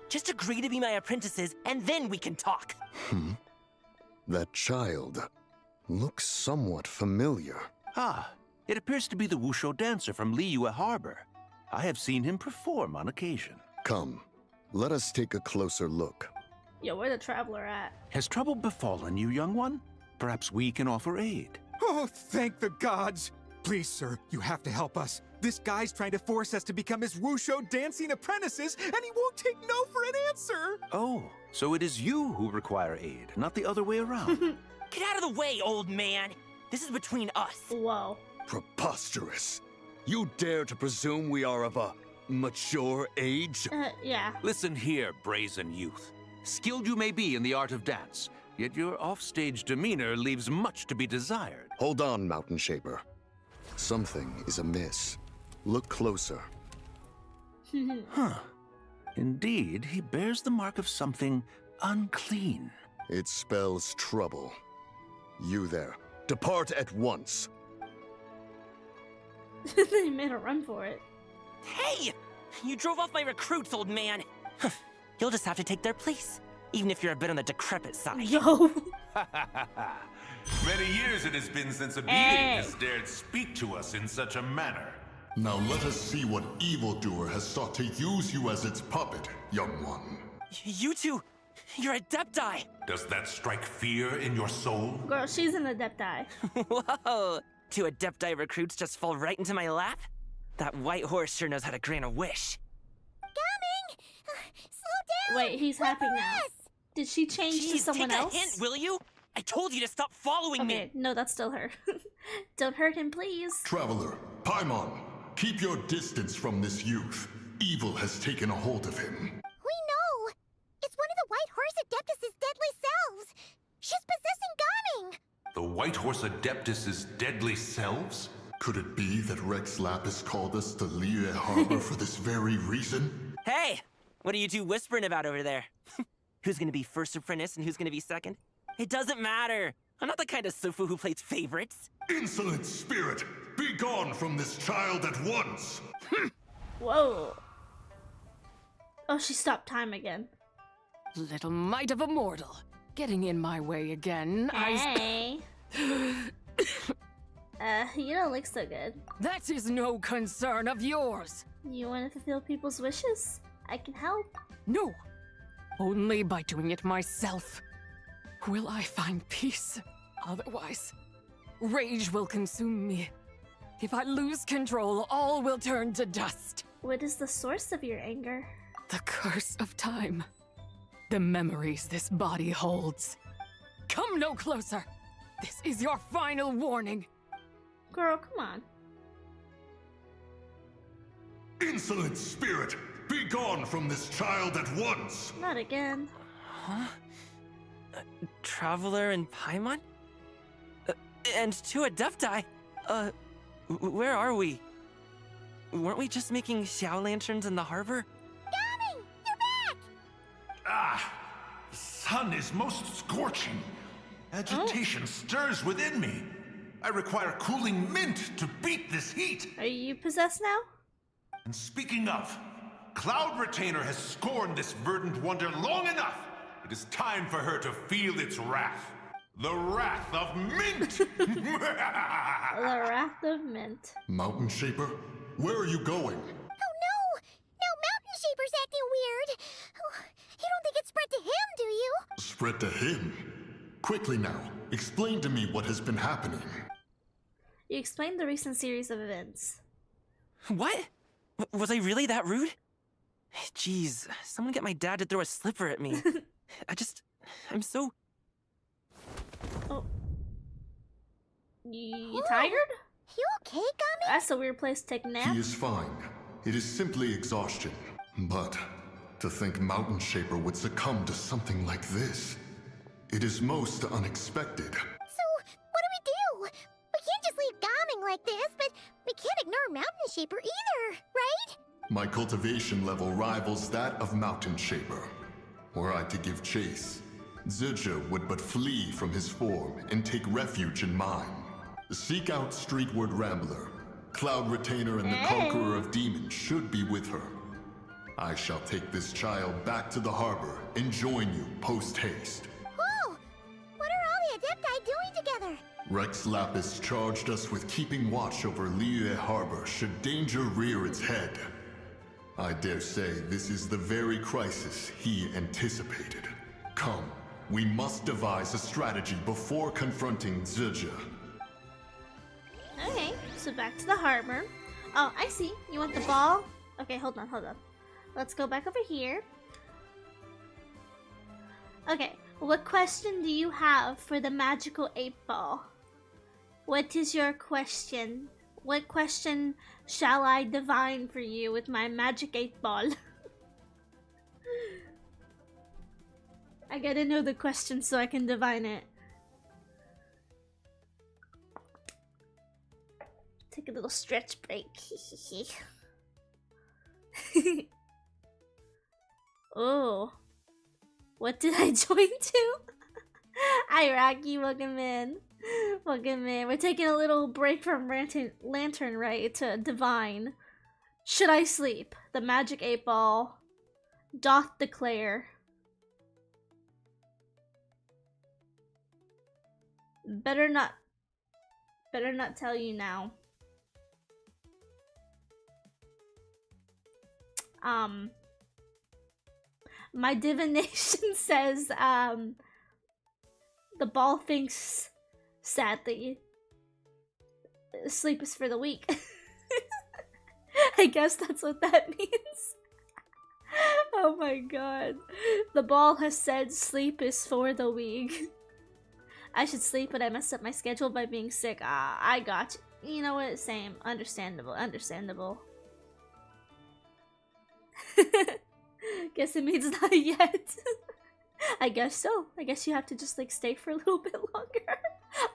[SPEAKER 6] Just agree to be my apprentices, and then we can talk.
[SPEAKER 16] That child looks somewhat familiar.
[SPEAKER 4] Ah, it appears to be the wushu dancer from Liyue Harbor. I have seen him perform on occasion.
[SPEAKER 16] Come, let us take a closer look.
[SPEAKER 1] Yo, where the traveler at?
[SPEAKER 4] Has trouble befallen you, young one? Perhaps we can offer aid.
[SPEAKER 8] Oh, thank the gods. Please, sir, you have to help us. This guy's trying to force us to become his wushu dancing apprentices, and he won't take no for an answer.
[SPEAKER 4] Oh, so it is you who require aid, not the other way around.
[SPEAKER 6] Get out of the way, old man! This is between us.
[SPEAKER 1] Whoa.
[SPEAKER 16] Preposterous. You dare to presume we are of a mature age?
[SPEAKER 1] Yeah.
[SPEAKER 4] Listen here, brazen youth. Skilled you may be in the art of dance, yet your offstage demeanor leaves much to be desired.
[SPEAKER 16] Hold on, Mountain Shaper. Something is amiss. Look closer.
[SPEAKER 4] Huh. Indeed, he bears the mark of something unclean.
[SPEAKER 16] It spells trouble. You there, depart at once.
[SPEAKER 1] They made a run for it.
[SPEAKER 6] Hey! You drove off my recruits, old man. You'll just have to take their place, even if you're a bit on the decrepit side.
[SPEAKER 1] Yo.
[SPEAKER 17] Many years it has been since a being has dared speak to us in such a manner.
[SPEAKER 18] Now let us see what evildoer has sought to use you as its puppet, young one.
[SPEAKER 6] You two, you're Adepti.
[SPEAKER 17] Does that strike fear in your soul?
[SPEAKER 1] Girl, she's an Adepti.
[SPEAKER 6] Whoa! Two Adepti recruits just fall right into my lap? That white horse sure knows how to grant a wish.
[SPEAKER 2] Coming! Slow down!
[SPEAKER 1] Wait, he's happy now. Did she change to someone
[SPEAKER 6] take
[SPEAKER 1] else?
[SPEAKER 6] a hint, will you? I told you to stop following me.
[SPEAKER 1] No, that's still her. Don't hurt him, please.
[SPEAKER 18] Traveler, Paimon, keep your distance from this youth. Evil has taken a hold of him.
[SPEAKER 2] We know! It's one of the White Horse Adeptus' deadly selves! She's possessing Gaming!
[SPEAKER 17] The White Horse Adeptus' deadly selves?
[SPEAKER 18] Could it be that Rex Lapis called us to Liyue Harbor for this very reason?
[SPEAKER 6] Hey! What are you two whispering about over there? Who's gonna be first apprentice and who's gonna be second? It doesn't matter. I'm not the kind of Sufu who plays favorites.
[SPEAKER 18] Insolent spirit! Be gone from this child at once!
[SPEAKER 1] Whoa. Oh, she stopped time again.
[SPEAKER 19] Little mite of a mortal. Getting in my way again.
[SPEAKER 1] Hey. You don't look so good.
[SPEAKER 19] That is no concern of yours.
[SPEAKER 1] You want to fulfill people's wishes? I can help.
[SPEAKER 19] No. Only by doing it myself will I find peace. Otherwise, rage will consume me. If I lose control, all will turn to dust.
[SPEAKER 1] What is the source of your anger?
[SPEAKER 19] The curse of time. The memories this body holds. Come no closer. This is your final warning.
[SPEAKER 1] Girl, come on.
[SPEAKER 18] Insolent spirit! Be gone from this child at once!
[SPEAKER 1] Not again.
[SPEAKER 6] Huh? Traveler and Paimon? And two Adepti? Where are we? Weren't we just making Xiao lanterns in the harbor?
[SPEAKER 2] Gaming! You're back!
[SPEAKER 17] Ah! The sun is most scorching. Agitation stirs within me. I require cooling mint to beat this heat.
[SPEAKER 1] Are you possessed now?
[SPEAKER 17] And speaking of, Cloud Retainer has scorned this verdant wonder long enough. It is time for her to feel its wrath. The wrath of mint!
[SPEAKER 1] The wrath of mint.
[SPEAKER 18] Mountain Shaper, where are you going?
[SPEAKER 2] Oh no! Now Mountain Shaper's acting weird! Oh, you don't think it's spread to him, do you?
[SPEAKER 18] Spread to him? Quickly now, explain to me what has been happening.
[SPEAKER 1] You explained the recent series of events.
[SPEAKER 6] What? Was I really that rude? Jeez, someone get my dad to throw a slipper at me. I'm so...
[SPEAKER 1] Oh. You tired?
[SPEAKER 2] You okay, Gaming?
[SPEAKER 1] That's a weird place to take a nap.
[SPEAKER 18] He is fine. It is simply exhaustion. But to think Mountain Shaper would succumb to something like this, it is most unexpected.
[SPEAKER 2] So, what do? We can't just leave Gaming like this, but we can't ignore Mountain Shaper either, right?
[SPEAKER 18] My cultivation level rivals that of Mountain Shaper. Were I to give chase, Zizha would but flee from his form and take refuge in mine. Seek out Streetward Rambler. Cloud Retainer and the Conqueror of Demons should be with her. I shall take this child back to the harbor and join you post-haste.
[SPEAKER 2] Whoa! What are all the Adepti doing together?
[SPEAKER 18] Rex Lapis charged us with keeping watch over Liyue Harbor should danger rear its head. I dare say this is the very crisis he anticipated. Come, we must devise a strategy before confronting Zizha.
[SPEAKER 1] Okay, so back to the harbor. Oh, I see. You want the ball? Okay, hold on. Let's go back over here. Okay, what question do you have for the magical 8-ball? What is your question? What question shall I divine for you with my magic 8-ball? I gotta know the question so I can divine it. Take a little stretch break. Oh, what did I join to? Hi Rocky, welcome in. Welcome in. We're taking a little break from Lantern Rite to Divine. Should I sleep? The magic 8-ball doth declare. Better not tell you now. My divination says, the ball thinks, sadly, sleep is for the weak. I guess that's what that means. Oh my god. The ball has said sleep is for the weak. I should sleep, but I messed up my schedule by being sick. Ah, I got you. You know what? Same. Understandable. Guess it means not yet. I guess so. I guess you have to just like stay for a little bit longer.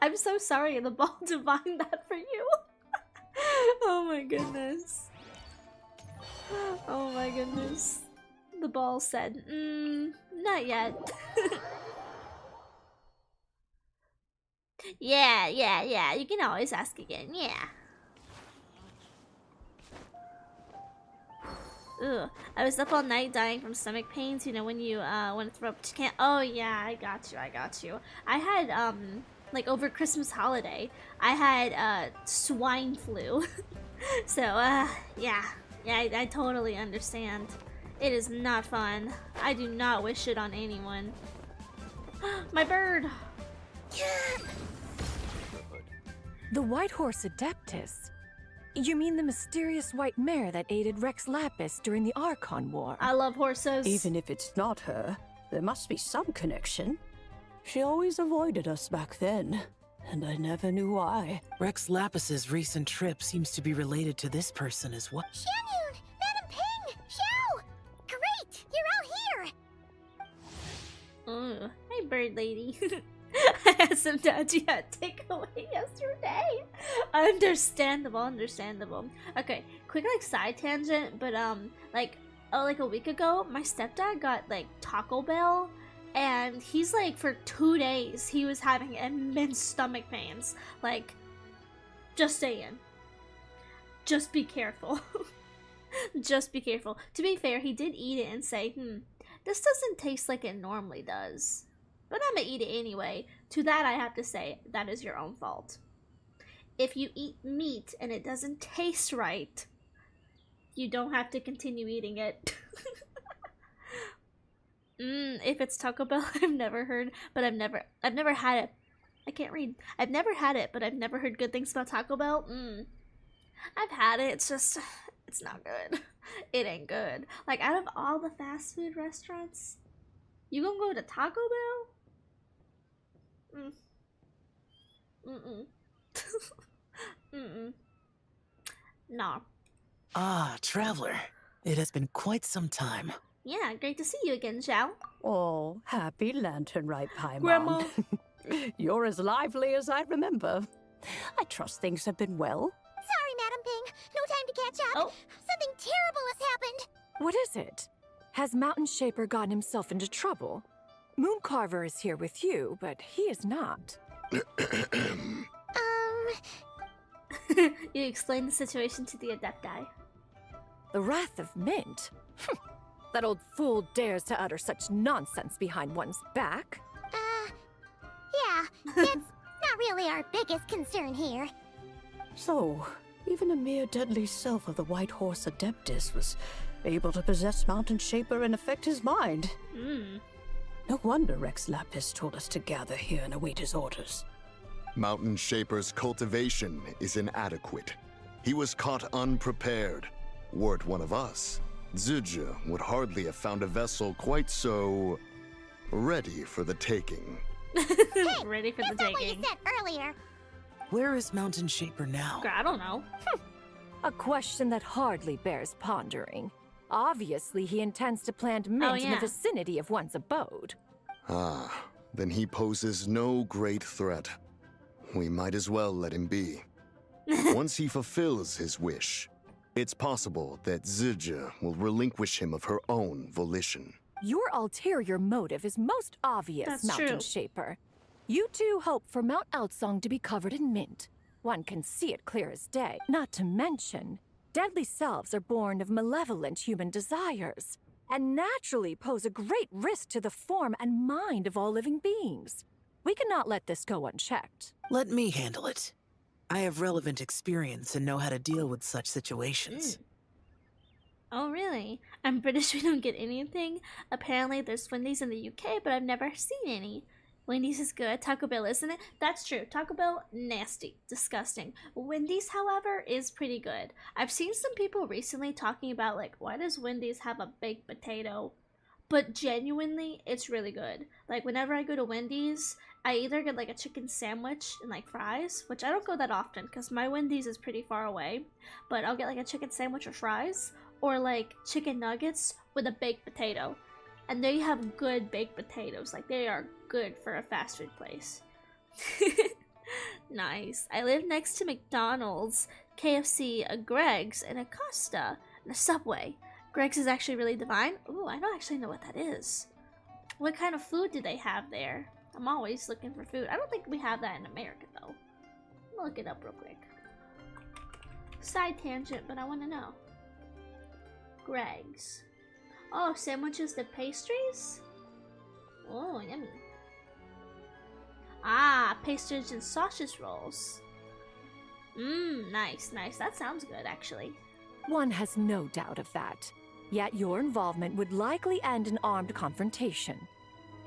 [SPEAKER 1] I'm so sorry the ball divined that for you. Oh my goodness. Oh my goodness. The ball said, not yet. Yeah. You can always ask again. Yeah. Ugh. I was up all night dying from stomach pains. You know when you want to throw up, but you can't. Oh yeah, I got you. I had like over Christmas holiday, I had swine flu. So yeah, I totally understand. It is not fun. I do not wish it on anyone. My bird.
[SPEAKER 20] The White Horse Adeptus? You mean the mysterious white mare that aided Rex Lapis during the Archon War?
[SPEAKER 1] I love horses.
[SPEAKER 21] Even if it's not her, there must be some connection. She always avoided us back then, and I never knew why.
[SPEAKER 6] Rex Lapis's recent trip seems to be related to this person as well.
[SPEAKER 2] Xianyun! Madam Ping! Xiao! Great! You're all here!
[SPEAKER 1] Hey, bird lady. I had some dodgy takeaway yesterday. Understandable. Okay, quick like side tangent, but like a week ago, my stepdad got like Taco Bell, and he's like for 2 days he was having immense stomach pains. Like, just saying. Just be careful. Just be careful. To be fair, he did eat it and say, this doesn't taste like it normally does. But I'm gonna eat it anyway. To that I have to say, that is your own fault. If you eat meat and it doesn't taste right, you don't have to continue eating it. If it's Taco Bell, I've never heard, but I've never had it. I can't read. I've never had it, but I've never heard good things about Taco Bell. I've had it, it's just, it's not good. It ain't good. Like, out of all the fast food restaurants, you gonna go to Taco Bell? No.
[SPEAKER 6] Ah, Traveler. It has been quite some time.
[SPEAKER 1] Yeah, great to see you again, Xiao.
[SPEAKER 21] Oh, happy Lantern Rite, Paimon.
[SPEAKER 1] Grandma.
[SPEAKER 21] You're as lively as I remember. I trust things have been well.
[SPEAKER 2] Sorry, Madam Ping. No time to catch up. Something terrible has happened.
[SPEAKER 20] What is it? Has Mountain Shaper gotten himself into trouble? Mooncarver is here with you, but he is not.
[SPEAKER 1] You explain the situation to the Adepti.
[SPEAKER 20] The Wrath of Mint? That old fool dares to utter such nonsense behind one's back.
[SPEAKER 2] Yeah, it's not really our biggest concern here.
[SPEAKER 21] So, even a mere deadly self of the White Horse Adeptus was able to possess Mountain Shaper and affect his mind. No wonder Rex Lapis told us to gather here and await his orders.
[SPEAKER 16] Mountain Shaper's cultivation is inadequate. He was caught unprepared. Were it one of us, Zuje would hardly have found a vessel quite so ready for the taking.
[SPEAKER 2] Hey,
[SPEAKER 1] ready for the
[SPEAKER 2] that's not what you
[SPEAKER 1] taking.
[SPEAKER 2] said earlier.
[SPEAKER 9] Where is Mountain Shaper now?
[SPEAKER 1] I don't know.
[SPEAKER 20] A question that hardly bears pondering. Obviously, he intends to plant mint in the vicinity of one's abode.
[SPEAKER 16] Ah, then he poses no great threat. We might as well let him be. Once he fulfills his wish, it's possible that Zuje will relinquish him of her own volition.
[SPEAKER 20] Your ulterior motive is most obvious,
[SPEAKER 1] That's
[SPEAKER 20] Mountain
[SPEAKER 1] true.
[SPEAKER 20] Shaper. You two hope for Mount Outsong to be covered in mint. One can see it clear as day. Not to mention, deadly selves are born of malevolent human desires, and naturally pose a great risk to the form and mind of all living beings. We cannot let this go unchecked.
[SPEAKER 9] Let me handle it. I have relevant experience and know how to deal with such situations.
[SPEAKER 1] Oh, really? I'm British, we don't get anything. Apparently there's Wendy's in the UK, but I've never seen any. Wendy's is good. Taco Bell, isn't it? That's true. Taco Bell, nasty. Disgusting. Wendy's, however, is pretty good. I've seen some people recently talking about, like, why does Wendy's have a baked potato? But genuinely, it's really good. Like, whenever I go to Wendy's, I either get, like, a chicken sandwich and, like, fries, which I don't go that often because my Wendy's is pretty far away. But I'll get, like, a chicken sandwich or fries, or, like, chicken nuggets with a baked potato. And they have good baked potatoes. Like, they are good for a fast food place. Nice. I live next to McDonald's, KFC, a Greg's, and a Costa, and a Subway. Greg's is actually really divine. Ooh, I don't actually know what that is. What kind of food do they have there? I'm always looking for food. I don't think we have that in America, though. I'll look it up real quick. Side tangent, but I want to know. Greg's. Oh, sandwiches to pastries? Oh, yummy. Ah, pastries and sausage rolls. Nice, nice. That sounds good, actually.
[SPEAKER 20] One has no doubt of that. Yet your involvement would likely end in armed confrontation.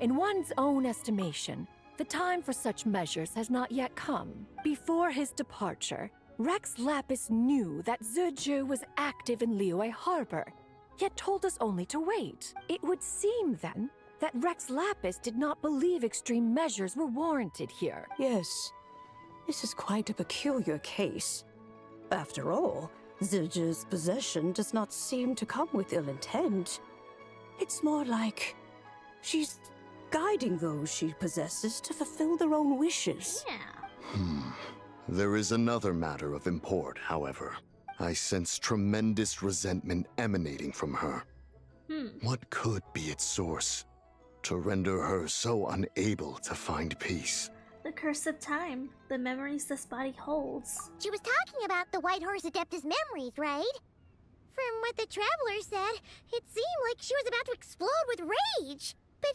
[SPEAKER 20] In one's own estimation, the time for such measures has not yet come. Before his departure, Rex Lapis knew that Zuje was active in Liyue Harbor, yet told us only to wait. It would seem, then, that Rex Lapis did not believe extreme measures were warranted here.
[SPEAKER 21] Yes, this is quite a peculiar case. After all, Zuje's possession does not seem to come with ill intent. It's more like she's guiding those she possesses to fulfill their own wishes.
[SPEAKER 1] Yeah.
[SPEAKER 16] There is another matter of import, however. I sense tremendous resentment emanating from her. What could be its source to render her so unable to find peace?
[SPEAKER 1] The curse of time. The memories this body holds.
[SPEAKER 2] She was talking about the White Horse Adeptus memories, right? From what the Traveler said, it seemed like she was about to explode with rage. But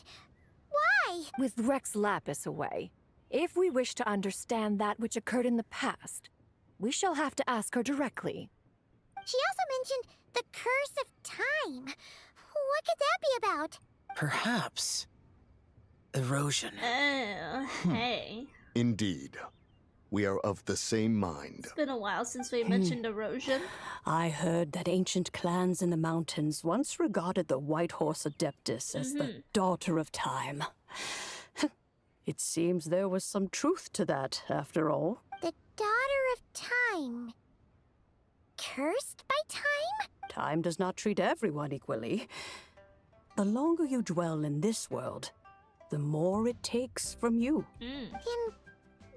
[SPEAKER 2] why?
[SPEAKER 20] With Rex Lapis away, if we wish to understand that which occurred in the past, we shall have to ask her directly.
[SPEAKER 2] She also mentioned the curse of time. What could that be about?
[SPEAKER 9] Perhaps erosion.
[SPEAKER 1] Oh, hey.
[SPEAKER 16] Indeed. We are of the same mind.
[SPEAKER 1] It's been a while since we mentioned erosion.
[SPEAKER 21] I heard that ancient clans in the mountains once regarded the White Horse Adeptus as the daughter of time. It seems there was some truth to that, after all.
[SPEAKER 2] The daughter of time. Cursed by time?
[SPEAKER 21] Time does not treat everyone equally. The longer you dwell in this world, the more it takes from you.
[SPEAKER 2] Then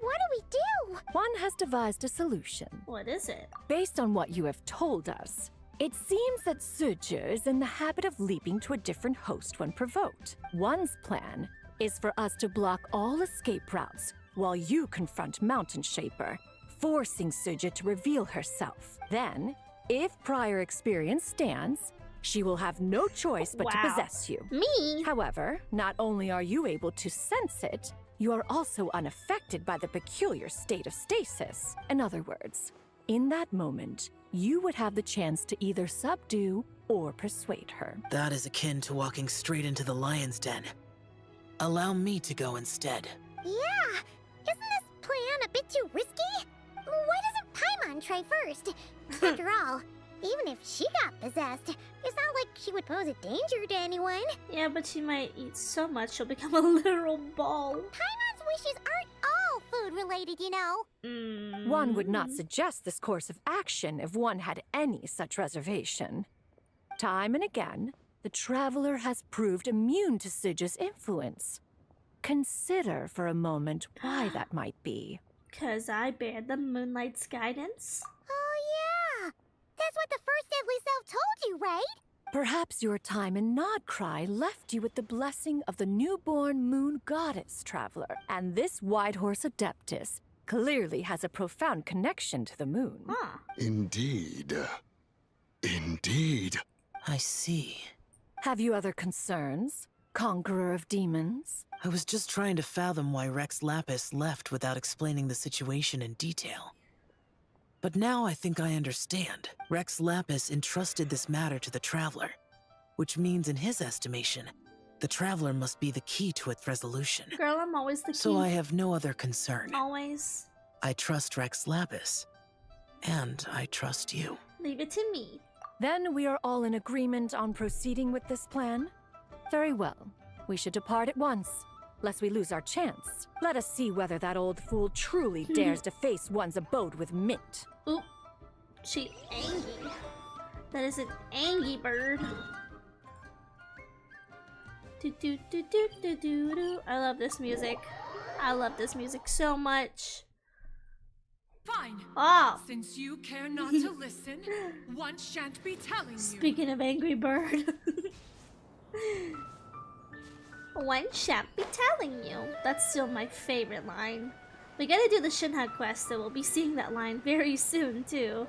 [SPEAKER 2] what do we do?
[SPEAKER 20] One has devised a solution.
[SPEAKER 1] What is it?
[SPEAKER 20] Based on what you have told us, it seems that Zuje is in the habit of leaping to a different host when provoked. One's plan is for us to block all escape routes while you confront Mountain Shaper, forcing Suja to reveal herself. Then, if prior experience stands, she will have no choice but to possess you.
[SPEAKER 1] Me?
[SPEAKER 20] However, not only are you able to sense it, you are also unaffected by the peculiar state of stasis. In other words, in that moment, you would have the chance to either subdue or persuade her.
[SPEAKER 9] That is akin to walking straight into the lion's den. Allow me to go instead.
[SPEAKER 2] Yeah, isn't this plan a bit too risky? Why doesn't Paimon try first? After all, even if she got possessed, it's not like she would pose a danger to anyone.
[SPEAKER 1] Yeah, but she might eat so much she'll become a literal ball.
[SPEAKER 2] Paimon's wishes aren't all food-related, you know.
[SPEAKER 20] One would not suggest this course of action if one had any such reservation. Time and again, the Traveler has proved immune to Suja's influence. Consider for a moment why that might be.
[SPEAKER 1] 'Cause I bear the moonlight's guidance.
[SPEAKER 2] Oh yeah! That's what the first deadly self told you, right?
[SPEAKER 20] Perhaps your time in Nodcry left you with the blessing of the newborn moon goddess, Traveler. And this Whitehorse Adeptus clearly has a profound connection to the moon.
[SPEAKER 16] Indeed. Indeed.
[SPEAKER 9] I see.
[SPEAKER 20] Have you other concerns, Conqueror of Demons?
[SPEAKER 9] I was just trying to fathom why Rex Lapis left without explaining the situation in detail. But now I think I understand. Rex Lapis entrusted this matter to the Traveler, which means in his estimation, the Traveler must be the key to its resolution.
[SPEAKER 1] Girl, I'm always the key.
[SPEAKER 9] So I have no other concern.
[SPEAKER 1] Always.
[SPEAKER 9] I trust Rex Lapis, and I trust you.
[SPEAKER 1] Leave it to me.
[SPEAKER 20] Then we are all in agreement on proceeding with this plan? Very well. We should depart at once, lest we lose our chance. Let us see whether that old fool truly dares to face one's abode with Mint.
[SPEAKER 1] Oop. She angry. That is an angry bird. Do do do do do do do. I love this music. I love this music so much.
[SPEAKER 15] Fine.
[SPEAKER 1] Oh.
[SPEAKER 15] Since you care not to listen, one shan't be telling you.
[SPEAKER 1] Speaking of angry bird. One shan't be telling you. That's still my favorite line. We gotta do the Shinha quest, so we'll be seeing that line very soon, too.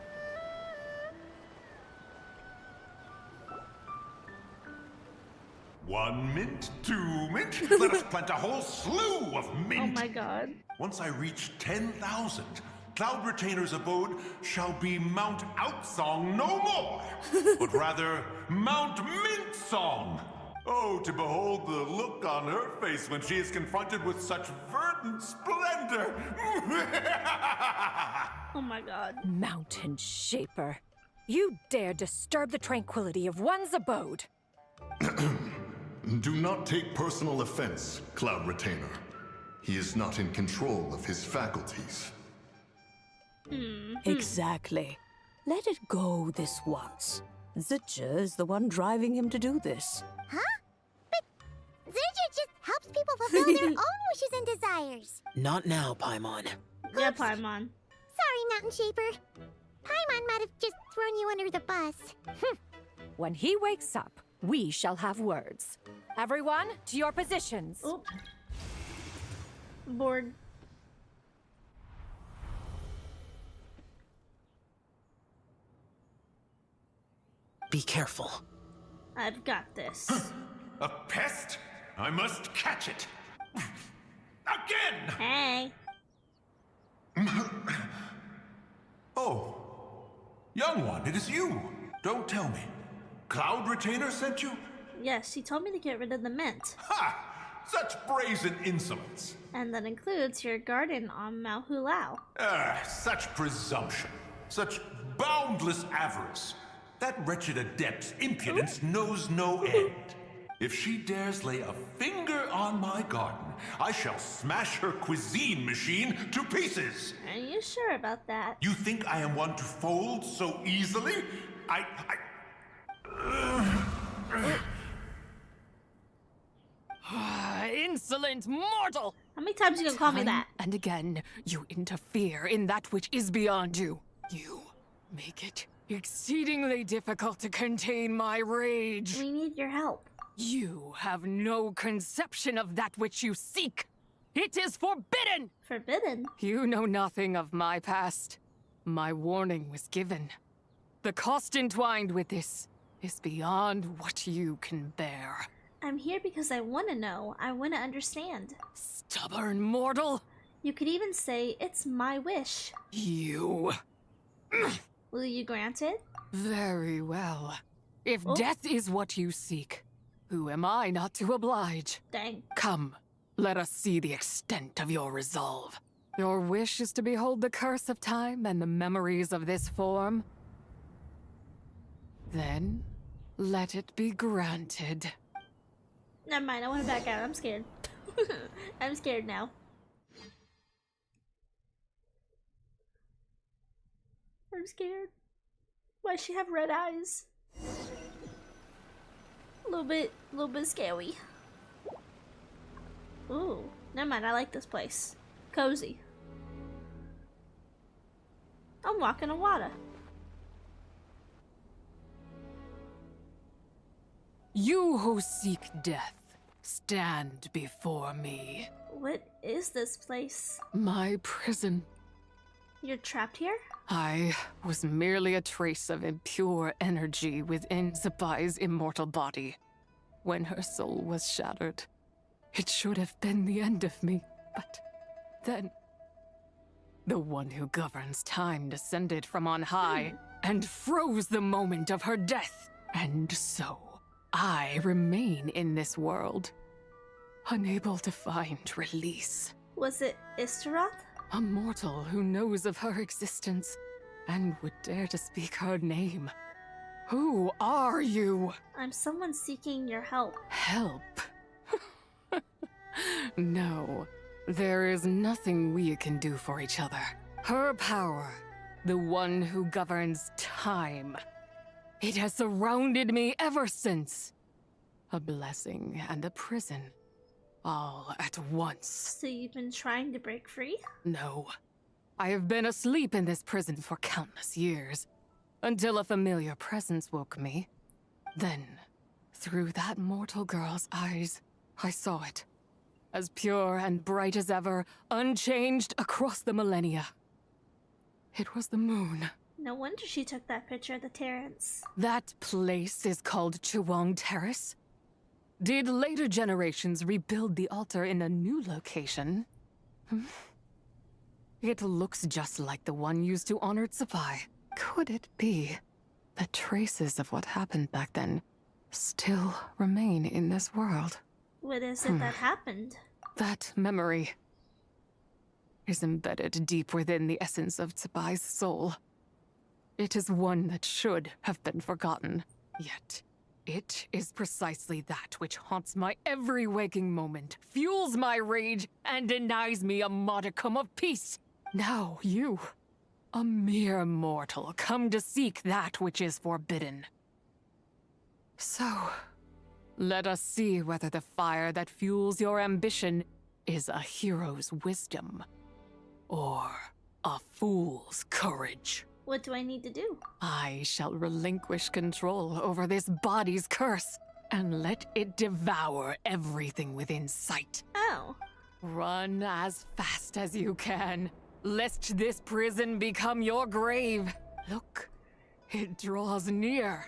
[SPEAKER 17] One mint, 2 mint. Let us plant a whole slew of mint.
[SPEAKER 1] Oh my god.
[SPEAKER 17] Once I reach 10,000, Cloud Retainer's abode shall be Mount Outsong no more, but rather Mount Mint Song. Oh, to behold the look on her face when she is confronted with such verdant splendor.
[SPEAKER 1] Oh my god.
[SPEAKER 20] Mountain Shaper. You dare disturb the tranquility of one's abode.
[SPEAKER 18] Do not take personal offense, Cloud Retainer. He is not in control of his faculties.
[SPEAKER 21] Exactly. Let it go this once. Zitja is the one driving him to do this.
[SPEAKER 2] Huh? But Zidja just helps people fulfill their own wishes and desires.
[SPEAKER 9] Not now, Paimon.
[SPEAKER 1] Yeah, Paimon.
[SPEAKER 2] Sorry, Mountain Shaper. Paimon might have just thrown you under the bus.
[SPEAKER 20] When he wakes up, we shall have words. Everyone, to your positions.
[SPEAKER 1] Oop. Bored.
[SPEAKER 9] Be careful.
[SPEAKER 1] I've got this.
[SPEAKER 17] A pest? I must catch it. Again!
[SPEAKER 1] Hey.
[SPEAKER 17] Oh. Young one, it is you. Don't tell me. Cloud Retainer sent you?
[SPEAKER 1] Yes, she told me to get rid of the mint.
[SPEAKER 17] Ha! Such brazen insolence.
[SPEAKER 1] And that includes your garden on Mount Hulao.
[SPEAKER 17] Such presumption. Such boundless avarice. That wretched adept's impudence knows no end. If she dares lay a finger on my garden, I shall smash her cuisine machine to pieces.
[SPEAKER 1] Are you sure about that?
[SPEAKER 17] You think I am one to fold so easily?
[SPEAKER 19] Insolent mortal!
[SPEAKER 1] How many times you gonna call me that?
[SPEAKER 19] And again, you interfere in that which is beyond you. You make it exceedingly difficult to contain my rage.
[SPEAKER 1] We need your help.
[SPEAKER 19] You have no conception of that which you seek. It is forbidden!
[SPEAKER 1] Forbidden?
[SPEAKER 19] You know nothing of my past. My warning was given. The cost entwined with this is beyond what you can bear.
[SPEAKER 1] I'm here because I want to know. I want to understand.
[SPEAKER 19] Stubborn mortal!
[SPEAKER 1] You could even say it's my wish.
[SPEAKER 19] You...
[SPEAKER 1] Will you grant it?
[SPEAKER 19] Very well. If death is what you seek, who am I not to oblige?
[SPEAKER 1] Dang.
[SPEAKER 19] Come, let us see the extent of your resolve. Your wish is to behold the curse of time and the memories of this form? Then, let it be granted.
[SPEAKER 1] Never mind, I want to back out. I'm scared. I'm scared now. I'm scared. Why does she have red eyes? A little bit scary. Ooh, never mind. I like this place. Cozy. I'm walking on water.
[SPEAKER 19] You who seek death, stand before me.
[SPEAKER 1] What is this place?
[SPEAKER 19] My prison.
[SPEAKER 1] You're trapped here?
[SPEAKER 19] I was merely a trace of impure energy within Zapai's immortal body. When her soul was shattered, it should have been the end of me, but then... the one who governs time descended from on high and froze the moment of her death. And so, I remain in this world, unable to find release.
[SPEAKER 1] Was it Istaroth?
[SPEAKER 19] A mortal who knows of her existence and would dare to speak her name. Who are you?
[SPEAKER 1] I'm someone seeking your help.
[SPEAKER 19] Help? No, there is nothing we can do for each other. Her power, the one who governs time, it has surrounded me ever since. A blessing and a prison, all at once.
[SPEAKER 1] So you've been trying to break free?
[SPEAKER 19] No. I have been asleep in this prison for countless years, until a familiar presence woke me. Then, through that mortal girl's eyes, I saw it. As pure and bright as ever, unchanged across the millennia. It was the moon.
[SPEAKER 1] No wonder she took that picture of the Terrence.
[SPEAKER 19] That place is called Chewong Terrace. Did later generations rebuild the altar in a new location? It looks just like the one used to honor Zapai. Could it be that traces of what happened back then still remain in this world?
[SPEAKER 1] What is it that happened?
[SPEAKER 19] That memory is embedded deep within the essence of Zapai's soul. It is one that should have been forgotten, yet it is precisely that which haunts my every waking moment, fuels my rage, and denies me a modicum of peace. Now you, a mere mortal, come to seek that which is forbidden. So, let us see whether the fire that fuels your ambition is a hero's wisdom, or a fool's courage.
[SPEAKER 1] What do I need to do?
[SPEAKER 19] I shall relinquish control over this body's curse, and let it devour everything within sight.
[SPEAKER 1] Oh.
[SPEAKER 19] Run as fast as you can, lest this prison become your grave. Look, it draws near.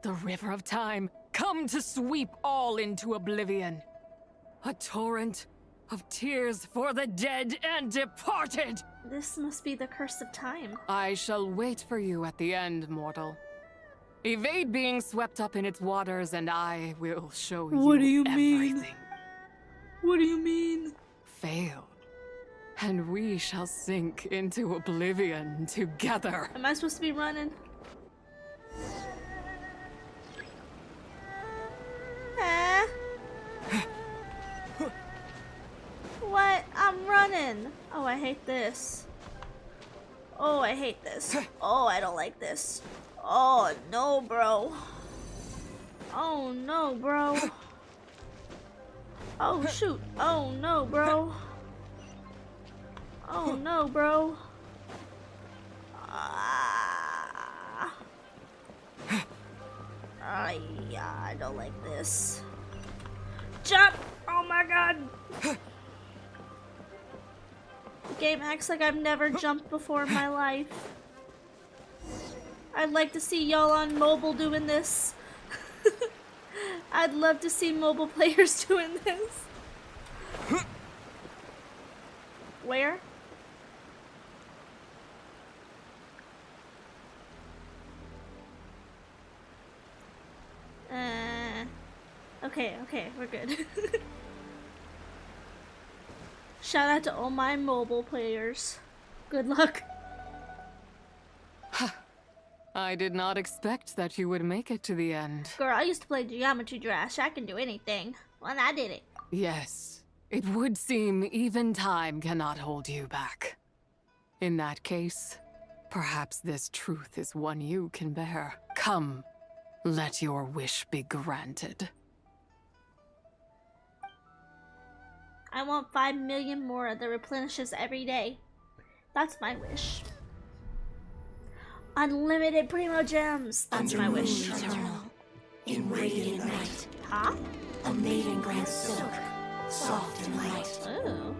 [SPEAKER 19] The river of time, come to sweep all into oblivion. A torrent of tears for the dead and departed.
[SPEAKER 1] This must be the curse of time.
[SPEAKER 19] I shall wait for you at the end, mortal. Evade being swept up in its waters, and I will show you
[SPEAKER 1] What do you mean?
[SPEAKER 19] everything.
[SPEAKER 1] What do you mean?
[SPEAKER 19] Fail, and we shall sink into oblivion together.
[SPEAKER 1] Am I supposed to be running? Ah. What? I'm running. Oh, I hate this. Oh, I hate this. Oh, I don't like this. Oh, no, bro. Oh, no, bro. Oh, shoot. Oh, no, bro. Oh, no, bro. Ah. Ay. Yeah, I don't like this. Jump! Oh my god! The game acts like I've never jumped before in my life. I'd like to see y'all on mobile doing this. I'd love to see mobile players doing this. Where? Okay, we're good. Shout out to all my mobile players. Good luck.
[SPEAKER 19] I did not expect that you would make it to the end.
[SPEAKER 1] Girl, I used to play Geometry Dash. I can do anything. Well, I did it.
[SPEAKER 19] Yes, it would seem even time cannot hold you back. In that case, perhaps this truth is one you can bear. Come, let your wish be granted.
[SPEAKER 1] I want 5 million more that replenishes every day. That's my wish. Unlimited Primo Gems. That's my wish.
[SPEAKER 11] Eternal, in radiant night.
[SPEAKER 1] Huh?
[SPEAKER 11] A maiden grants silk, soft and light.
[SPEAKER 1] Ooh.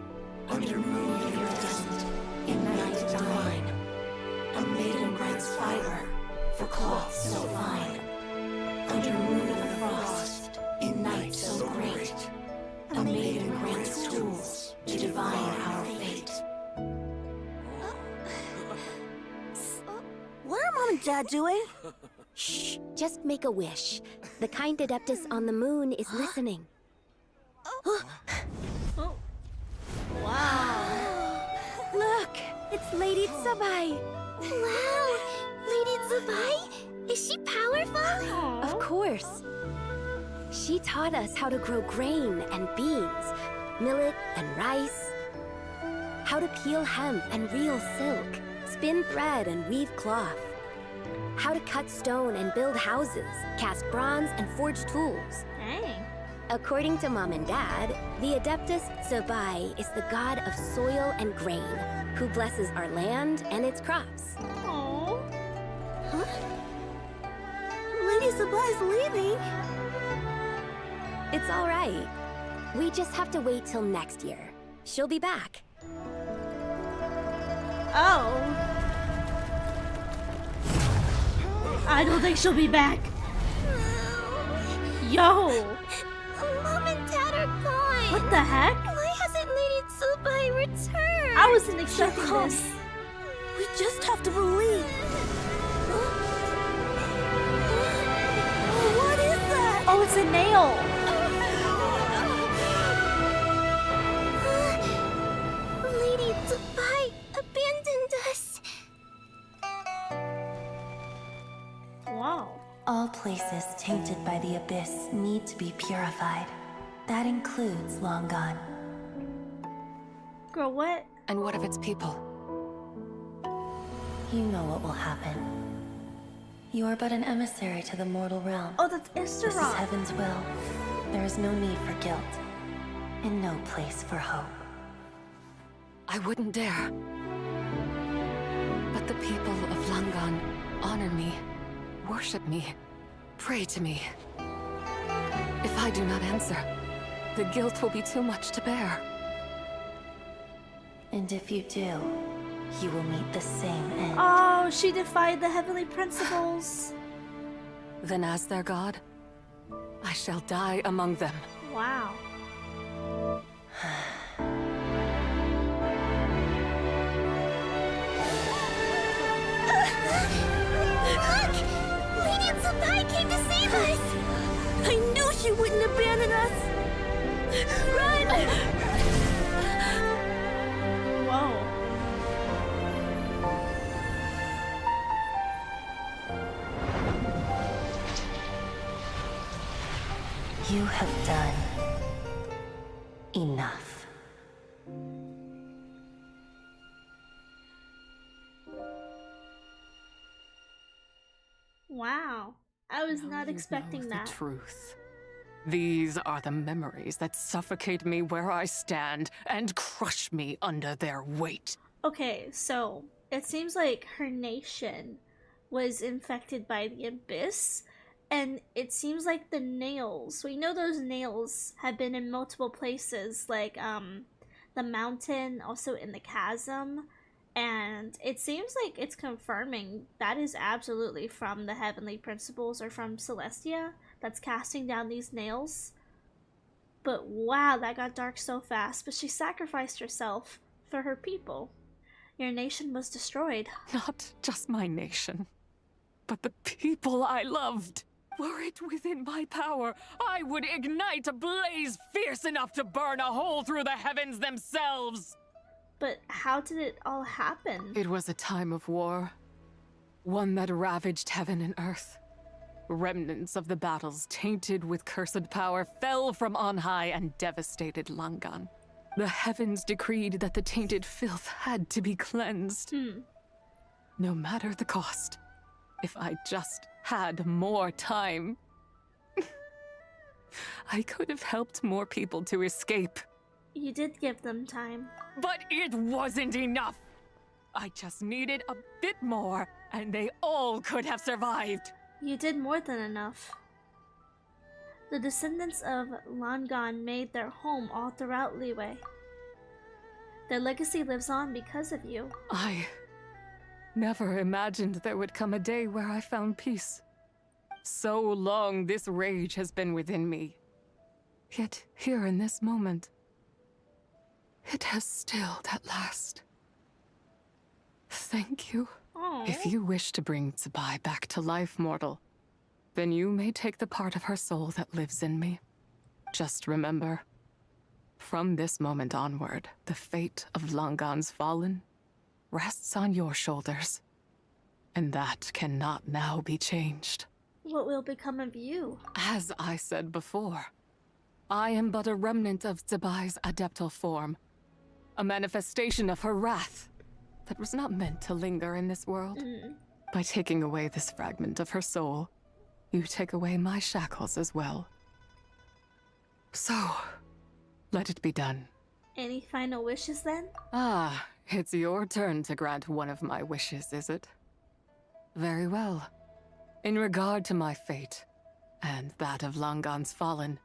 [SPEAKER 11] Under moon iridescent, in night divine. A maiden grants fiber, for cloth so fine. Under moon of frost, in night so great. A maiden grants tools to divine our fate.
[SPEAKER 2] What are Mom and Dad doing? Shh, just make a wish. The kind Adeptus on the moon is listening.
[SPEAKER 1] Oh. Wow.
[SPEAKER 2] Look, it's Lady Tsubai. Wow, Lady Tsubai? Is she powerful? Of course. She taught us how to grow grain and beans, millet and rice, how to peel hemp and reel silk, spin thread and weave cloth, how to cut stone and build houses, cast bronze and forge tools.
[SPEAKER 1] Dang.
[SPEAKER 2] According to Mom and Dad, the Adeptus Tsubai is the god of soil and grain, who blesses our land and its crops.
[SPEAKER 1] Aww.
[SPEAKER 2] Huh? Lady Tsubai's leaving. It's all right. We just have to wait till next year. She'll be back.
[SPEAKER 1] Oh. I don't think she'll be back. Yo.
[SPEAKER 2] Mom and Dad are gone.
[SPEAKER 1] What the heck?
[SPEAKER 2] Why hasn't Lady Tsubai returned?
[SPEAKER 1] I wasn't expecting this.
[SPEAKER 2] We just have to believe. What is that?
[SPEAKER 1] Oh, it's a nail.
[SPEAKER 2] Lady Tsubai abandoned us.
[SPEAKER 1] Wow.
[SPEAKER 11] All places tainted by the abyss need to be purified. That includes Long Gone.
[SPEAKER 1] Girl, what?
[SPEAKER 19] And what of its people?
[SPEAKER 11] You know what will happen. You are but an emissary to the mortal realm.
[SPEAKER 1] Oh, that's
[SPEAKER 11] This is
[SPEAKER 1] Istaroth.
[SPEAKER 11] heaven's will. There is no need for guilt, and no place for hope.
[SPEAKER 19] I wouldn't dare. But the people of Langan honor me, worship me, pray to me. If I do not answer, the guilt will be too much to bear.
[SPEAKER 11] And if you do, you will meet the same end.
[SPEAKER 1] Oh, she defied the heavenly principles.
[SPEAKER 19] Then as their god, I shall die among them.
[SPEAKER 1] Wow.
[SPEAKER 2] Look! Lady Tsubai came to save us! I knew she wouldn't abandon us! Run!
[SPEAKER 1] Whoa.
[SPEAKER 11] You have done enough.
[SPEAKER 1] Wow. I was not expecting that.
[SPEAKER 19] The truth. These are the memories that suffocate me where I stand and crush me under their weight.
[SPEAKER 1] Okay, so it seems like her nation was infected by the abyss, And it seems like the nails, we know those nails have been in multiple places, like the mountain, also in the chasm, and it seems like it's confirming that is absolutely from the heavenly principles or from Celestia that's casting down these nails. But wow, that got dark so fast. But she sacrificed herself for her people. Your nation was destroyed.
[SPEAKER 19] Not just my nation, but the people I loved. Were it within my power, I would ignite a blaze fierce enough to burn a hole through the heavens themselves.
[SPEAKER 1] But how did it all happen?
[SPEAKER 19] It was a time of war, one that ravaged heaven and earth. Remnants of the battles, tainted with cursed power, fell from on high and devastated Langan. The heavens decreed that the tainted filth had to be cleansed. No matter the cost. If I just had more time, I could have helped more people to escape.
[SPEAKER 1] You did give them time.
[SPEAKER 19] But it wasn't enough! I just needed a bit more, and they all could have survived.
[SPEAKER 1] You did more than enough. The descendants of Langan made their home all throughout Liyue. Their legacy lives on because of you.
[SPEAKER 19] I never imagined there would come a day where I found peace. So long this rage has been within me. Yet here in this moment, it has stilled at last. Thank you.
[SPEAKER 1] Aww.
[SPEAKER 19] If you wish to bring Tsubai back to life, mortal, then you may take the part of her soul that lives in me. Just remember, from this moment onward, the fate of Langan's fallen rests on your shoulders. And that cannot now be changed.
[SPEAKER 1] What will become of you?
[SPEAKER 19] As I said before, I am but a remnant of Tsubai's adeptal form. A manifestation of her wrath that was not meant to linger in this world. By taking away this fragment of her soul, you take away my shackles as well. So, let it be done.
[SPEAKER 1] Any final wishes then?
[SPEAKER 19] Ah, it's your turn to grant one of my wishes, is it? Very well. In regard to my fate, and that of Langan's fallen,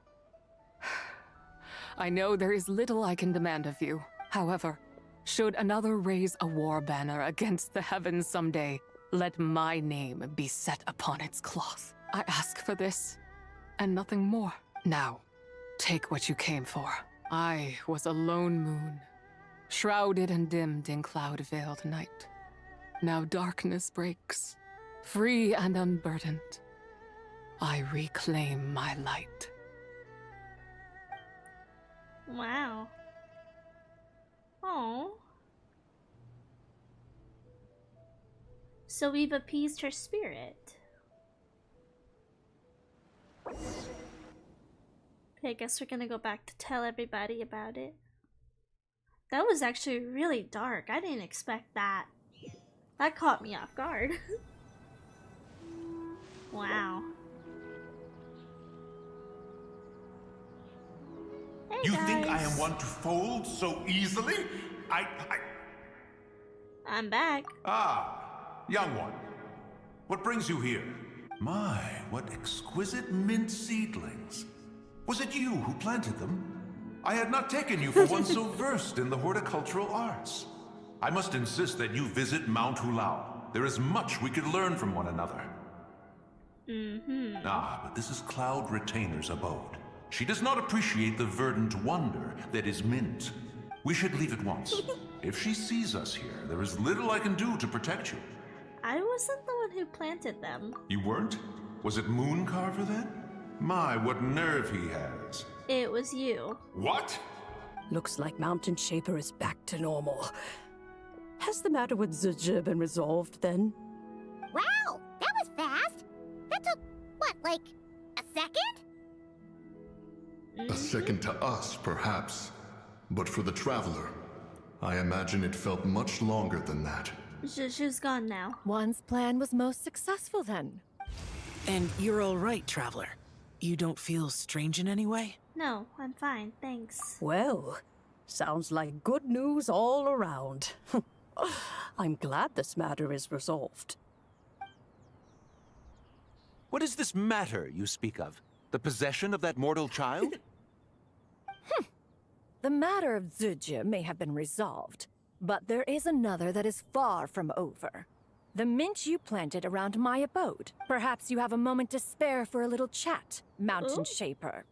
[SPEAKER 19] I know there is little I can demand of you. However, should another raise a war banner against the heavens someday, let my name be set upon its cloth. I ask for this, and nothing more. Now, take what you came for. I was a lone moon, shrouded and dimmed in cloud-veiled night. Now darkness breaks, free and unburdened. I reclaim my light.
[SPEAKER 1] Wow. Oh. So we've appeased her spirit. Okay, I guess we're gonna go back to tell everybody about it. That was actually really dark. I didn't expect that. That caught me off guard. Wow. Hey,
[SPEAKER 17] you
[SPEAKER 1] guys.
[SPEAKER 17] think I am one to fold so easily?
[SPEAKER 1] I'm back.
[SPEAKER 17] Ah, young one. What brings you here? My, what exquisite mint seedlings. Was it you who planted them? I had not taken you for one so versed in the horticultural arts. I must insist that you visit Mount Hulao. There is much we could learn from one another. Ah, but this is Cloud Retainer's abode. She does not appreciate the verdant wonder that is mint. We should leave at once. If she sees us here, there is little I can do to protect you.
[SPEAKER 1] I wasn't the one who planted them.
[SPEAKER 17] You weren't? Was it Mooncarver then? My, what nerve he has.
[SPEAKER 1] It was you.
[SPEAKER 17] What?
[SPEAKER 21] Looks like Mountain Shaper is back to normal. Has the matter with Zizhi been resolved then?
[SPEAKER 2] Wow, that was fast. That took, what, like a second?
[SPEAKER 18] A second to us, perhaps. But for the Traveler, I imagine it felt much longer than that.
[SPEAKER 1] Zizhi's gone now.
[SPEAKER 20] One's plan was most successful then.
[SPEAKER 9] And you're all right, Traveler. You don't feel strange in any way?
[SPEAKER 1] No, I'm fine, thanks.
[SPEAKER 21] Well, sounds like good news all around. I'm glad this matter is resolved.
[SPEAKER 5] What is this matter you speak of? The possession of that mortal child?
[SPEAKER 20] The matter of Zuje may have been resolved, but there is another that is far from over. The mint you planted around my abode. Perhaps you have a moment to spare for a little chat, Mountain Shaper.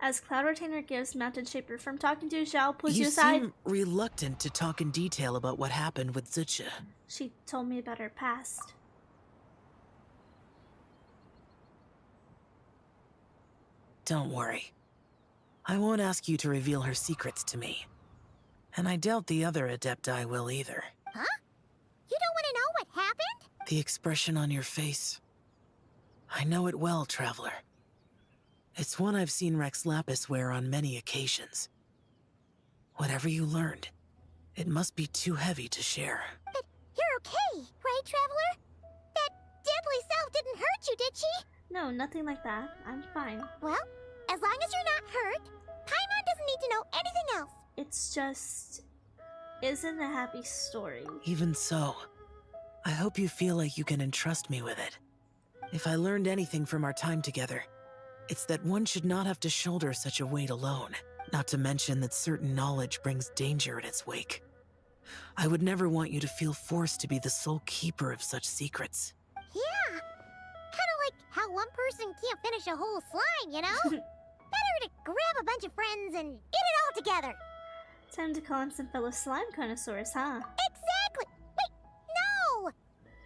[SPEAKER 1] As Cloud Retainer gives Mountain Shaper from talking to Xiao, pulls
[SPEAKER 9] You
[SPEAKER 1] you aside.
[SPEAKER 9] seem reluctant to talk in detail about what happened with Zucha.
[SPEAKER 1] She told me about her past.
[SPEAKER 9] Don't worry. I won't ask you to reveal her secrets to me. And I doubt the other Adepti will either.
[SPEAKER 2] Huh? You don't want to know what happened?
[SPEAKER 9] The expression on your face. I know it well, Traveler. It's one I've seen Rex Lapis wear on many occasions. Whatever you learned, it must be too heavy to share.
[SPEAKER 2] But you're okay, right, Traveler? That deadly self didn't hurt you, did she?
[SPEAKER 1] No, nothing like that. I'm fine.
[SPEAKER 2] Well, as long as you're not hurt, Paimon doesn't need to know anything else.
[SPEAKER 1] It's just... isn't a happy story.
[SPEAKER 9] Even so, I hope you feel like you can entrust me with it. If I learned anything from our time together, it's that one should not have to shoulder such a weight alone. Not to mention that certain knowledge brings danger in its wake. I would never want you to feel forced to be the sole keeper of such secrets.
[SPEAKER 2] Yeah. Kind of like how one person can't finish a whole slime, you know? Better to grab a bunch of friends and eat it all together.
[SPEAKER 1] Time to call in some fellow slime connoisseurs, huh?
[SPEAKER 2] Exactly! Wait, no!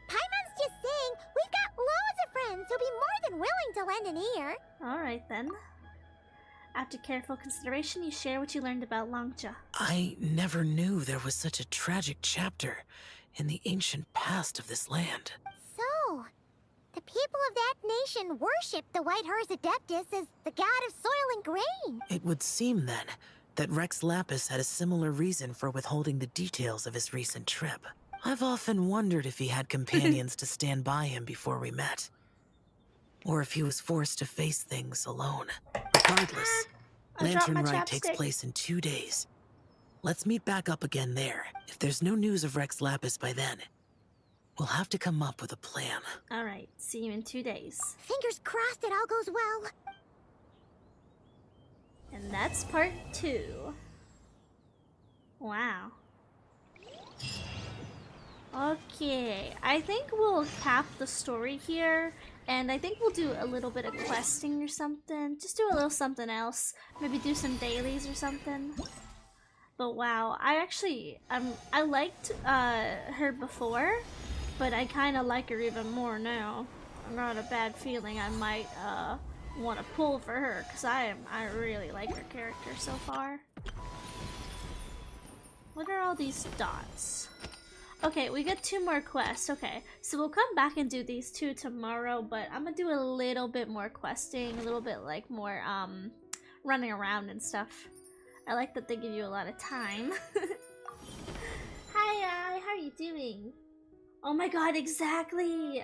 [SPEAKER 2] Paimon's just saying we've got loads of friends who'll be more than willing to lend an ear.
[SPEAKER 1] Alright then. After careful consideration, you share what you learned about Longja.
[SPEAKER 9] I never knew there was such a tragic chapter in the ancient past of this land.
[SPEAKER 2] So, the people of that nation worship the White Horse Adeptus as the god of soil and grain.
[SPEAKER 9] It would seem, then, that Rex Lapis had a similar reason for withholding the details of his recent trip. I've often wondered if he had companions to stand by him before we met. Or if he was forced to face things alone. Regardless, Lantern Rite takes place in 2 days. Let's meet back up again there. If there's no news of Rex Lapis by then, we'll have to come up with a plan.
[SPEAKER 1] Alright, see you in 2 days.
[SPEAKER 2] Fingers crossed it all goes well.
[SPEAKER 1] And that's part 2. Wow. Okay, I think we'll cap the story here. And I think we'll do a little bit of questing or something. Just do a little something else. Maybe do some dailies or something. But wow, I liked her before, but I kind of like her even more now. I got a bad feeling I might want to pull for her because I really like her character so far. What are all these dots? Okay, we get 2 more quests. Okay, so we'll come back and do these 2 tomorrow, but I'm gonna do a little bit more questing, a little bit like more running around and stuff. I like that they give you a lot of time. Hi, how are you doing? Oh my god, exactly!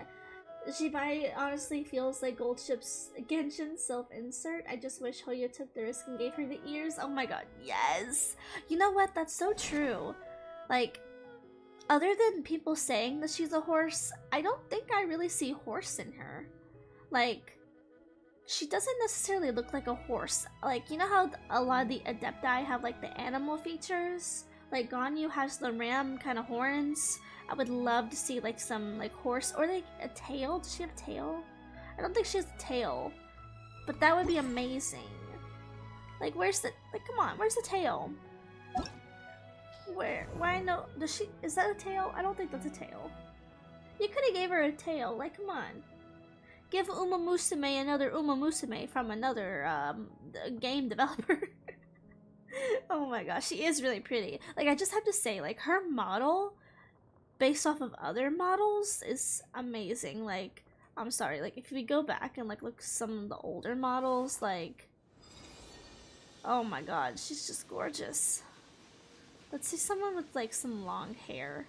[SPEAKER 1] Shibai honestly feels like Goldship's Genshin self-insert. I just wish Hoya took the risk and gave her the ears. Oh my god, yes! You know what? That's so true. Like, other than people saying that she's a horse, I don't think I really see horse in her. Like, she doesn't necessarily look like a horse. Like, you know how a lot of the Adepti have like the animal features? Like Ganyu has the ram kind of horns. I would love to see like some like horse or like a tail. Does she have a tail? I don't think she has a tail, but that would be amazing. Like, where's the, like, come on, where's the tail? Where? Why no? Does she? Is that a tail? I don't think that's a tail. You could have gave her a tail. Like, come on. Give Uma Musume another Uma Musume from another game developer. Oh my gosh, she is really pretty. Like, I just have to say, like, her model, based off of other models, is amazing. Like, I'm sorry, like, if we go back and like look at some of the older models, like, oh my god, she's just gorgeous. Let's see someone with like some long hair.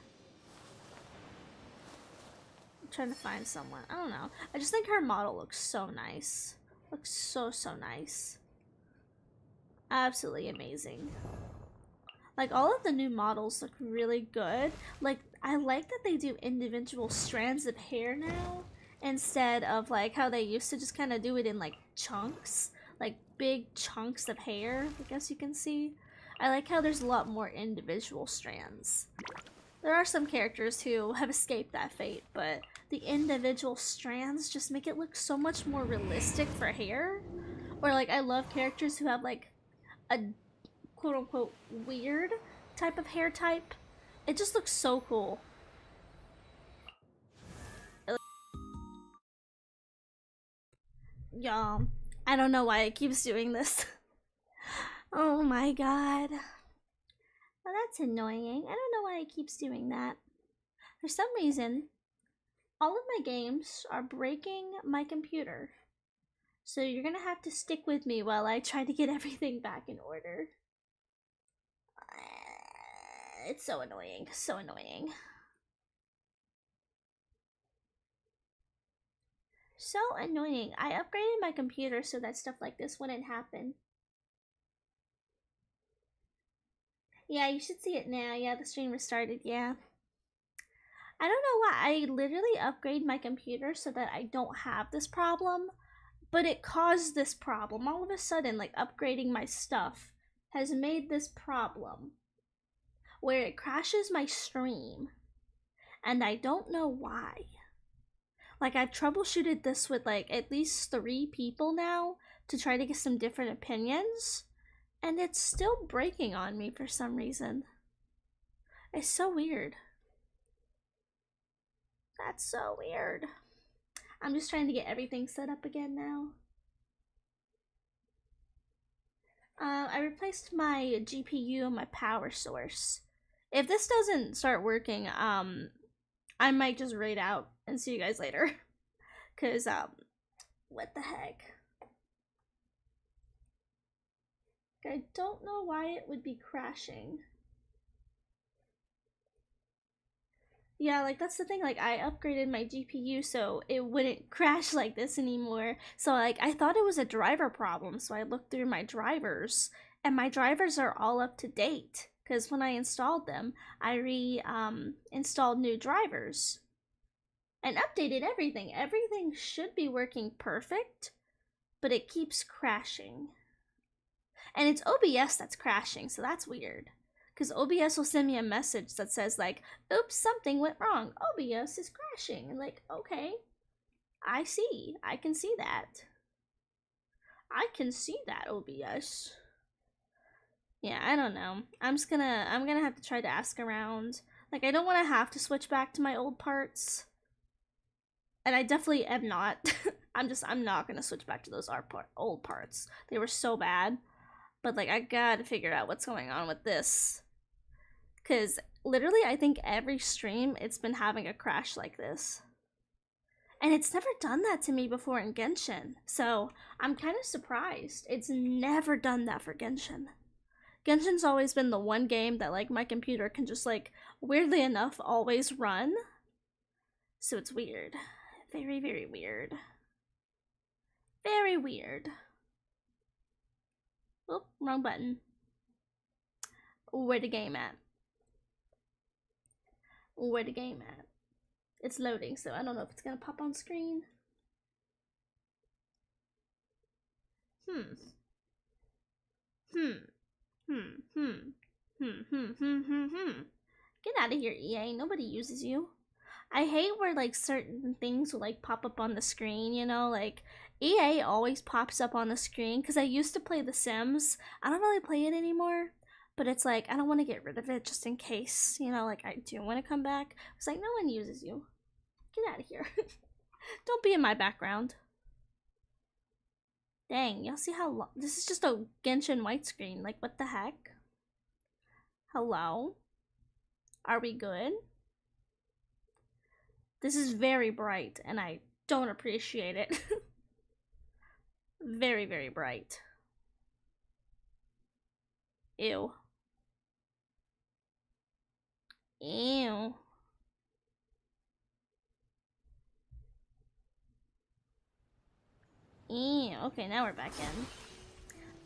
[SPEAKER 1] I'm trying to find someone. I don't know. I just think her model looks so nice. Looks so nice. Absolutely amazing. Like, all of the new models look really good. Like, I like that they do individual strands of hair now, instead of like how they used to just kind of do it in like chunks, like big chunks of hair, I guess you can see. I like how there's a lot more individual strands. There are some characters who have escaped that fate, but the individual strands just make it look so much more realistic for hair. Or like, I love characters who have like a quote-unquote weird type of hair type. It just looks so cool. Y'all, I don't know why it keeps doing this. Oh my god. Well, that's annoying. I don't know why it keeps doing that. For some reason, all of my games are breaking my computer. So you're gonna have to stick with me while I try to get everything back in order. It's so annoying, so annoying. So annoying. I upgraded my computer so that stuff like this wouldn't happen. Yeah, you should see it now. Yeah, the stream restarted, yeah. I don't know why. I literally upgraded my computer so that I don't have this problem, but it caused this problem. All of a sudden, like, upgrading my stuff has made this problem where it crashes my stream, and I don't know why. Like, I've troubleshooted this with like at least 3 people now to try to get some different opinions, and it's still breaking on me for some reason. It's so weird. That's so weird. I'm just trying to get everything set up again now. I replaced my GPU and my power source. If this doesn't start working, I might just raid out and see you guys later. Cause, what the heck? I don't know why it would be crashing. Yeah, like, that's the thing, like, I upgraded my GPU so it wouldn't crash like this anymore. So, like, I thought it was a driver problem, so I looked through my drivers, and my drivers are all up to date. Because when I installed them, I installed new drivers. And updated everything. Everything should be working perfect, but it keeps crashing. And it's OBS that's crashing, so that's weird. Because OBS will send me a message that says like, oops, something went wrong. OBS is crashing. And like, okay, I see. I can see that. I can see that, OBS. Yeah, I don't know. I'm gonna have to try to ask around. Like, I don't want to have to switch back to my old parts. And I definitely am not. I'm not gonna switch back to those old parts. They were so bad. But like, I gotta figure out what's going on with this. Cause literally, I think every stream it's been having a crash like this. And it's never done that to me before in Genshin. So I'm kind of surprised. It's never done that for Genshin. Genshin's always been the one game that like my computer can just like, weirdly enough, always run. So it's weird. Very, very weird. Very weird. Oh, wrong button. Where the game at? Where the game at? It's loading, so I don't know if it's gonna pop on screen. Get out of here, EA. Nobody uses you. I hate where like certain things will like pop up on the screen, you know, like EA always pops up on the screen because I used to play The Sims. I don't really play it anymore, but it's like I don't want to get rid of it just in case, you know, like I do want to come back. It's like no one uses you. Get out of here. Don't be in my background. Dang, y'all see how long? This is just a Genshin white screen. Like, what the heck? Hello? Are we good? This is very bright, and I don't appreciate it. Very, very bright. Ew. Ew. Ew. Okay, now we're back in.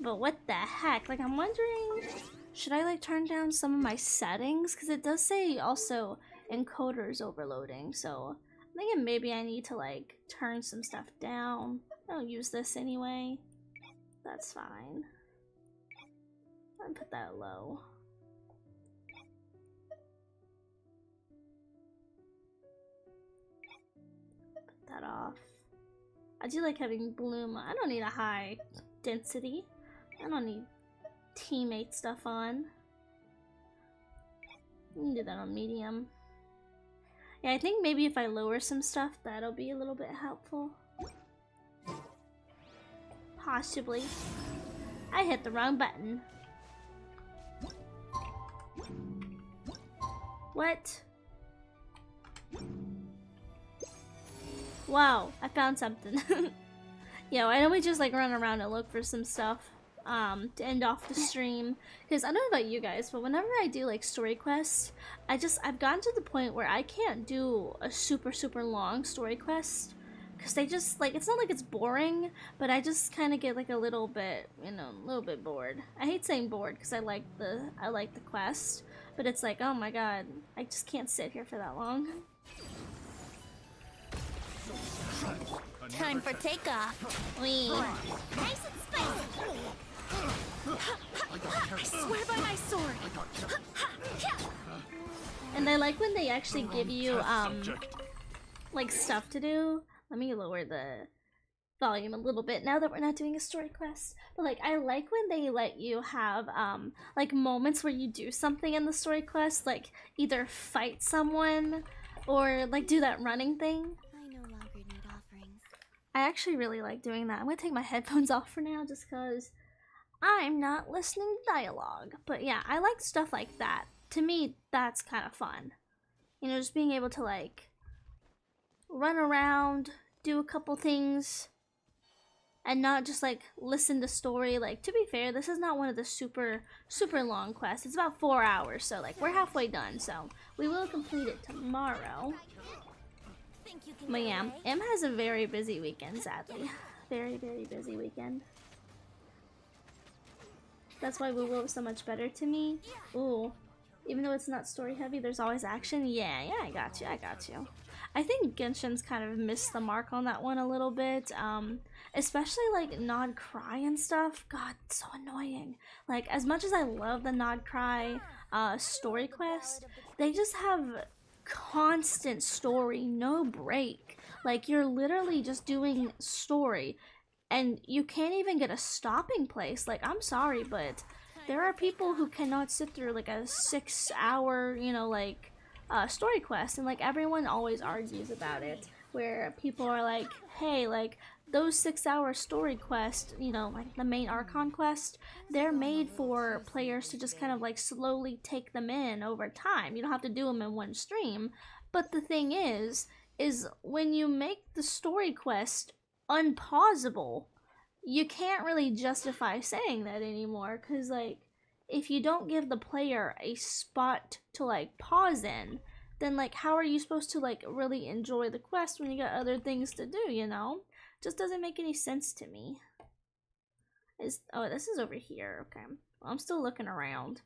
[SPEAKER 1] But what the heck? Like, I'm wondering Should I like turn down some of my settings? Because it does say also encoders overloading, so I'm thinking maybe I need to like turn some stuff down. I don't use this anyway. That's fine. I'll put that low. Put that off. I do like having bloom. I don't need a high density. I don't need teammate stuff on. You can do that on medium. Yeah, I think maybe if I lower some stuff, that'll be a little bit helpful. Possibly. I hit the wrong button. What? Wow, I found something. Yeah, why don't we just like run around and look for some stuff to end off the stream? Because I don't know about you guys, but whenever I do like story quests, I've gotten to the point where I can't do a super long story quest because they just like, it's not like it's boring, but I just kind of get like a little bit, you know, a little bit bored. I hate saying bored because I like the quest, but it's like, oh my god, I just can't sit here for that long.
[SPEAKER 2] Time for takeoff.
[SPEAKER 1] Wee.
[SPEAKER 2] Nice and spicy. I swear by my sword.
[SPEAKER 1] And I like when they actually give you like stuff to do. Let me lower the volume a little bit now that we're not doing a story quest. But like I like when they let you have like moments where you do something in the story quest, like either fight someone or like do that running thing. I actually really like doing that. I'm gonna take my headphones off for now just because I'm not listening to dialogue. But yeah, I like stuff like that. To me, that's kind of fun. You know, just being able to like run around, do a couple things, and not just like listen to story. Like, to be fair, this is not one of the super long quests. It's about 4 hours, so like we're halfway done. So we will complete it tomorrow. But yeah, M has a very busy weekend, sadly. Very busy weekend. That's why Woo is so much better to me. Ooh. Even though it's not story heavy, there's always action. Yeah, I got you. I think Genshin's kind of missed the mark on that one a little bit. Especially like Nod Cry and stuff. God, it's so annoying. Like, as much as I love the Nod Cry story quest, they just have constant story, no break. Like, you're literally just doing story and you can't even get a stopping place. Like, I'm sorry, but there are people who cannot sit through like a 6-hour, you know, like story quest, and like everyone always argues about it, where people are like, hey, like those 6-hour story quests, you know, like the main Archon quest, they're made for players to just kind of like slowly take them in over time. You don't have to do them in one stream. But the thing is when you make the story quest unpausable, you can't really justify saying that anymore, because like if you don't give the player a spot to like pause in, then like how are you supposed to like really enjoy the quest when you got other things to do, you know? Just doesn't make any sense to me. Oh, this is over here. Okay, well, I'm still looking around.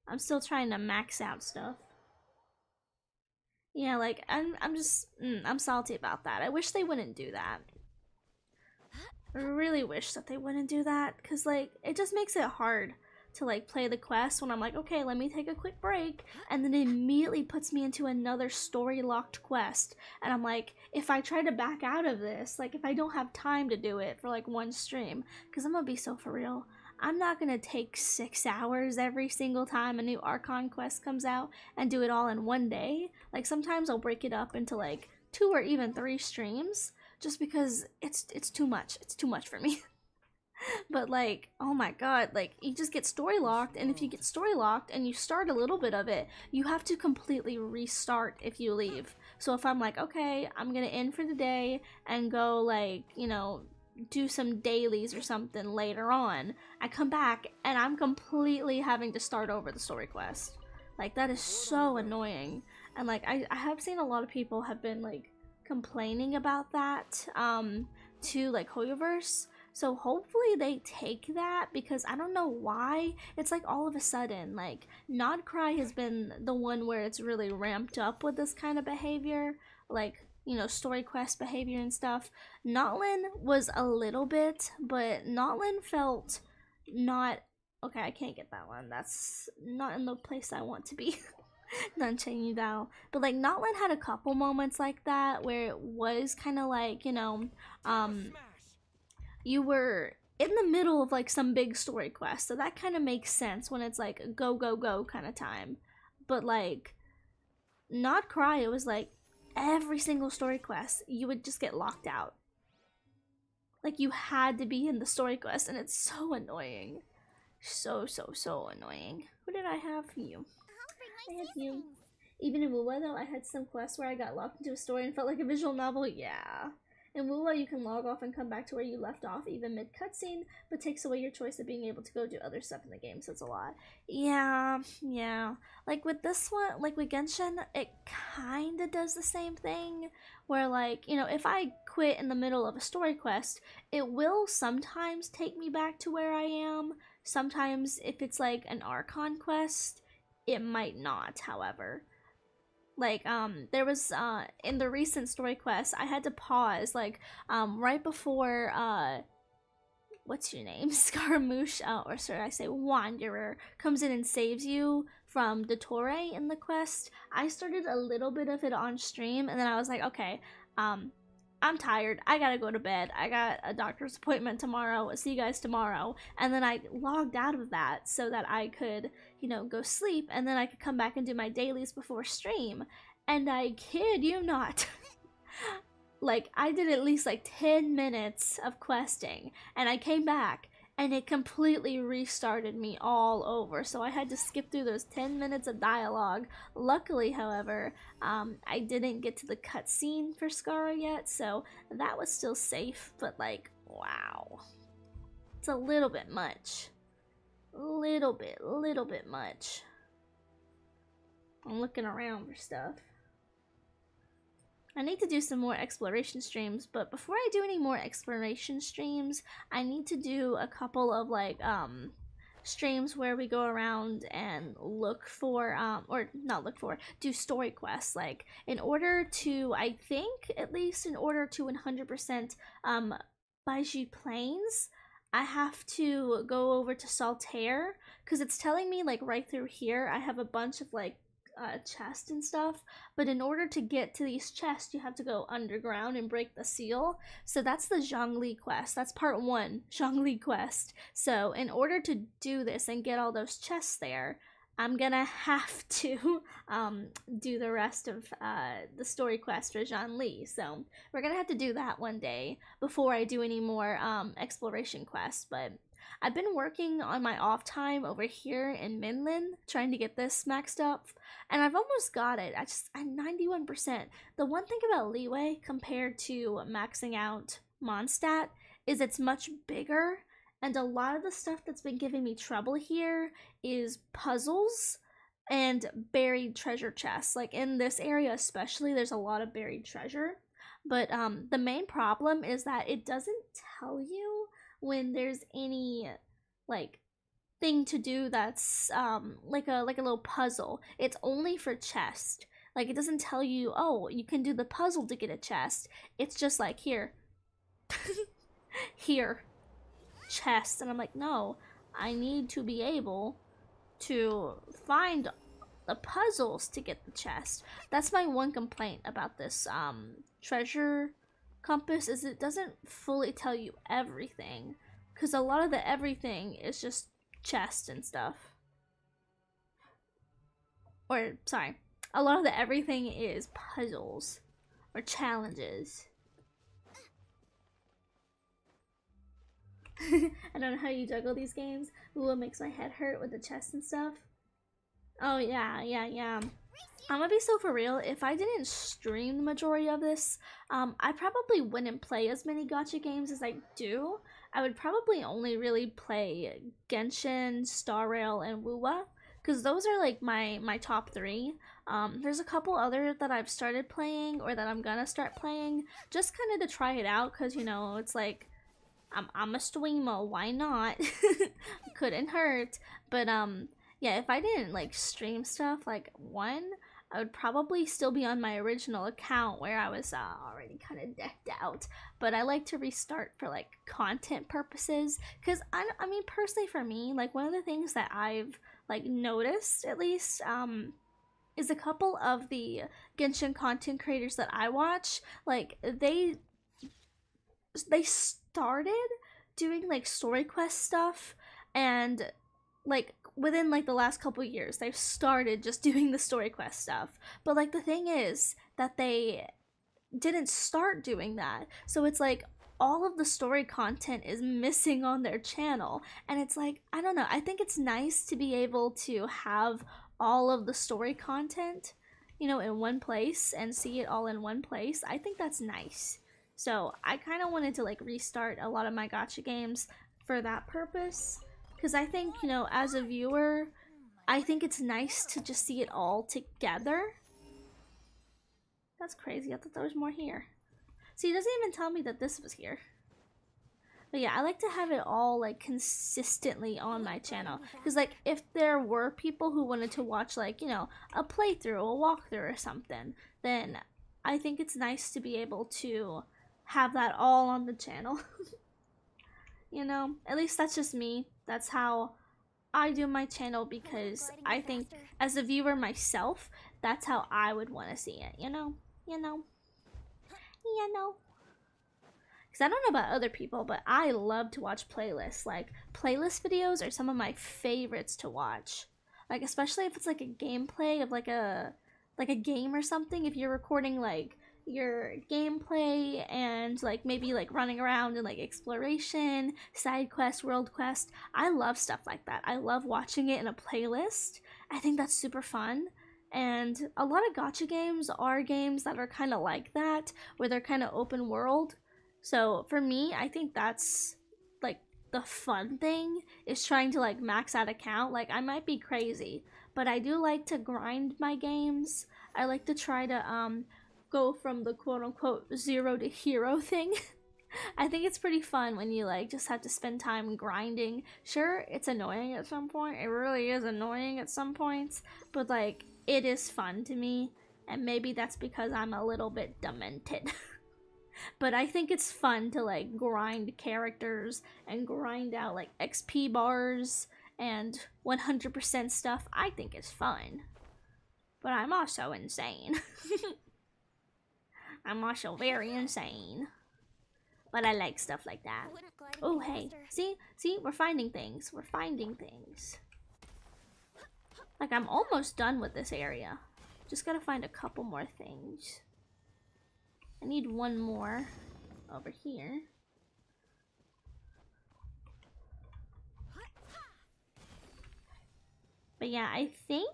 [SPEAKER 1] I'm still trying to max out stuff. Yeah, like I'm just I'm salty about that. I wish they wouldn't do that. I really wish that they wouldn't do that, because like it just makes it hard to like play the quest when I'm like, okay, let me take a quick break, and then it immediately puts me into another story locked quest, and I'm like, if I try to back out of this, like if I don't have time to do it for like one stream, because I'm gonna be so for real, I'm not gonna take 6 hours every single time a new Archon quest comes out and do it all in one day. Like sometimes I'll break it up into like 2 or even 3 streams, just because it's too much. It's too much for me. But like, oh my god, like you just get story locked, and if you get story locked and you start a little bit of it, you have to completely restart if you leave. So if I'm like, okay, I'm gonna end for the day and go like, you know, do some dailies or something later on, I come back and I'm completely having to start over the story quest. Like, that is so annoying. And like I have seen a lot of people have been like complaining about that to like Hoyoverse, So hopefully they take that, because I don't know why it's like all of a sudden, like Not Cry has been the one where it's really ramped up with this kind of behavior, like, you know, story quest behavior and stuff. Notlin was a little bit, but Notlin felt not okay. I can't get that one. That's not in the place I want to be. Not chaining you down, but like Notlin had a couple moments like that where it was kind of like, you know, you were in the middle of like some big story quest, so that kind of makes sense when it's like a go go go kind of time. But like Not Cry, it was like every single story quest you would just get locked out, like you had to be in the story quest, and it's so annoying, so annoying. Who did I have? You. I had you. Even in Wuwa though, I had some quests where I got locked into a story and felt like a visual novel. Yeah. In Wuwa, you can log off and come back to where you left off even mid-cutscene, but takes away your choice of being able to go do other stuff in the game, so it's a lot. Yeah. Like with this one, like with Genshin, it kinda does the same thing, where like, you know, if I quit in the middle of a story quest, it will sometimes take me back to where I am. Sometimes if it's like an Archon quest, it might not, however. Like, there was, in the recent story quest, I had to pause, like, right before, what's your name? Scaramouche, or should I say Wanderer, comes in and saves you from Dottore in the quest. I started a little bit of it on stream, and then I was like, okay, I'm tired, I gotta go to bed, I got a doctor's appointment tomorrow, I'll see you guys tomorrow, and then I logged out of that so that I could, you know, go sleep, and then I could come back and do my dailies before stream, and I kid you not, like, I did at least like 10 minutes of questing, and I came back, and it completely restarted me all over, so I had to skip through those 10 minutes of dialogue. Luckily, however, I didn't get to the cutscene for Skara yet, so that was still safe, but like, wow. It's a little bit much. Little bit much. I'm looking around for stuff. I need to do some more exploration streams, but before I do any more exploration streams, I need to do a couple of like streams where we go around and look for or not look for, do story quests. Like in order to, I think at least in order to 100% Baiji Plains, I have to go over to Saltaire, because it's telling me like right through here I have a bunch of like chests and stuff, but in order to get to these chests you have to go underground and break the seal. So that's the Zhongli quest, that's part 1, Zhongli quest. So in order to do this and get all those chests there, I'm gonna have to do the rest of the story quest for Zhongli. So we're gonna have to do that one day before I do any more exploration quests. But I've been working on my off time over here in Minlin, trying to get this maxed up, and I've almost got it. I'm 91%. The one thing about Leeway compared to maxing out Mondstadt is it's much bigger, and a lot of the stuff that's been giving me trouble here is puzzles and buried treasure chests. Like in this area especially, there's a lot of buried treasure, but the main problem is that it doesn't tell you when there's any like thing to do that's like a little puzzle. It's only for chest. Like it doesn't tell you, oh, you can do the puzzle to get a chest. It's just like here here, chest. And I'm like, no, I need to be able to find the puzzles to get the chest. That's my one complaint about this treasure compass, is it doesn't fully tell you everything, because a lot of the everything is just chest and stuff. Or sorry, a lot of the everything is puzzles or challenges. I don't know how you juggle these games. Ooh, it makes my head hurt with the chest and stuff. Oh yeah. I'm gonna be so for real, if I didn't stream the majority of this, I probably wouldn't play as many gacha games as I do. I would probably only really play Genshin, Star Rail, and Wuwa, because those are like my top 3. There's a couple other that I've started playing, or that I'm gonna start playing, just kind of to try it out, because you know, it's like, I'm a streamer, why not? Couldn't hurt. But yeah, if I didn't like stream stuff, like one, I would probably still be on my original account where I was already kind of decked out. But I like to restart for like content purposes, because I mean, personally for me, like one of the things that I've like noticed at least is a couple of the Genshin content creators that I watch, like they started doing like story quest stuff, and like within like the last couple years they've started just doing the story quest stuff. But like the thing is that they didn't start doing that, so it's like all of the story content is missing on their channel, and it's like, I don't know, I think it's nice to be able to have all of the story content, you know, in one place and see it all in one place. I think that's nice. So I kind of wanted to like restart a lot of my gacha games for that purpose, because I think, you know, as a viewer, I think it's nice to just see it all together. That's crazy, I thought there was more here. See, it doesn't even tell me that this was here. But yeah, I like to have it all like consistently on my channel, because like if there were people who wanted to watch like, you know, a playthrough, a walkthrough or something, then I think it's nice to be able to have that all on the channel. You know, at least that's just me. That's how I do my channel, because I think as a viewer myself, that's how I would want to see it, you know? Because I don't know about other people, but I love to watch playlists. Like, playlist videos are some of my favorites to watch. Like, especially if it's like a gameplay of like a game or something. If you're recording like your gameplay and like maybe like running around and like exploration, side quest, world quest. I love stuff like that. I love watching it in a playlist. I think that's super fun. And a lot of gacha games are games that are kind of like that, where they're kind of open world. So for me, I think that's like the fun thing, is trying to like max out account. Like, I might be crazy, but I do like to grind my games. I like to try to go from the quote-unquote 0 to hero thing. I think it's pretty fun when you like just have to spend time grinding. Sure, it's annoying at some point. It really is annoying at some points, but like it is fun to me, and maybe that's because I'm a little bit demented. But I think it's fun to like grind characters and grind out like XP bars and 100% stuff. I think it's fun. But I'm also insane. I'm also very insane. But I like stuff like that. Oh, hey. See? We're finding things. We're finding things. Like, I'm almost done with this area. Just gotta find a couple more things. I need one more over here. But yeah, I think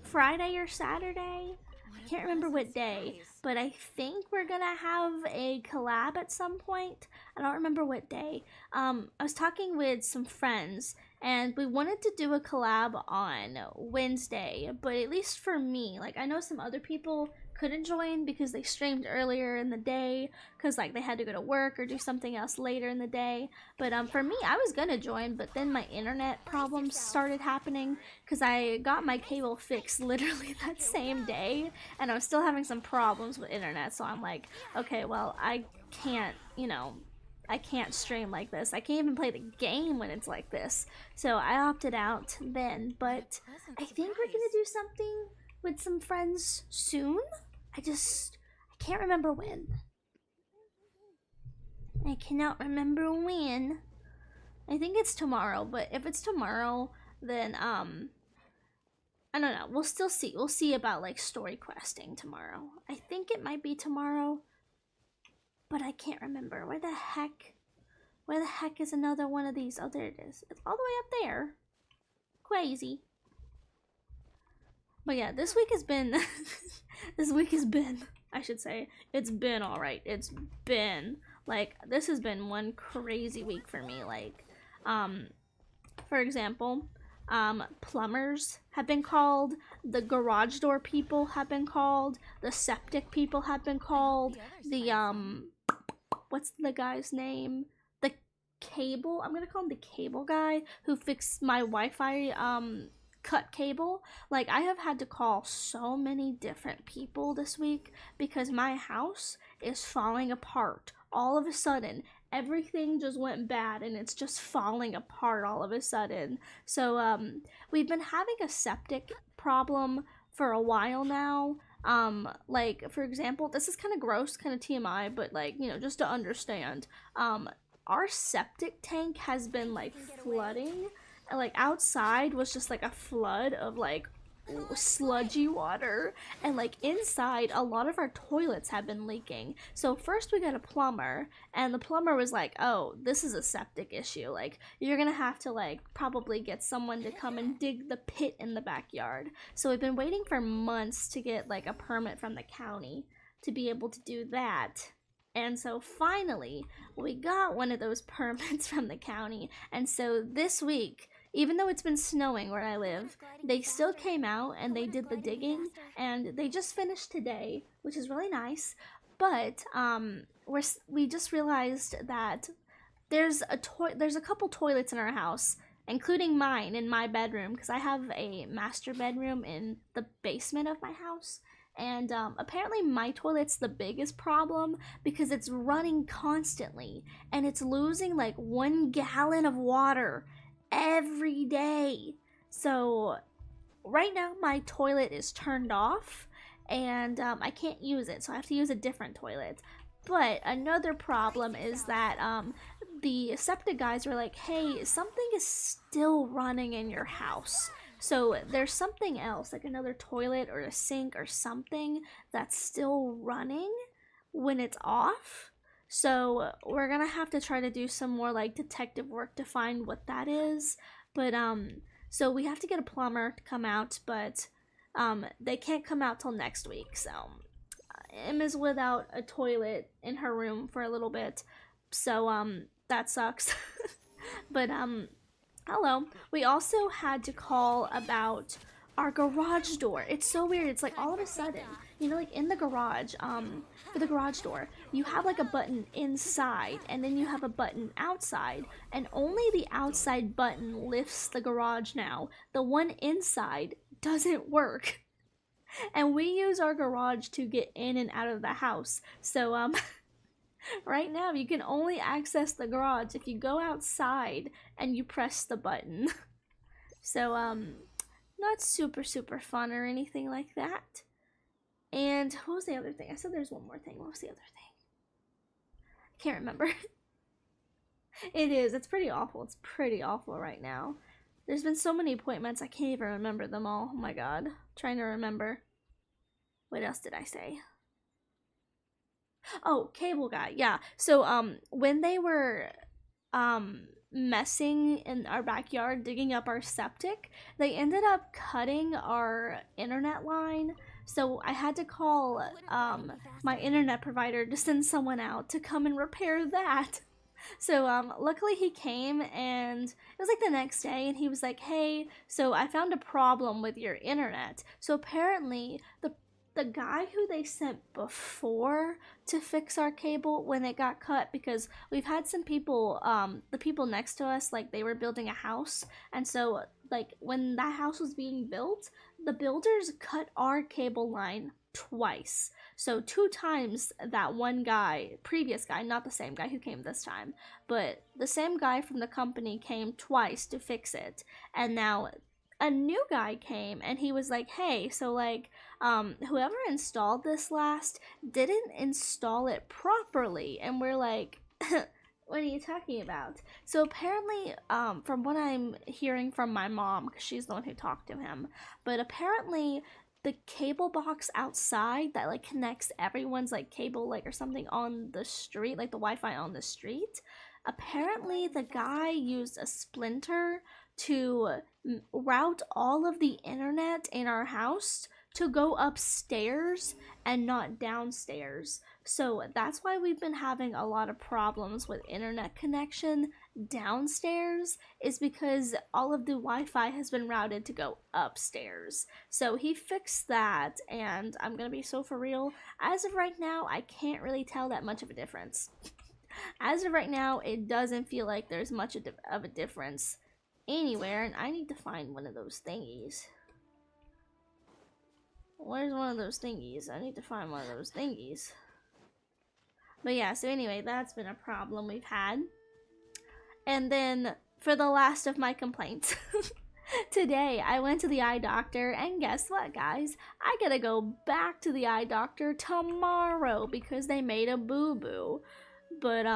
[SPEAKER 1] Friday or Saturday, I can't remember what day, but I think we're gonna have a collab at some point. I don't remember what day. I was talking with some friends, and we wanted to do a collab on Wednesday, but at least for me, like, I know some other people couldn't join because they streamed earlier in the day, because like they had to go to work or do something else later in the day. But for me, I was gonna join, but then my internet problems started happening, because I got my cable fixed literally that same day, and I was still having some problems with internet. So I'm like, okay, well, I can't, you know, I can't stream like this. I can't even play the game when it's like this. So I opted out then, but I think we're gonna do something with some friends soon. I can't remember when. I cannot remember when. I think it's tomorrow, but if it's tomorrow, then I don't know. We'll still see. We'll see about like story questing tomorrow. I think it might be tomorrow, but I can't remember. Where the heck is another one of these? Oh, there it is. It's all the way up there. Crazy. But yeah, this week has been I should say, it's been alright. It's been like, this has been one crazy week for me. Like, for example, plumbers have been called, the garage door people have been called, the septic people have been called, the what's the guy's name? The cable, I'm gonna call him the cable guy who fixed my Wi-Fi cut cable. Like, I have had to call so many different people this week because my house is falling apart all of a sudden. Everything just went bad and it's just falling apart all of a sudden. So we've been having a septic problem for a while now. Like, for example, this is kind of gross, kind of TMI, but like, you know, just to understand, our septic tank has been like flooding. Like, outside was just like a flood of like sludgy water, and like inside a lot of our toilets have been leaking. So first we got a plumber, and the plumber was like, oh, this is a septic issue, like you're gonna have to like probably get someone to come and dig the pit in the backyard. So we've been waiting for months to get like a permit from the county to be able to do that. And so finally we got one of those permits from the county, and so this week, even though it's been snowing where I live, they still came out and they did the digging, and they just finished today, which is really nice. But we just realized that there's a couple toilets in our house, including mine in my bedroom, because I have a master bedroom in the basement of my house. And apparently my toilet's the biggest problem because it's running constantly and it's losing like 1 gallon of water every day. So right now my toilet is turned off and I can't use it, so I have to use a different toilet. But another problem is that the septic guys were like, hey, something is still running in your house. So there's something else, like another toilet or a sink or something that's still running when it's off. So we're gonna have to try to do some more like detective work to find what that is. But so we have to get a plumber to come out, but they can't come out till next week. So Emma's without a toilet in her room for a little bit. So that sucks. But hello. We also had to call about our garage door. It's so weird. It's like all of a sudden, you know, like in the garage, for the garage door, you have like a button inside and then you have a button outside, and only the outside button lifts the garage now. The one inside doesn't work. And we use our garage to get in and out of the house. So right now you can only access the garage if you go outside and you press the button. So not super fun or anything like that. And what was the other thing? I said there's one more thing. What was the other thing? I can't remember. It is. It's pretty awful. It's pretty awful right now. There's been so many appointments, I can't even remember them all. Oh my god. I'm trying to remember. What else did I say? Oh, cable guy. Yeah. So when they were messing in our backyard, digging up our septic, they ended up cutting our internet line. So I had to call my internet provider to send someone out to come and repair that. So luckily he came, and it was like the next day, and he was like, hey, so I found a problem with your internet. So apparently the guy who they sent before to fix our cable when it got cut, because we've had some people, the people next to us, like they were building a house, and so like when that house was being built, the builders cut our cable line twice. So 2 times that one guy, previous guy, not the same guy who came this time, but the same guy from the company came twice to fix it. And now a new guy came and he was like, hey, so like whoever installed this last didn't install it properly. And we're like, what are you talking about? So apparently, from what I'm hearing from my mom, because she's the one who talked to him, but apparently the cable box outside that like connects everyone's like cable like or something on the street, like the Wi-Fi on the street, apparently the guy used a splinter to route all of the internet in our house to go upstairs and not downstairs. So that's why we've been having a lot of problems with internet connection downstairs, is because all of the Wi-Fi has been routed to go upstairs. So he fixed that, and I'm gonna be so for real, as of right now I can't really tell that much of a difference. As of right now, it doesn't feel like there's much of a difference anywhere, and I need to find one of those thingies. Where's one of those thingies? I need to find one of those thingies. But yeah, so anyway, that's been a problem we've had. And then, for the last of my complaints, today I went to the eye doctor, and guess what, guys? I gotta go back to the eye doctor tomorrow because they made a boo-boo. But,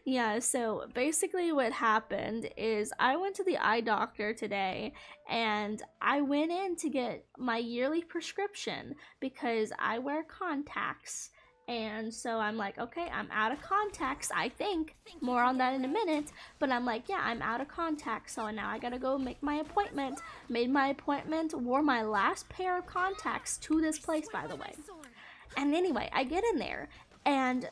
[SPEAKER 1] yeah, so basically what happened is I went to the eye doctor today, and I went in to get my yearly prescription because I wear contacts. And so I'm like, okay, I'm out of contacts, I think. More on that in a minute. But I'm like, yeah, I'm out of contacts. So now I gotta go make my appointment. Made my appointment, wore my last pair of contacts to this place, by the way. And anyway, I get in there, and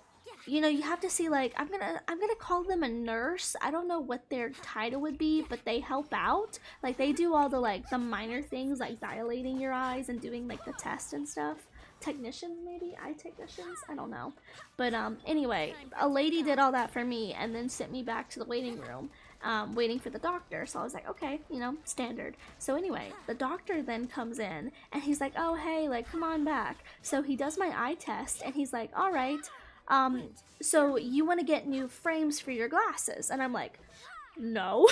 [SPEAKER 1] you know, you have to see, like, I'm gonna call them a nurse. I don't know what their title would be, but they help out. Like, they do all the, like, the minor things, like dilating your eyes and doing, like, the test and stuff. Technicians, maybe? Eye technicians? I don't know. But, anyway, a lady did all that for me and then sent me back to the waiting room, waiting for the doctor. So I was like, okay, you know, standard. So anyway, the doctor then comes in, and he's like, oh, hey, like, come on back. So he does my eye test, and he's like, all right, so you want to get new frames for your glasses? And I'm like, no.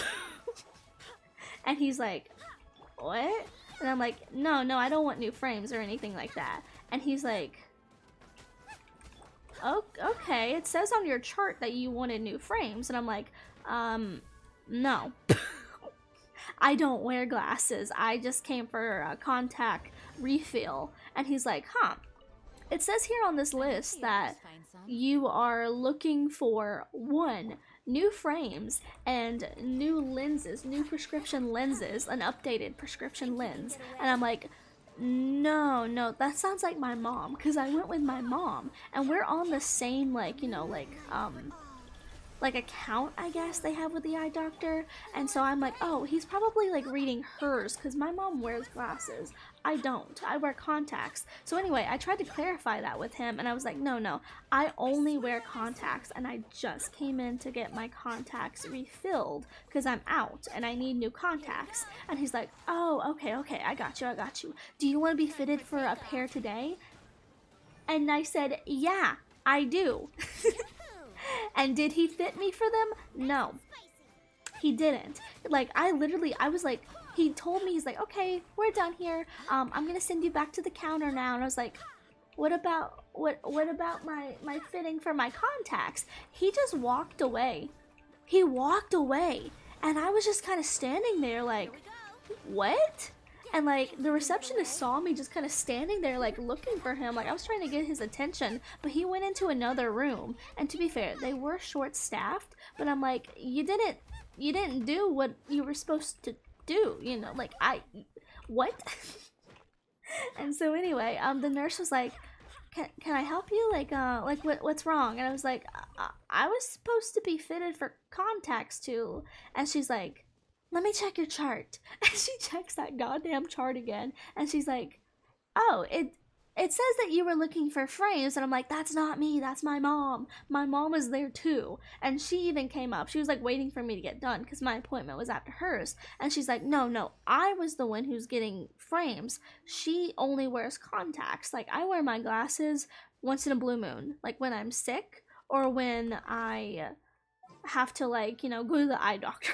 [SPEAKER 1] And he's like, what? And I'm like, no, I don't want new frames or anything like that. And he's like, oh, okay, it says on your chart that you wanted new frames. And I'm like, no. I don't wear glasses. I just came for a contact refill. And he's like, huh. It says here on this list that you are looking for 1, new frames and new lenses, new prescription lenses, an updated prescription lens. And I'm like, no, that sounds like my mom, because I went with my mom and we're on the same, like, you know, like account, I guess, they have with the eye doctor. And so I'm like, oh, he's probably like reading hers, because my mom wears glasses. I don't. I wear contacts. So anyway, I tried to clarify that with him, and I was like, no, I only wear contacts, and I just came in to get my contacts refilled because I'm out and I need new contacts. And he's like, oh, okay, I got you. Do you want to be fitted for a pair today? And I said, yeah, I do. And did he fit me for them? No, he didn't. Like, I was like, he told me, he's like, okay, we're done here. I'm gonna send you back to the counter now. And I was like, what about my fitting for my contacts? He just walked away. He walked away. And I was just kind of standing there like, what? And like, the receptionist saw me just kind of standing there like looking for him. Like, I was trying to get his attention, but he went into another room. And to be fair, they were short-staffed, but I'm like, you didn't do what you were supposed to do, you know, like, what? And so anyway, the nurse was like, can I help you? Like what's wrong? And I was like, I was supposed to be fitted for contacts too. And she's like, let me check your chart. And she checks that goddamn chart again, and she's like, oh, it says that you were looking for frames. And I'm like, that's not me, that's my mom. My mom was there too, and she even came up. She was like waiting for me to get done because my appointment was after hers. And she's like, no, I was the one who's getting frames. She only wears contacts. Like, I wear my glasses once in a blue moon, like when I'm sick or when I have to, like, you know, go to the eye doctor.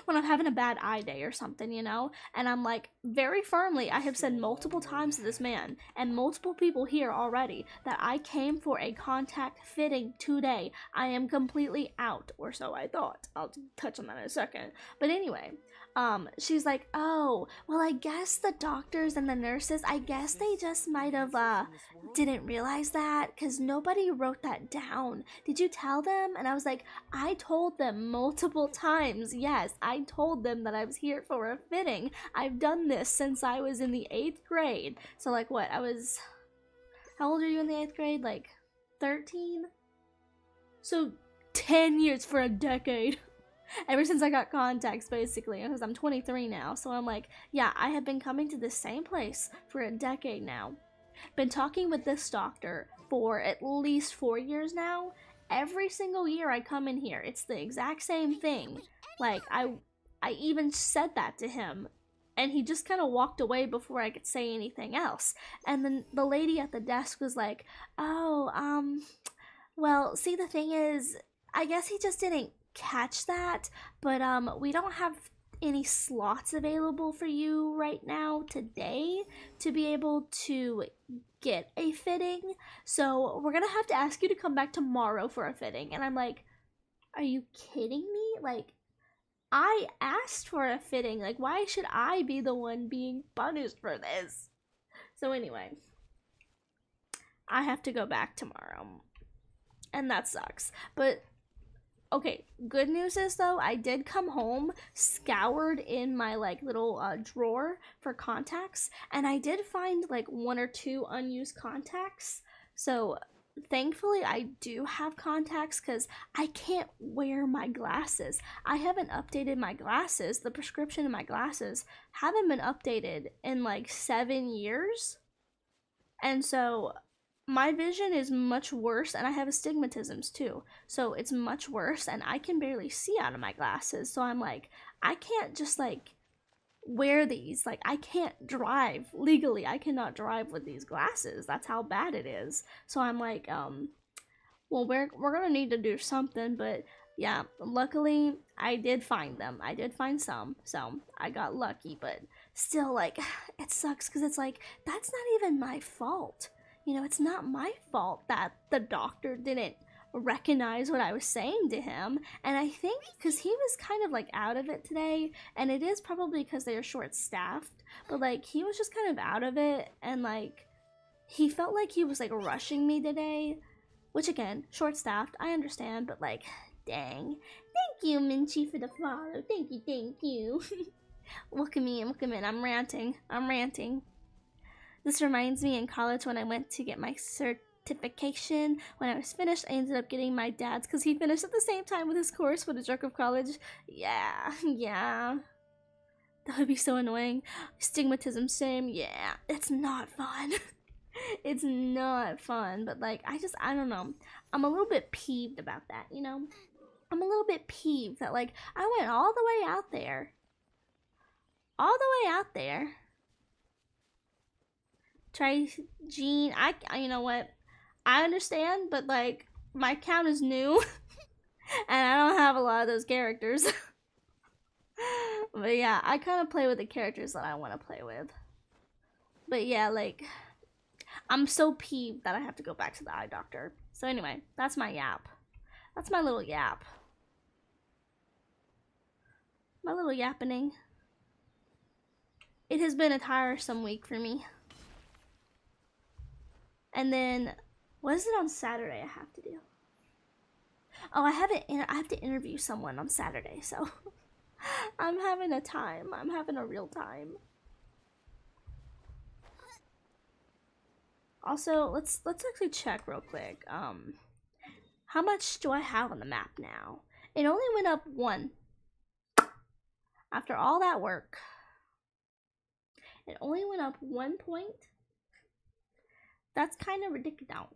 [SPEAKER 1] When I'm having a bad eye day or something, you know? And I'm like, very firmly, I have said multiple times to this man and multiple people here already that I came for a contact fitting today. I am completely out, or so I thought. I'll touch on that in a second. But anyway, she's like, oh, well, I guess the doctors and the nurses, I guess they just might have, didn't realize that, because nobody wrote that down. Did you tell them? And I was like, I told them multiple times. Yes, I told them that I was here for a fitting. I've done this since I was in the 8th grade. So, like, what? How old are you in the 8th grade? Like, 13? So, 10 years, for a decade. Ever since I got contacts, basically, because I'm 23 now. So I'm like, yeah, I have been coming to this same place for a decade now. Been talking with this doctor for at least 4 years now, every single year I come in here, it's the exact same thing. Like, I even said that to him, and he just kind of walked away before I could say anything else. And then the lady at the desk was like, oh, well, see, the thing is, I guess he just didn't catch that, but we don't have any slots available for you right now today to be able to get a fitting, so we're gonna have to ask you to come back tomorrow for a fitting. And I'm like, are you kidding me? Like, I asked for a fitting. Like, why should I be the one being punished for this? So anyway, I have to go back tomorrow, and that sucks. But okay, good news is though, I did come home, scoured in my like little drawer for contacts, and I did find like 1 or 2 unused contacts. So thankfully I do have contacts because I can't wear my glasses. I haven't updated my glasses. The prescription in my glasses haven't been updated in like 7 years. And so my vision is much worse, and I have astigmatisms too, so it's much worse, and I can barely see out of my glasses. So I'm like, I can't just like wear these. Like, I can't drive legally. I cannot drive with these glasses. That's how bad it is. So I'm like, well, we're gonna need to do something. But yeah, luckily I did find them. I did find some, so I got lucky. But still, like, it sucks because it's like, that's not even my fault. You know, it's not my fault that the doctor didn't recognize what I was saying to him. And I think because he was kind of like out of it today, and it is probably because they are short-staffed, but like he was just kind of out of it, and like he felt like he was like rushing me today, which again, short-staffed, I understand, but like, dang. Thank you, Minchi, for the follow. Thank you. Look at me, I'm ranting. This reminds me in college when I went to get my certification. When I was finished, I ended up getting my dad's because he finished at the same time with his course for the jerk of college. Yeah. That would be so annoying. Stigmatism, same. Yeah, it's not fun. It's not fun, but like, I don't know. I'm a little bit peeved about that, you know? I'm a little bit peeved that like, I went all the way out there. Try Jean. I you know what? I understand, but like my account is new and I don't have a lot of those characters. But yeah, I kind of play with the characters that I want to play with. But yeah, like I'm so peeved that I have to go back to the eye doctor. So anyway, that's my yap. That's my little yap. My little yappening. It has been a tiresome week for me. And then, what is it on Saturday I have to do? Oh, I have to interview someone on Saturday, so I'm having a time. I'm having a real time. Also, let's actually check real quick. How much do I have on the map now? It only went up 1. After all that work, it only went up 1 point. That's kind of ridiculous.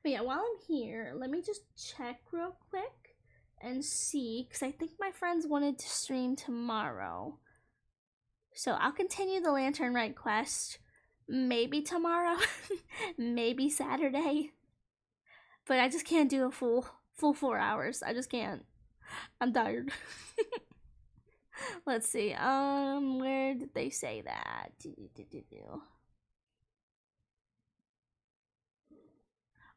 [SPEAKER 1] But yeah, while I'm here, let me just check real quick and see, because I think my friends wanted to stream tomorrow. So I'll continue the Lantern Rite quest, maybe tomorrow, maybe Saturday. But I just can't do a full 4 hours. I just can't. I'm tired. Let's see. Where did they say that?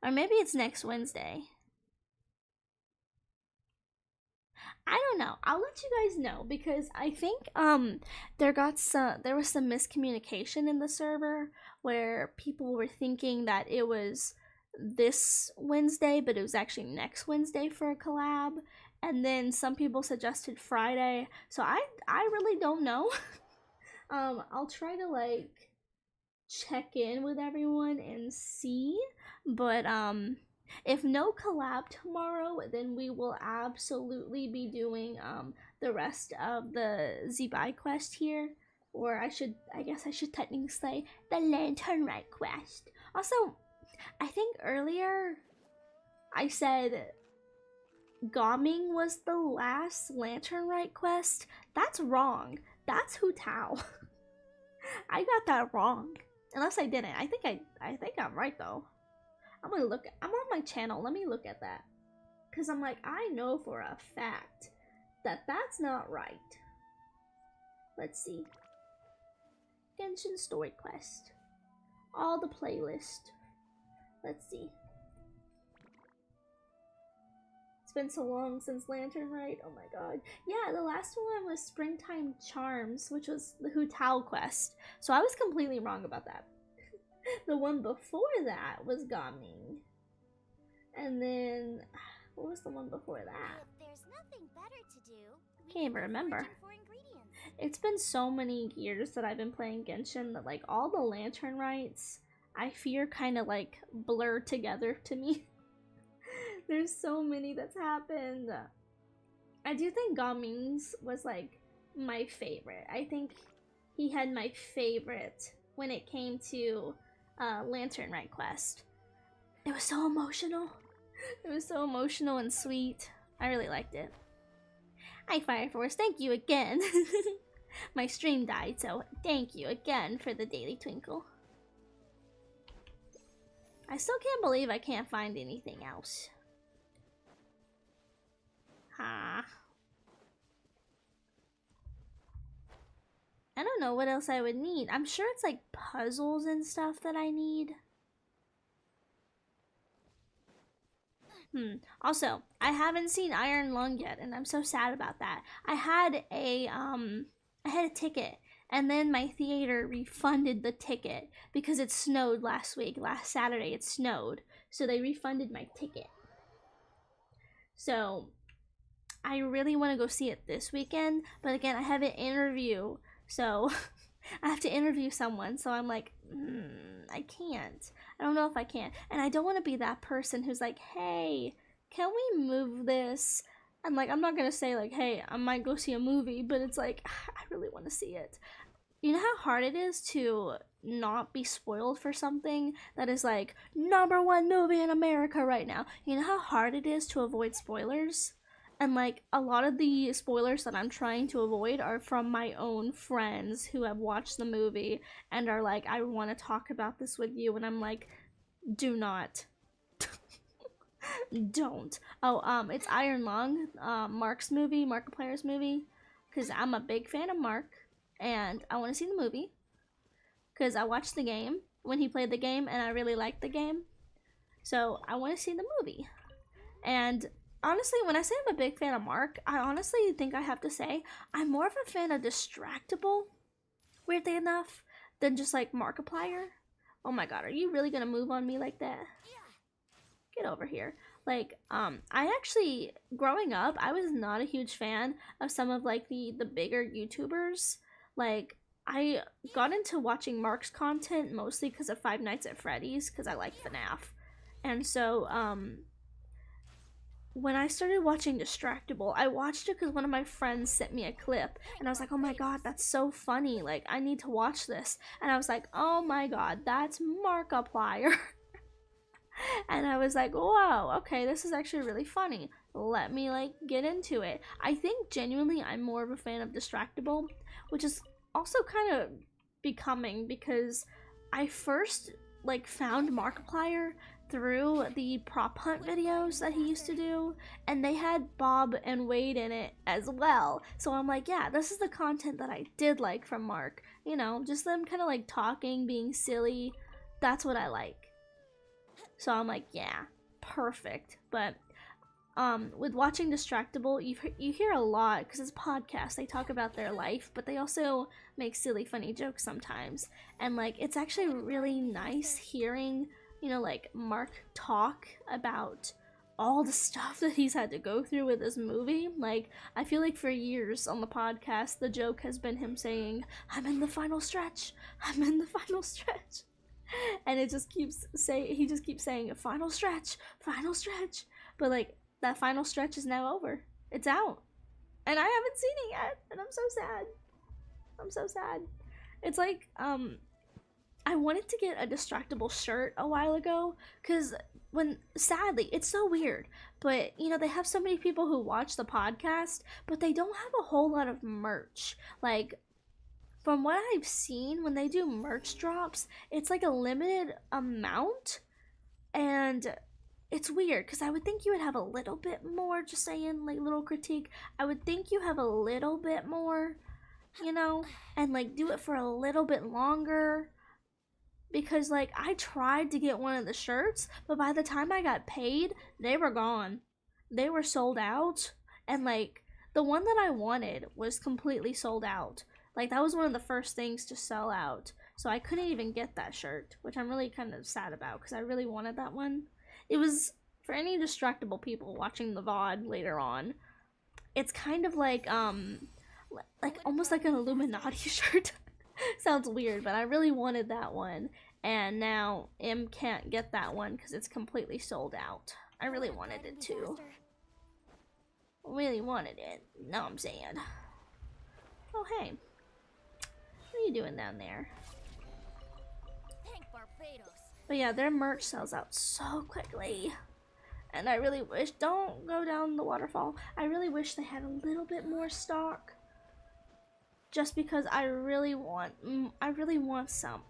[SPEAKER 1] Or maybe it's next Wednesday. I don't know. I'll let you guys know, because I think there was some miscommunication in the server where people were thinking that it was this Wednesday, but it was actually next Wednesday for a collab. And then some people suggested Friday, so I really don't know. I'll try to like check in with everyone and see, but if no collab tomorrow, then we will absolutely be doing the rest of the Zebai quest here, or I guess I should technically say the Lantern Rite quest. Also, I think earlier I said Gaming was the last Lantern Rite quest. That's wrong. That's Hu Tao. I got that wrong. Unless I didn't. I think I'm right though. I'm gonna look. I'm on my channel. Let me look at that. Cause I'm like, I know for a fact that that's not right. Let's see. Genshin story quest. All the playlist. Let's see. It's been so long since Lantern Rite. Oh my god. Yeah, the last one was Springtime Charms, which was the Hu Tao quest. So I was completely wrong about that. The one before that was Gaming. And then, what was the one before that?
[SPEAKER 2] If there's nothing better to do,
[SPEAKER 1] Can't even remember. It's been so many years that I've been playing Genshin that like all the Lantern Rites, I fear kind of like blur together to me. There's so many that's happened. I do think Gaming's was like my favorite. I think he had my favorite when it came to Lantern Rite quest. It was so emotional. It was so emotional and sweet. I really liked it. Hi Fire Force, thank you again. My stream died, so thank you again for the daily twinkle. I still can't believe I can't find anything else. I don't know what else I would need. I'm sure it's like puzzles and stuff that I need. Also, I haven't seen Iron Lung yet, and I'm so sad about that. I had a ticket, and then my theater refunded the ticket because it snowed last week. Last Saturday it snowed, so they refunded my ticket. So I really want to go see it this weekend, but again, I have an interview, so I have to interview someone, so I'm like, I can't. I don't know if I can. And I don't want to be that person who's like, hey, can we move this? And like, I'm not going to say like, hey, I might go see a movie, but it's like, I really want to see it. You know how hard it is to not be spoiled for something that is like #1 movie in America right now? You know how hard it is to avoid spoilers? And like a lot of the spoilers that I'm trying to avoid are from my own friends who have watched the movie and are like, I want to talk about this with you, and I'm like, do not. Don't. Oh, it's Iron Lung, Mark's movie, Markiplier's movie, because I'm a big fan of Mark and I want to see the movie because I watched the game when he played the game and I really liked the game, so I want to see the movie. And honestly, when I say I'm a big fan of Mark, I honestly think I have to say I'm more of a fan of Distractable, weirdly enough, than just like Markiplier. Oh my god, are you really gonna move on me like that? Get over here. Like, I actually, growing up, I was not a huge fan of some of like the bigger YouTubers. Like, I got into watching Mark's content mostly because of Five Nights at Freddy's, because I like FNAF. And so, when I started watching Distractable, I watched it because one of my friends sent me a clip, and I was like, oh my god, that's so funny, like, I need to watch this. And I was like, oh my god, that's Markiplier. And I was like, wow, okay, this is actually really funny. Let me, like, get into it. I think, genuinely, I'm more of a fan of Distractable, which is also kind of becoming, because I first, like, found Markiplier through the prop hunt videos that he used to do, and they had Bob and Wade in it as well. So I'm like, yeah, this is the content that I did like from Mark. You know, just them kind of like talking, being silly. That's what I like. So I'm like, yeah, perfect. But with watching Distractable, you hear a lot, because it's a podcast, they talk about their life, but they also make silly, funny jokes sometimes. And like, it's actually really nice hearing, you know, like Mark talk about all the stuff that he's had to go through with this movie. Like, I feel like for years on the podcast, the joke has been him saying, I'm in the final stretch, I'm in the final stretch. And it just keeps he just keeps saying final stretch. But like, that final stretch is now over. It's out. And I haven't seen it yet, and I'm so sad. I'm so sad. It's like, I I wanted to get a Destructible shirt a while ago, because sadly, it's so weird, but you know, they have so many people who watch the podcast, but they don't have a whole lot of merch. Like, from what I've seen, when they do merch drops, it's like a limited amount, and it's weird, because I would think you would have a little bit more, just saying, like, little critique, I would think you have a little bit more, you know, and like do it for a little bit longer, because like I tried to get one of the shirts, but by the time I got paid, they were gone. They were sold out, and like the one that I wanted was completely sold out. Like that was one of the first things to sell out, so I couldn't even get that shirt, which I'm really kind of sad about, because I really wanted that one. It was for any Destructible people watching the VOD later on. It's kind of like almost like an Illuminati shirt. Sounds weird, but I really wanted that one, and now M can't get that one because it's completely sold out. I really wanted it too. Really wanted it. Know what I'm saying? Oh hey, what are you doing down there? But yeah, their merch sells out so quickly, and I really wish, don't go down the waterfall, I really wish they had a little bit more stock, just because I really want some,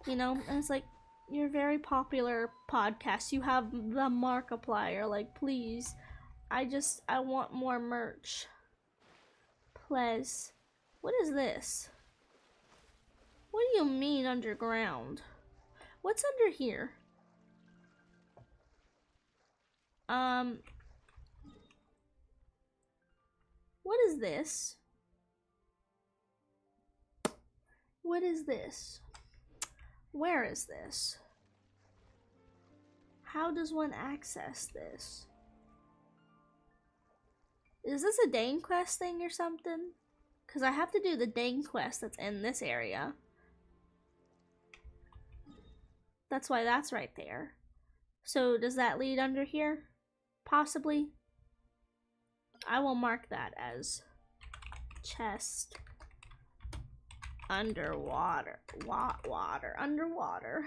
[SPEAKER 1] you know. And it's like, you're a very popular podcast, you have the Markiplier, like please, I want more merch, please. What is this? What do you mean underground? What's under here? What is this? What is this? Where is this? How does one access this? Is this a Dane quest thing or something? Because I have to do the Dane quest that's in this area. That's why that's right there. So does that lead under here? Possibly. I will mark that as chest underwater. Underwater.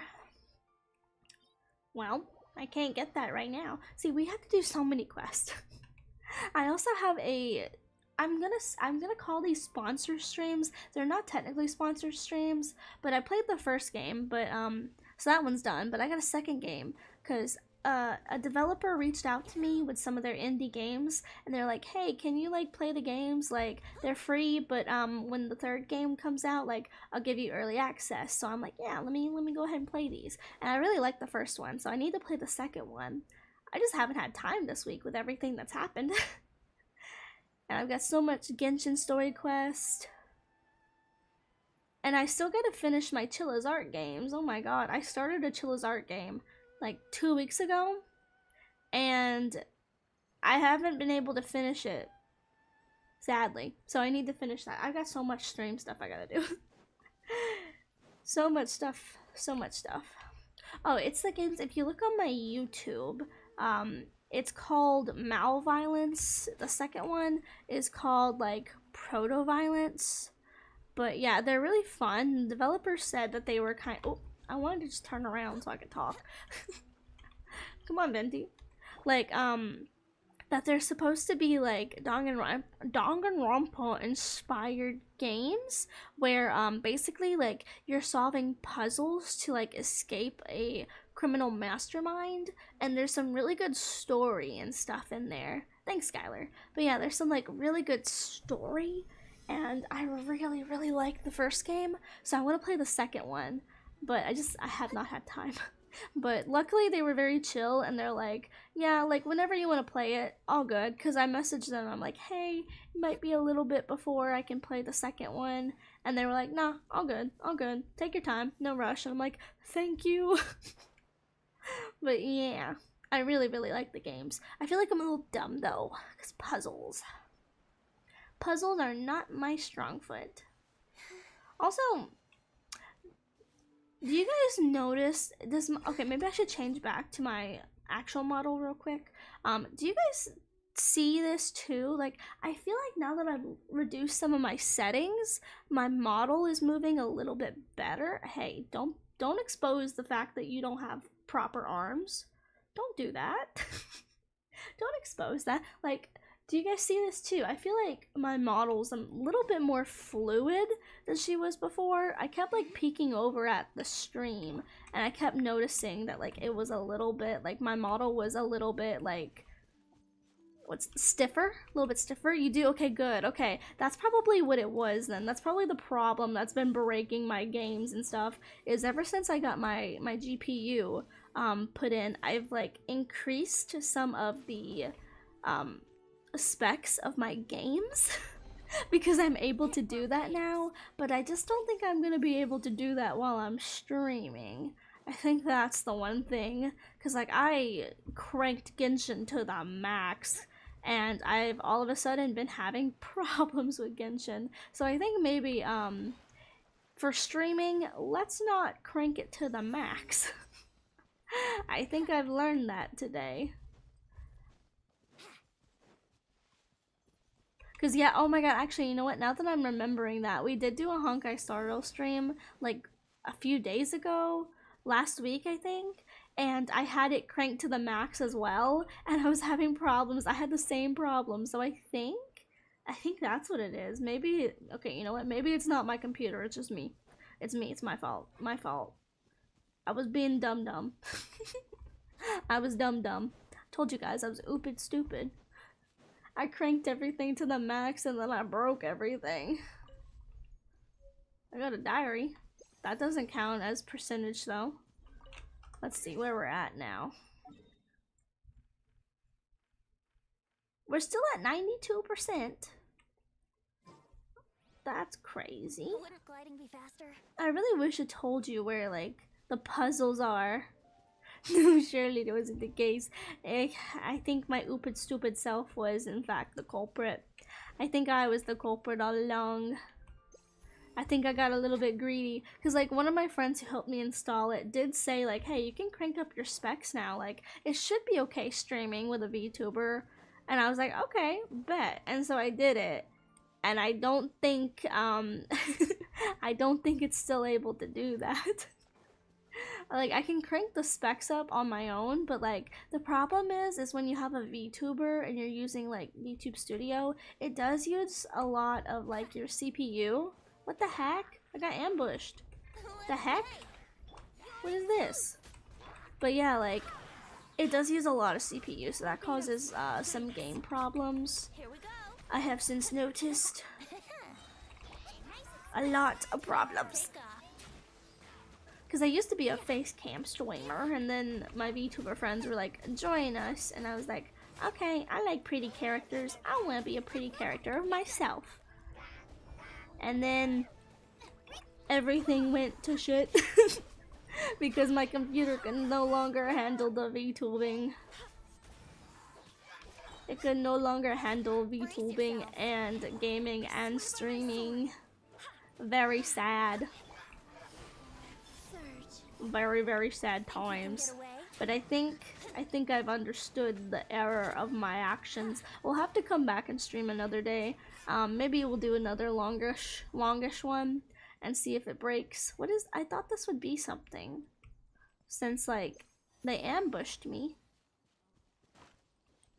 [SPEAKER 1] Well, I can't get that right now. See, we have to do so many quests. I also have a, I'm gonna call these sponsor streams. They're not technically sponsored streams, but I played the first game, but so that one's done, but I got a second game because a developer reached out to me with some of their indie games, and they're like, hey, can you like play the games? Like, they're free, but when the third game comes out, like, I'll give you early access. So I'm like, yeah, let me go ahead and play these. And I really like the first one, so I need to play the second one. I just haven't had time this week with everything that's happened. And I've got so much Genshin story quest. And I still gotta finish my Chilla's Art games. Oh my god, I started a Chilla's Art game like 2 weeks ago, and I haven't been able to finish it, sadly. So I need to finish that. I've got so much stream stuff I gotta do. So much stuff. Oh, it's the games, if you look on my YouTube, it's called Malviolence. The second one is called like Proto-Violence. But yeah, they're really fun. The developers said that they were oh, I wanted to just turn around so I could talk. Come on, Venti. Like, that they're supposed to be like Danganronpa inspired games where basically like you're solving puzzles to like escape a criminal mastermind, and there's some really good story and stuff in there. Thanks, Skylar. But yeah, there's some like really good story, and I really like the first game, so I want to play the second one, but I have not had time. But luckily they were very chill, and they're like, yeah, like whenever you want to play it, all good. Because I messaged them, I'm like, hey, it might be a little bit before I can play the second one, and they were like, nah, all good, take your time, no rush. And I'm like, thank you. But yeah, I really like the games. I feel like I'm a little dumb though, because puzzles are not my strong foot. Also, do you guys notice this? Okay, maybe I should change back to my actual model real quick. Do you guys see this too? Like, I feel like now that I've reduced some of my settings, my model is moving a little bit better. Hey, don't don't expose the fact that you don't have proper arms. Don't do that. Don't expose that. Like, do you guys see this too? I feel like my model's a little bit more fluid than she was before. I kept like peeking over at the stream and I kept noticing that like it was a little bit, like my model was a little bit like, what's stiffer? A little bit stiffer? You do? Okay, good. Okay, that's probably what it was then. That's probably the problem that's been breaking my games and stuff, is ever since I got my GPU put in, I've like increased some of the specs of my games because I'm able to do that now, but I just don't think I'm gonna be able to do that while I'm streaming. I think that's the one thing, because like I cranked Genshin to the max and I've all of a sudden been having problems with Genshin, so I think maybe for streaming, let's not crank it to the max. I think I've learned that today. Cause yeah, oh my god, actually, you know what? Now that I'm remembering that, we did do a Honkai Star Rail stream like a few days ago, last week I think, and I had it cranked to the max as well, and I was having problems. I had the same problem, so I think that's what it is. Maybe, okay, you know what? Maybe it's not my computer, it's just me. It's me, it's my fault. My fault. I was being dumb. I was dumb. Told you guys I was oopid stupid. I cranked everything to the max and then I broke everything. I got a diary. That doesn't count as percentage though. Let's see where we're at now. We're still at 92%. That's crazy.
[SPEAKER 2] Wouldn't gliding be faster?
[SPEAKER 1] I really wish it told you where like the puzzles are. No, surely it wasn't the case. I think my oopid stupid self was in fact the culprit. I think I was the culprit all along. I think I got a little bit greedy, because like one of my friends who helped me install it did say like, hey, you can crank up your specs now, like it should be okay streaming with a VTuber, and I was like, okay, bet. And so I did it, and I don't think I don't think it's still able to do that. Like I can crank the specs up on my own, but like the problem is when you have a VTuber and you're using like YouTube Studio, it does use a lot of like your CPU. What the heck? I got ambushed. The heck? What is this? But yeah, like it does use a lot of CPU, so that causes some game problems. I have since noticed a lot of problems. Because I used to be a face cam streamer, and then my VTuber friends were like, join us, and I was like, okay, I like pretty characters, I want to be a pretty character myself. And then everything went to shit because my computer could no longer handle the VTubing. It could no longer handle VTubing and gaming and streaming. Very sad. Very, very sad times. But I think I've understood the error of my actions. We'll have to come back and stream another day. Maybe we'll do another longish one and see if it breaks. What is? I thought this would be something, since like they ambushed me.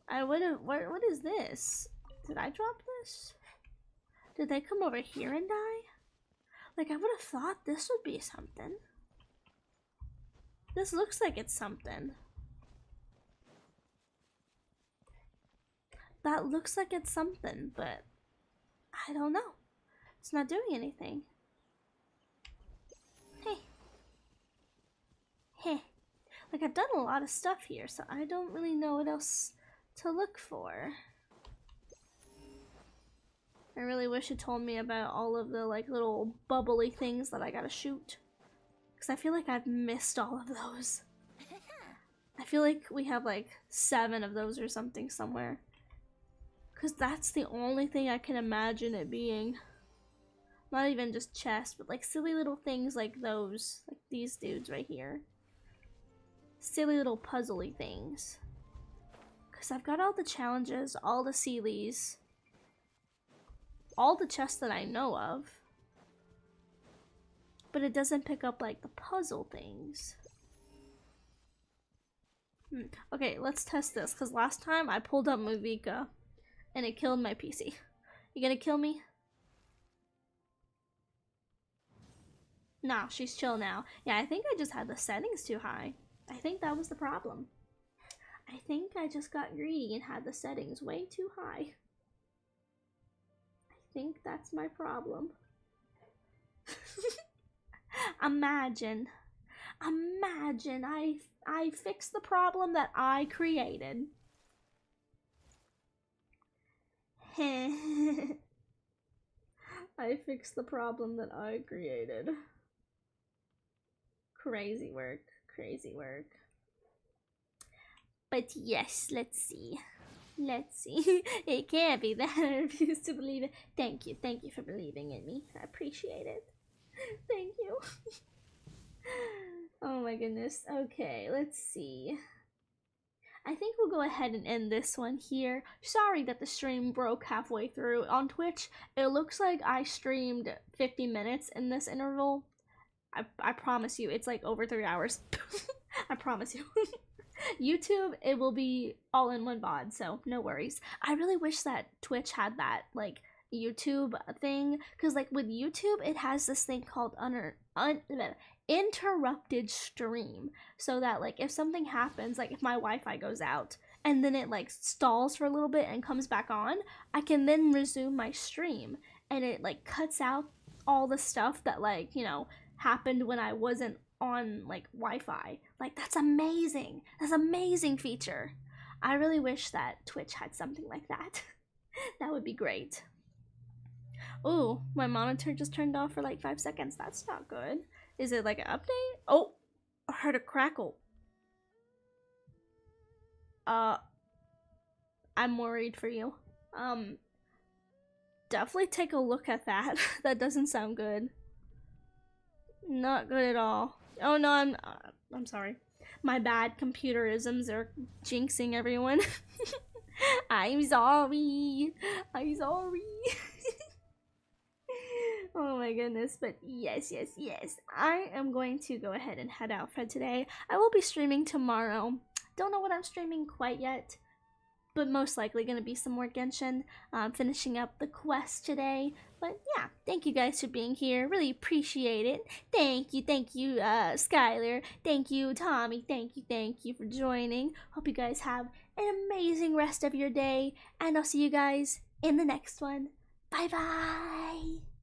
[SPEAKER 1] I would have. What is this? Did I drop this? Did they come over here and die? Like I would have thought this would be something. This looks like it's something. That looks like it's something, but I don't know. It's not doing anything. Hey. Hey. Like I've done a lot of stuff here, so I don't really know what else to look for. I really wish it told me about all of the like little bubbly things that I gotta shoot. Because I feel like I've missed all of those. I feel like we have like 7 of those or something somewhere. Because that's the only thing I can imagine it being. Not even just chests, but like silly little things like those. Like these dudes right here. Silly little puzzly things. Because I've got all the challenges, all the Sealies. All the chests that I know of. but it doesn't pick up like the puzzle things. Okay, let's test this, because last time I pulled up Muvika and it killed my PC. You gonna kill me? Nah, she's chill now. Yeah, I think I just had the settings too high. I think that was the problem. I think I just got greedy and had the settings way too high. I think that's my problem. Imagine I fixed the problem that I created. I fixed the problem that I created. Crazy work, crazy work. But yes, let's see. Let's see. It can't be that. I refuse to believe it. Thank you for believing in me. I appreciate it. Thank you. Oh my goodness. Okay, let's see. I think we'll go ahead and end this one here. Sorry that the stream broke halfway through. On Twitch, it looks like I streamed 50 minutes in this interval. I promise you, it's like over 3 hours. I promise you. YouTube, it will be all in one VOD, so no worries. I really wish that Twitch had that, like, YouTube thing, because, like, with YouTube, it has this thing called interrupted stream, so that, like, if something happens, like, if my Wi-Fi goes out, and then it, like, stalls for a little bit and comes back on, I can then resume my stream, and it, like, cuts out all the stuff that, like, you know, happened when I wasn't on like Wi-Fi. Like, that's amazing. That's an amazing feature. I really wish that Twitch had something like that. That would be great. Oh, my monitor just turned off for like 5 seconds. That's not good. Is it like an update? Oh, I heard a crackle. I'm worried for you. Definitely take a look at that. That doesn't sound good. Not good at all. Oh no, I'm sorry. My bad computerisms are jinxing everyone. I'm sorry. I'm sorry. Oh my goodness, but yes. I am going to go ahead and head out for today. I will be streaming tomorrow. Don't know what I'm streaming quite yet, but most likely going to be some more Genshin. Finishing up the quest today. But yeah, thank you guys for being here. Really appreciate it. Thank you, Skylar. Thank you, Tommy. Thank you for joining. Hope you guys have an amazing rest of your day. And I'll see you guys in the next one. Bye-bye.